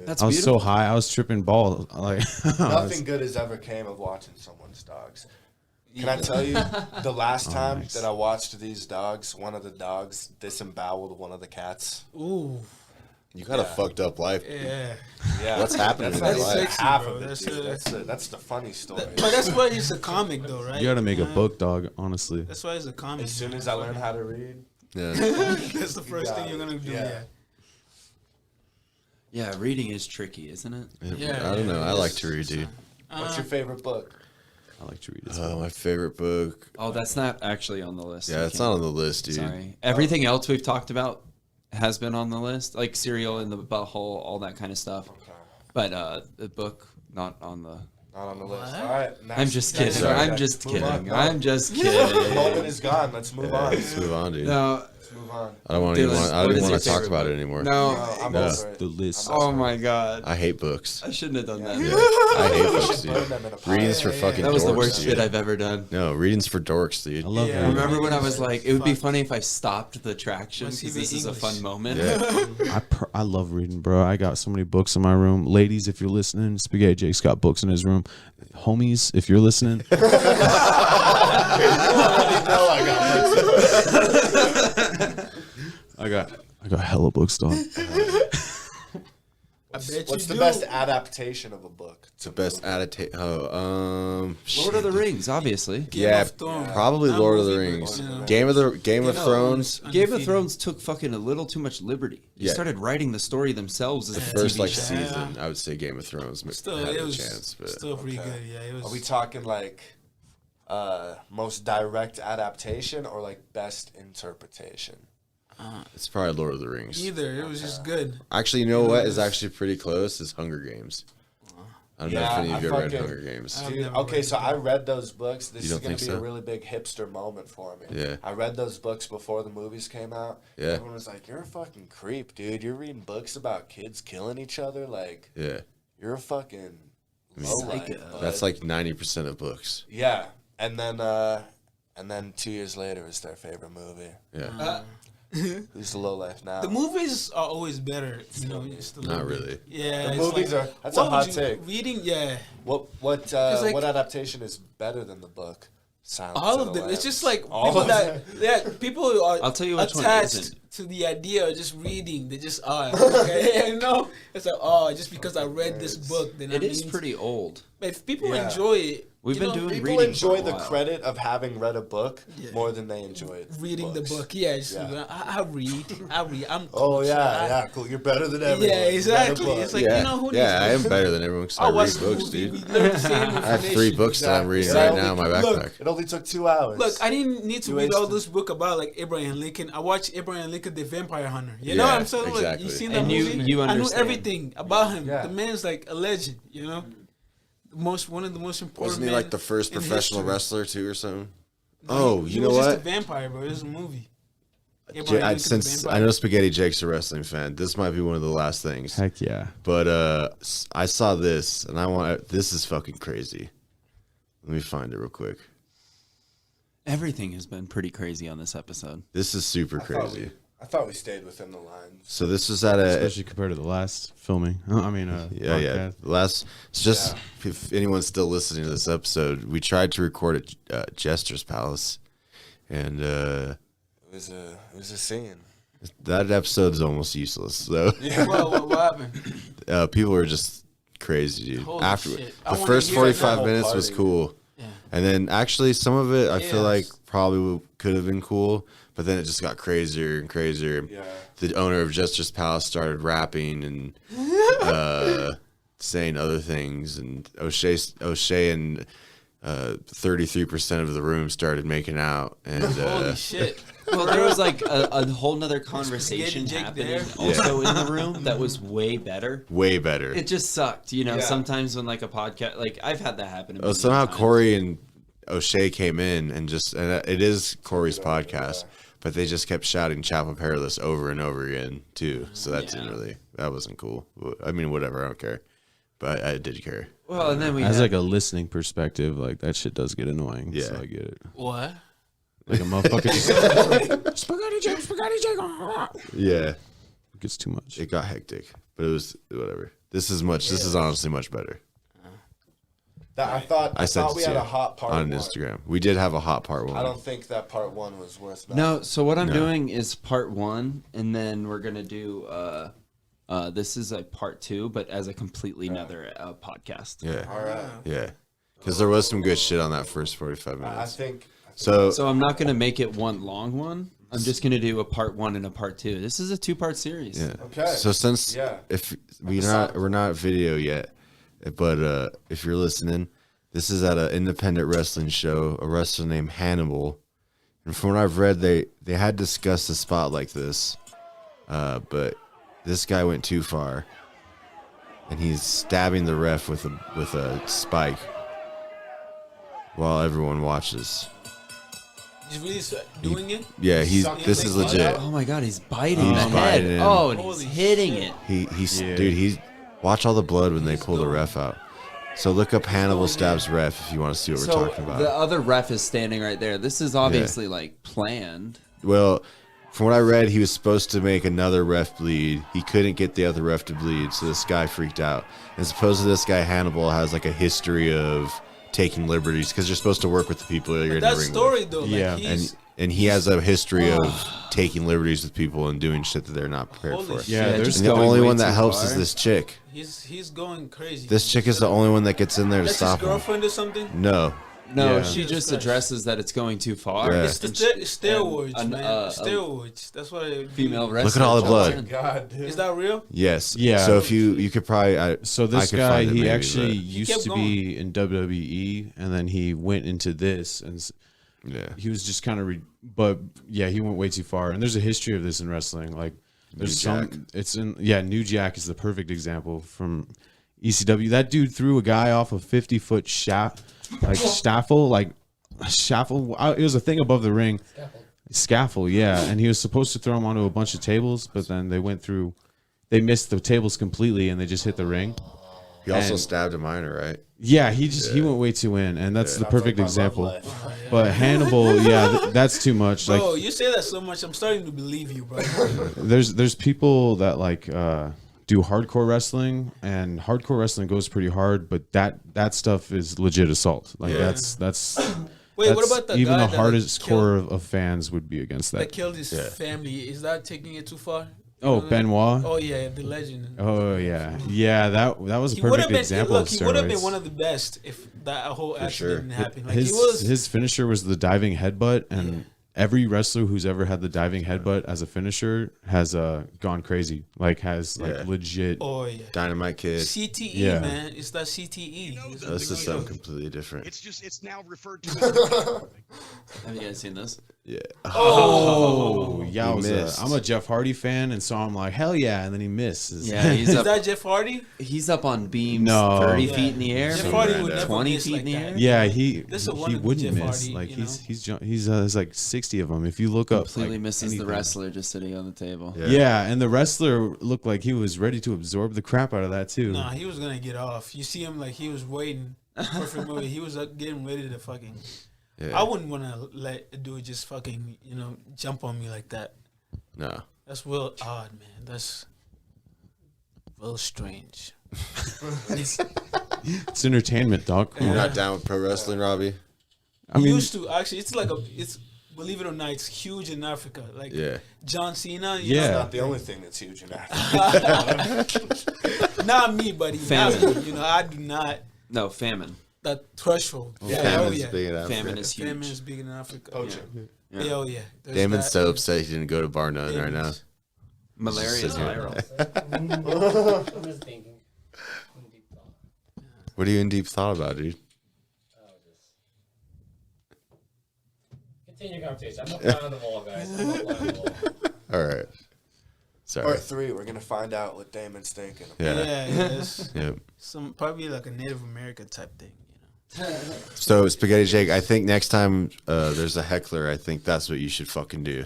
That's I was beautiful. so high. I was tripping balls. Like Nothing good has ever came of watching someone's dogs. Can I tell you, the last time nice. that I watched these dogs, one of the dogs disemboweled one of the cats. Ooh. You got a fucked up life. Yeah. Yeah. What's happening in That's your not life? even half of it, That's dude. That's the funny story. But that's why it's a comic, though, right? You got to make a book, dog. Honestly. That's why it's a comic. As soon as I learn how to read. Yeah. That's the first thing you're gonna do. Yeah. Yeah, reading is tricky, isn't it? Yeah. I don't know. I like to read, dude. What's your favorite book? I like to read as well. My favorite book. Oh, that's not actually on the list. Yeah, it's not on the list, dude. Sorry. Everything else we've talked about has been on the list, like cereal in the butthole, all that kind of stuff. Okay. But the book, not on the. Not on the list. All right. Next. I'm just kidding. Sorry, I'm just move kidding. on. No. I'm just The kidding. moment is gone. Let's move on. Let's move on, dude. No. Let's move on. I don't want Dylan, to. I what don't is want your to talk favorite about book? it anymore. No. I'm No. over it. The list. Oh my god. I hate books. I shouldn't have done that. Yeah, I hate We books, should burn them in a dude. pile. Reading's for fucking That was dorks, the worst dude. shit I've ever done. No, reading's for dorks, dude. I love Yeah. reading. Remember when I was like, it would be funny if I stopped the traction Must because be this is a English. fun moment. Yeah. I love reading, bro. I got so many books in my room. Ladies, if you're listening, Spaghetti Jake's got books in his room. Homies, if you're listening. I got hella books, dog. What's the best adaptation of a book? It's the best adaptation. Lord of the Rings, obviously. Yeah, of Thrones. probably Not Lord of the movie, Rings. but, you know. Game of Thrones. Game of Thrones took fucking a little too much liberty. They Yeah. started writing the story themselves as a First TV like show. season, I would say Game of Thrones Still, had it a was chance, but still pretty good. Yeah, it was. Are we talking like most direct adaptation or like best interpretation? it's probably Lord of the Rings. Either. It was just good. Actually, you know what is actually pretty close? Is Hunger Games. I don't know if any of you ever read fucking- Hunger Games. I've Dude, never okay, read so them. I read those books. This You is don't going to think be a so? really big hipster moment for me. Yeah. I read those books before the movies came out. Yeah. Everyone was like, "You're a fucking creep, dude. You're reading books about kids killing each other. Like, Yeah, you're a fucking low life." Psycho. that's like 90% of books. Yeah, and then 2 years later, it's their favorite movie. Yeah, Who's the low life now? The movies are always better. You know, just a little not bit. really. Yeah, The it's movies like, are- that's what a hot would you- take. Reading, yeah. What like- adaptation is better than the book? Silence All of of the them. It's Lambs. just like All people of that them. yeah, people who are I'll tell you which one attached isn't. to the idea of just reading. They just are okay. You know, it's like just because I read this book, then It that is means- pretty old. If people Yeah. enjoy it, We've you been know, doing People reading enjoy for a the while. credit of having read a book more than they enjoy reading books. the book. Yeah, just, Yeah. I read. I'm. Oh cool, so yeah, cool. You're better than everyone. Yeah, Read a exactly. book. It's like yeah, you know who yeah. I needs am better than everyone because I I watch read the books, movie, dude. we learn the same I have 3 information. books that I'm reading Exactly. right now in my Look, backpack. It only took 2 hours. Look, I didn't need to You read all wasted- this book about like Abraham Lincoln. I watched Abraham Lincoln, the Vampire Hunter. You know Yeah, what I'm saying? Like, exactly. you seen that And movie? you I knew understand. everything about him. Yeah. The man's like a legend. You know, one of the most important. Wasn't he like the first in professional history. wrestler too, or something? No, Oh, he you know was just what? a vampire, bro. It was a movie. Ja- Abraham Lincoln, the since vampire. I know Spaghetti Jake's a wrestling fan, this might be one of the last things. Heck yeah. But I saw this, and I want. This is fucking crazy. Let me find it real quick. Everything has been pretty crazy on this episode. This is super crazy. I thought we stayed within the lines. So this was at a. Especially compared to the last filming. I mean, Yeah, yeah. podcast. Last, it's just if anyone's still listening to this episode, we tried to record at Jester's Palace, and It was a scene. that episode's almost useless. So What happened? people were just crazy, dude. Holy After shit. I the wanna first hear that 45 now. minutes was Party. cool, Yeah. and then actually some of it I feel like Yes. probably could have been cool, but then it just got crazier and crazier. Yeah. The owner of Jester's Palace started rapping and saying other things, and O'Shea and 33% of the room started making out, and Holy shit! Well, there was like a whole nother conversation Jake happening there. also in the room that was way better. way better. It just sucked, you know. Yeah. Sometimes when like a podcast, like I've had that happen. Oh, somehow Corey and O'Shea came in and it is Corey's podcast, but they just kept shouting "Chapel Perilous" over and over again too. So that wasn't cool. I mean, whatever, I don't care, but I did care. Well, and then we As had, like a listening perspective, like that shit does get annoying. Yeah. So I get it. What? Like a motherfucker just spaghetti Jake. Yeah, It gets too much. it got hectic, but it was whatever. This is honestly much better. I thought sent we it to had you a hot part on one. Instagram. We did have a hot part 1. I don't think that part 1 was worth that. no. So what I'm No. doing is part 1, and then we're gonna do This is a part 2, but as a completely another podcast. Yeah. All right. Yeah. Because there was some good shit on that first 45 minutes. I think. So I'm not going to make it one long one. I'm just going to do a part 1 and a part 2. This is a 2-part series. yeah. Okay. So since Yeah. if we're not video yet, but if you're listening, this is at an independent wrestling show. A wrestler named Hannibal, and from what I've read, they had discussed a spot like this, but this guy went too far, and he's stabbing the ref with a spike while everyone watches. He's really doing it? Yeah, this is legit. Oh my god, he's biting He's the biting head. him. Oh, and he's hitting it. He's watch all the blood when they pull the ref out. So look up Hannibal stabs ref if you want to see what we're talking about. The other ref is standing right there. This is obviously like planned. Well, from what I read, he was supposed to make another ref bleed. He couldn't get the other ref to bleed, so this guy freaked out. And supposedly this guy Hannibal has like a history of taking liberties because you're supposed to work with the people you're in the ring with. That story though, like And he has a history of taking liberties with people and doing shit that they're not prepared for. Yeah, and the only one that helps is this chick. He's going crazy. This chick is the only one that gets in there to That's stop his girlfriend or something? him. No. No, Yeah. she just addresses that it's going too far. Yeah. It's the steroids, man. Steroids. That's what I female Look at all the blood. God, dude. Is that real? Yes. Yeah. So if you could probably so this I could guy find it he maybe, actually but- used to be in WWE and then he went into this and he was just kind of but yeah, he went way too far. And there's a history of this in wrestling. Like there's New Jack. New Jack is the perfect example from ECW. That dude threw a guy off a 50-foot shaft, like staffel. It was a thing above the ring. Scaffold, yeah. And he was supposed to throw him onto a bunch of tables, but then they missed the tables completely and they just hit the ring. He also And- stabbed a minor, right? Yeah, he went way too in, and that's the perfect example. But Hannibal, that's too much. Bro, Like you say that so much, I'm starting to believe you, bro. there's people that like do hardcore wrestling, and hardcore wrestling goes pretty hard, but that stuff is legit assault. Like that's Wait, what about the even guy the that hardest killed- core of fans would be against that. That killed his family. Is that taking it too far? Oh, Benoit. Oh yeah, the legend. Oh yeah. That was a He would have perfect been. example Look, of he would have been steroids. one of the best if that whole accident sure. didn't happen. Like His finisher was the diving headbutt, and every wrestler who's ever had the diving headbutt as a finisher has gone crazy. Like has legit. Oh yeah. Dynamite Kid. CTE, Yeah. man. It's that CTE. This is something completely different. It's now referred to as Have you guys seen this? Yeah. Oh, He yowza. missed. I'm a Jeff Hardy fan, and so I'm like, hell yeah, and then he misses. Yeah, he's Is up. that Jeff Hardy? He's up on beams No. 30 Yeah. feet in the air, Jeff Hardy would never 20 miss feet like in the that. air. Yeah, This is one he of the wouldn't Jeff miss. Hardy, Like you know? there's like 60 of them. If you look up, Completely like, misses anything. the wrestler just sitting on the table. Yeah, and the wrestler looked like he was ready to absorb the crap out of that too. Nah, he was gonna get off. You see him like he was waiting. Perfect movie. He was getting ready to fucking. Yeah. I wouldn't want to let a dude just fucking jump on me like that. No. That's real odd, man. That's real strange. It's entertainment, dog. Come You're on. not down with pro wrestling, Robbie? I mean, Used to actually, it's believe it or not, it's huge in Africa. Like Yeah. John Cena. Yeah. That's not the only thing that's huge in Africa. Not me, buddy. Famine. Not me. I do not. No, famine. That threshold. Oh, Yeah, famine's yeah. big in Africa. Famine is huge. Famine is big in Africa. Poaching. Yeah. Yeah, oh yeah. There's Damon's that. so upset he didn't go to Bar None right now. Malaria is Sit here. viral. I'm just thinking. In deep thought. What are you in deep thought about, dude? Continue your conversation. I'm not flying on the wall, guys. I'm not flying on the wall. All right. Sorry. Part 3, we're gonna find out what Damon's thinking. Yeah. Yes. Yep. Some probably like a Native American type thing. So, Spaghetti Jake, I think next time there's a heckler, I think that's what you should fucking do.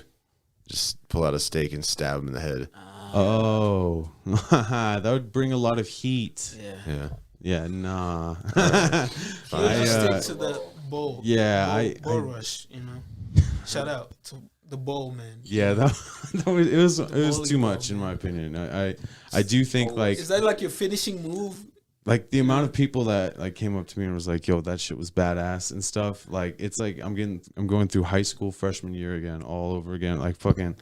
Just pull out a stake and stab him in the head. Oh, that would bring a lot of heat. Yeah. Yeah, nah. You stick to the bowl. Yeah, Bull rush. Shout out to the bowl man. Yeah, that was too much in my opinion. I do think like Is that like your finishing move? like the amount of people that like came up to me and was like, "Yo, that shit was badass" and stuff. Like it's like I'm going through high school freshman year again, all over again. Like fucking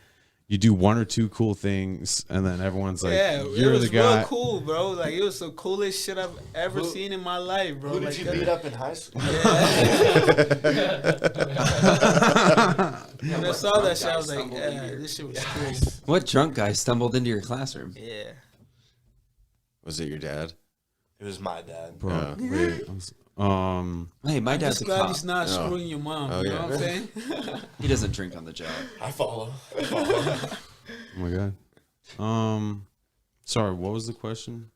you do one or two cool things, and then everyone's like, yeah, "You're it was the guy." real cool, bro. Like it was the coolest shit I've ever seen in my life, bro. Who did like, you beat up in high school? When I saw that shit, I was like, yeah, this shit was cool. What drunk guy stumbled into your classroom? Yeah. Was it your dad? It was my dad. Bro, wait. Hey, my I'm dad's just a glad cop. he's not Oh. screwing your mom. Oh, You yeah. know what I'm saying? He doesn't drink on the job. I follow. Oh my god. Sorry, what was the question?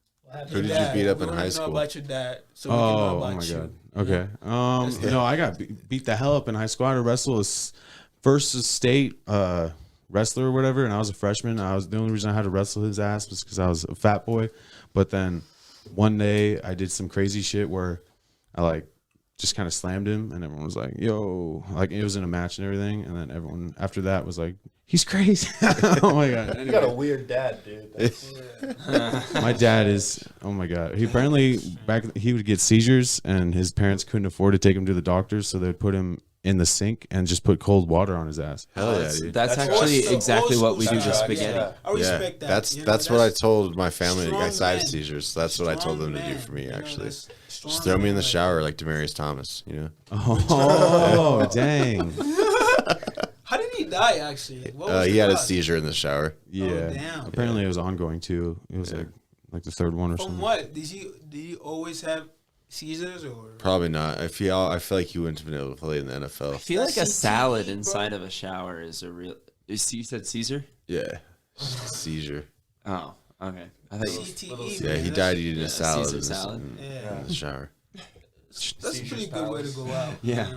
Who did you beat up We in wanna high know school? about your dad. So we can know Oh about my you. god. Okay. No, I got beat the hell up in high school. I had to wrestle as first state wrestler or whatever, and I was a freshman. The only reason I had to wrestle his ass was because I was a fat boy. But then one day I did some crazy shit where I like just kind of slammed him, and everyone was like, "Yo!" Like it was in a match and everything, and then everyone after that was like, "He's crazy." Oh my god. You got a weird dad, dude. My dad is, oh my god. He apparently he would get seizures, and his parents couldn't afford to take him to the doctors, so they'd put him in the sink and just put cold water on his ass. Hell yeah, dude. That's actually old exactly what we do school to style, spaghetti. yeah. I respect that. That's you know, what I told my family. strong I had man. seizures. That's what I told them to do man, for me. you know, Actually, that's strong just throw me in the man, shower like Demaryius Thomas. You know. Oh, dang. How did he die, actually? What was He the had a cause? seizure in the shower. Yeah. damn. Apparently it was ongoing too. It was like the third one or From something. what? Did he always have seizures or? Probably not. I feel like he wouldn't have been able to play in the NFL. I feel like a CTE, salad bro. inside of a shower is a real. You said Caesar? Yeah, seizure. Oh, okay. I thought you. CTE. Yeah, man, he that's- died eating a yeah, salad, Caesar in the, salad. in the shower. That's a pretty good way to go out. Yeah. You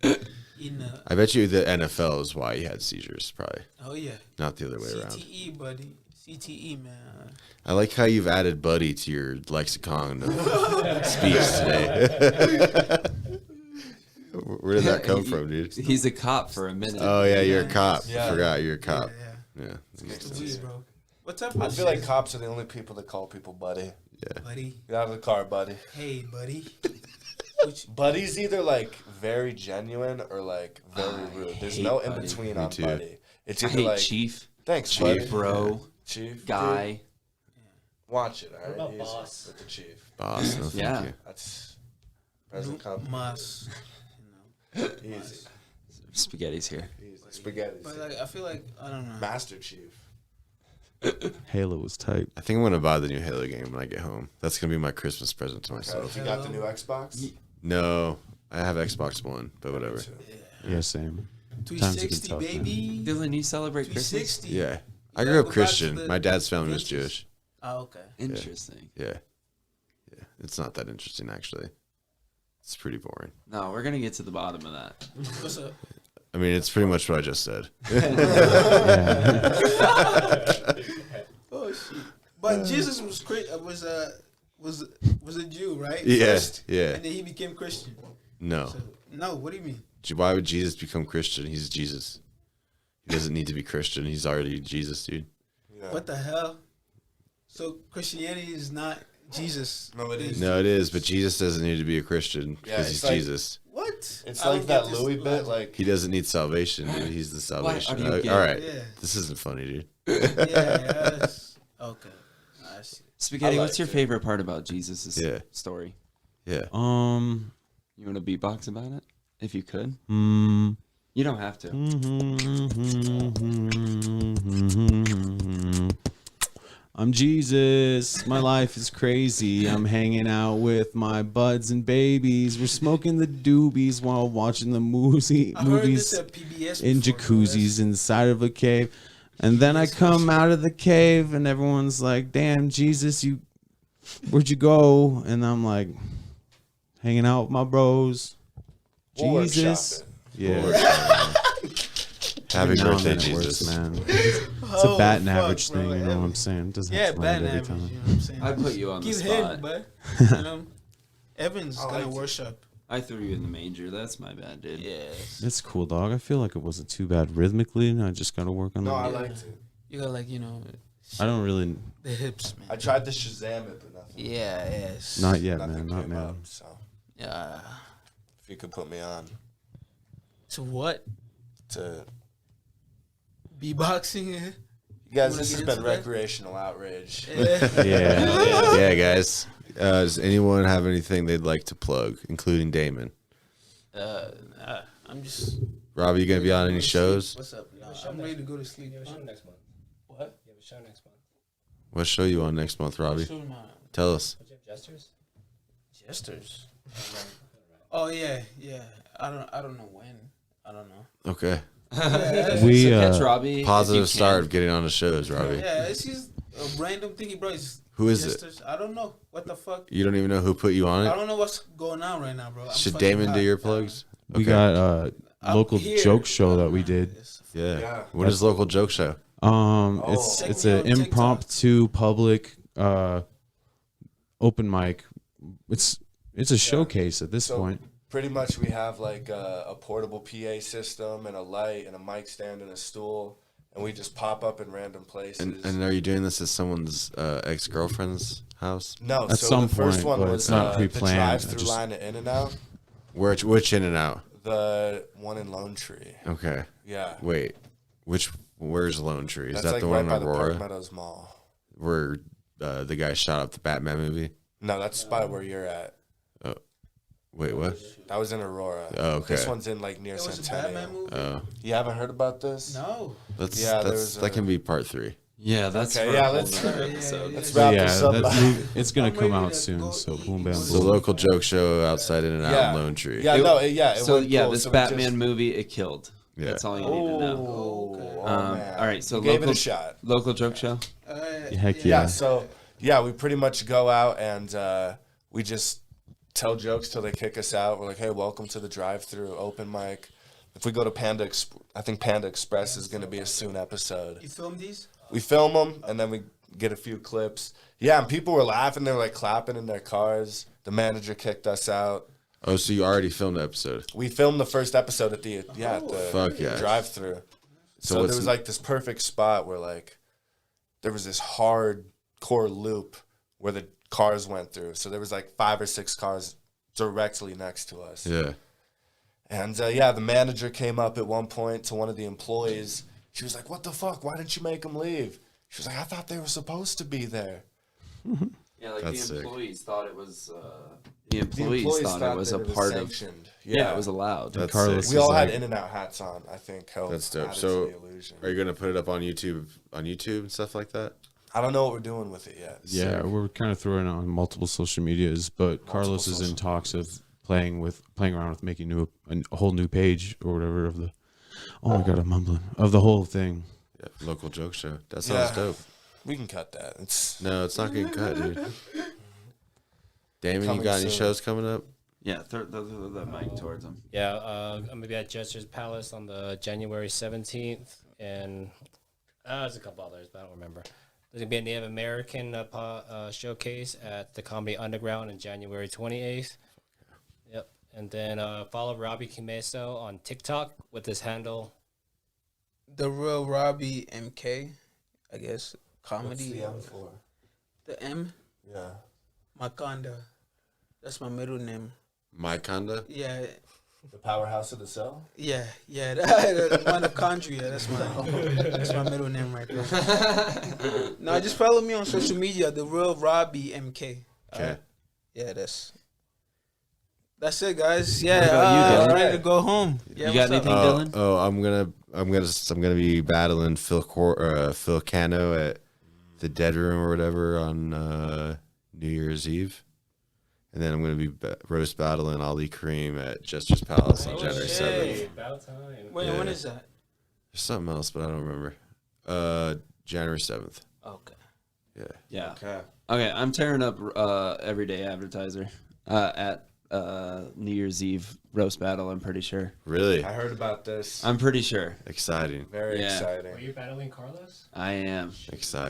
know? Eating a, I bet you the NFL is why he had seizures. Probably oh yeah. not the other way around. CTE, buddy. CTE, man. I like how you've added "buddy" to your lexicon of speech today. Where did that come from, dude? He's a cop for a minute. Oh yeah, you're a cop. Yeah. Forgot you're a cop. Yeah. That makes sense. Weird, bro. What type of I feel like cops are the only people that call people buddy. Yeah. buddy? Get out of the car, buddy. Hey, buddy. Buddy's either like very genuine or like very rude. There's hate no in buddy. between Me on too. buddy. It's I either hate like chief, thanks, Chief, buddy. bro, Chief, guy. dude. Watch it, all What about right? boss? With the chief. Boss, no thank Yeah. you. That's present company. Mas. Easy. Spaghetti's here. Easy. Spaghetti. But like, I feel like I don't know. Master Chief. Halo was tight. I think I'm gonna buy the new Halo game when I get home. That's gonna be my Christmas present to Okay. myself. You got the new Xbox? No, I have Xbox One, but whatever. Yeah, same. Times have been 360, tough, man. baby. Dylan, you celebrate Christmas? 360. Yeah, I You grew gotta up go back to Christian. the My dad's family was Adventures. Jewish. Oh, okay. Interesting. Yeah, it's not that interesting actually. It's pretty boring. No, we're gonna get to the bottom of that. What's up? I mean, it's pretty much what I just said. Oh shit! But Jesus was was a Jew, right? Yeah, First, yeah. And then he became Christian. No, So, no, what do you mean? why would Jesus become Christian? He's Jesus. He doesn't need to be Christian. He's already Jesus, dude. What the hell? So Christianity is not Jesus. No, it is. No, it is, but Jesus doesn't need to be a Christian Yeah, because it's he's like- Jesus. What? It's I like don't that get this Louis bit, logic. like He doesn't need salvation, dude. He's the salvation. do you get All it? right, Yeah. this isn't funny, dude. Yeah, yes. Okay. I see. Spaghetti, I what's like your it. favorite part about Jesus' Yeah. story? Yeah. You want to beatbox about it? If you could. You don't have to. I'm Jesus. My life is crazy. I'm hanging out with my buds and babies. We're smoking the doobies while watching the I heard movies this at PBS in before, bro. jacuzzis inside of a cave. And then I come out of the cave and everyone's like, "Damn, Jesus, where'd you go?" And I'm like, hanging out with my bros. We'll Jesus. workshop Yeah. Happy Every now and birthday, then it works, Jesus. man. It's a batting fuck, average bro, thing, you know like, what I'm saying? It doesn't Yeah, have to bad land every average. time. You know what I'm saying? I put you on the Keep spot. hitting, but you know, Evan's I gonna liked it. worship. I threw you in the manger. That's my bad, dude. Yeah. It's cool, dog. I feel like it wasn't too bad rhythmically. I just got to work on No, I that. liked it. You got like I don't really. the hips, man. I tried to Shazam it, but nothing. Yeah. Yes. Not yet, Nothing man. Not came now. up, so Yeah. if you could put me on To what? to beatboxing. You guys, Wanna this has get been into that? Recreational Outrage. Yeah, guys. Does anyone have anything they'd like to plug, including Damon? I'm just. Robbie, you gonna be on any shows? What's up? I'm ready to go to sleep. You have a show next month. What? You have a show next month. What show you on next month, Robbie? Tell us. Don't you have Jesters? Jesters. Oh yeah. I don't know when. I don't know. Okay. We So catch Robbie positive if you start can. of getting on the shows, Robbie. Yeah, it's just a random thingy, bro. Who is it? Jesters. I don't know. What the fuck? You don't even know who put you on I it? don't know what's going on right now, bro. I'm Should fucking Damon do hot. your plugs? We got a local here. joke show that we did. Yeah. What is local joke show? It's an impromptu public open mic. It's a showcase at this point. Pretty much we have like a portable PA system and a light and a mic stand and a stool, and we just pop up in random places. And are you doing this at someone's ex-girlfriend's house? No, At so some the first point, one but was it's not the pre-planned. I drive-through just- line at In-N-Out, Which In and Out? the one in Lone Tree. Okay. Yeah. Wait. Where's Lone Tree? Is That's that like the one right in by the Aurora? Park Meadows Mall. Where the guy shot up the Batman movie? No, that's by where you're at. Oh. Wait, what? That was in Aurora. Oh, okay. This one's in like near It was a Centennial. Batman movie? Oh. You haven't heard about this? No. That can be part 3. Yeah, that's Okay, for yeah, a whole let's- nother episode. Let's wrap this up. It's gonna come out soon. So boom, bam, It's a boom. local joke show outside In and Out Yeah. in Lone Tree. Yeah, no, yeah. It So went yeah, cool. this So we Batman just- movie, it killed. Yeah. That's all you need to know. Oh, man. All right, so You gave it a local shot. Local joke show. Heck Yeah, yeah. so we pretty much go out and we just tell jokes till they kick us out. We're like, hey, welcome to the drive-through open mic. If we go to I think Panda Express is going to be a soon episode. You film these? We film them and then we get a few clips. Yeah, and people were laughing. They were like clapping in their cars. The manager kicked us out. Oh, so you already filmed the episode? We filmed the first episode at the Fuck yeah. drive-through. So So what's there was like this perfect spot where like there was this hardcore loop where the cars went through. So there was like 5 or 6 cars directly next to us. Yeah. And the manager came up at one point to one of the employees. She was like, "What the fuck? Why didn't you make them leave?" She was like, "I thought they were supposed to be there." Yeah, like That's the sick. employees thought it was. The employees thought it was that a it was part of. sanctioned. Yeah, it was allowed. That's Carlos sick. We all is had like- In-N-Out hats on. I think helped. That's dope. add to So the illusion. are you going to put it up on YouTube and stuff like that? I don't know what we're doing with it yet. Yeah, we're kind of throwing it on multiple social medias, but Carlos is in talks of playing around with making a whole new page or whatever of the. Oh my god, I'm mumbling of the whole thing. Yeah, local joke show. That sounds dope. We can cut that. No, it's not getting cut, dude. Damon, you Coming got any soon. shows coming up? Yeah, throw the mic towards them. Yeah, I'm gonna be at Jester's Palace on the January 17th, and there's a couple others, but I don't remember. There's gonna be a Native American showcase at the Comedy Underground on January 28th. Yep, and then follow Robbie Kumeso on TikTok with his handle. The real Robbie MK, I guess. Comedy. What's the M for? The M? Yeah. Makanda. That's my middle name. Myconda? Yeah. The powerhouse of the cell? Yeah. The mitochondria. That's my middle name right there. No, just follow me on social media. The real Robbie MK. Okay. Yeah, that's it, guys. What about you, I'm Dylan? ready to go home. Yeah, You got what's up? anything, Dylan? Oh, I'm gonna be battling Phil Cano at the Dead Room or whatever on New Year's Eve, and then I'm gonna be roast battling Ali Kareem at Jester's Palace on January 7th. About time. Wait, Yeah. when is that? There's something else, but I don't remember. January 7th. Okay. Yeah. Yeah. Okay, I'm tearing up Everyday Advertiser at New Year's Eve roast battle. I'm pretty sure. Really? I heard about this. I'm pretty sure. Exciting. Very Yeah. exciting. Were you battling Carlos? I am. Exciting.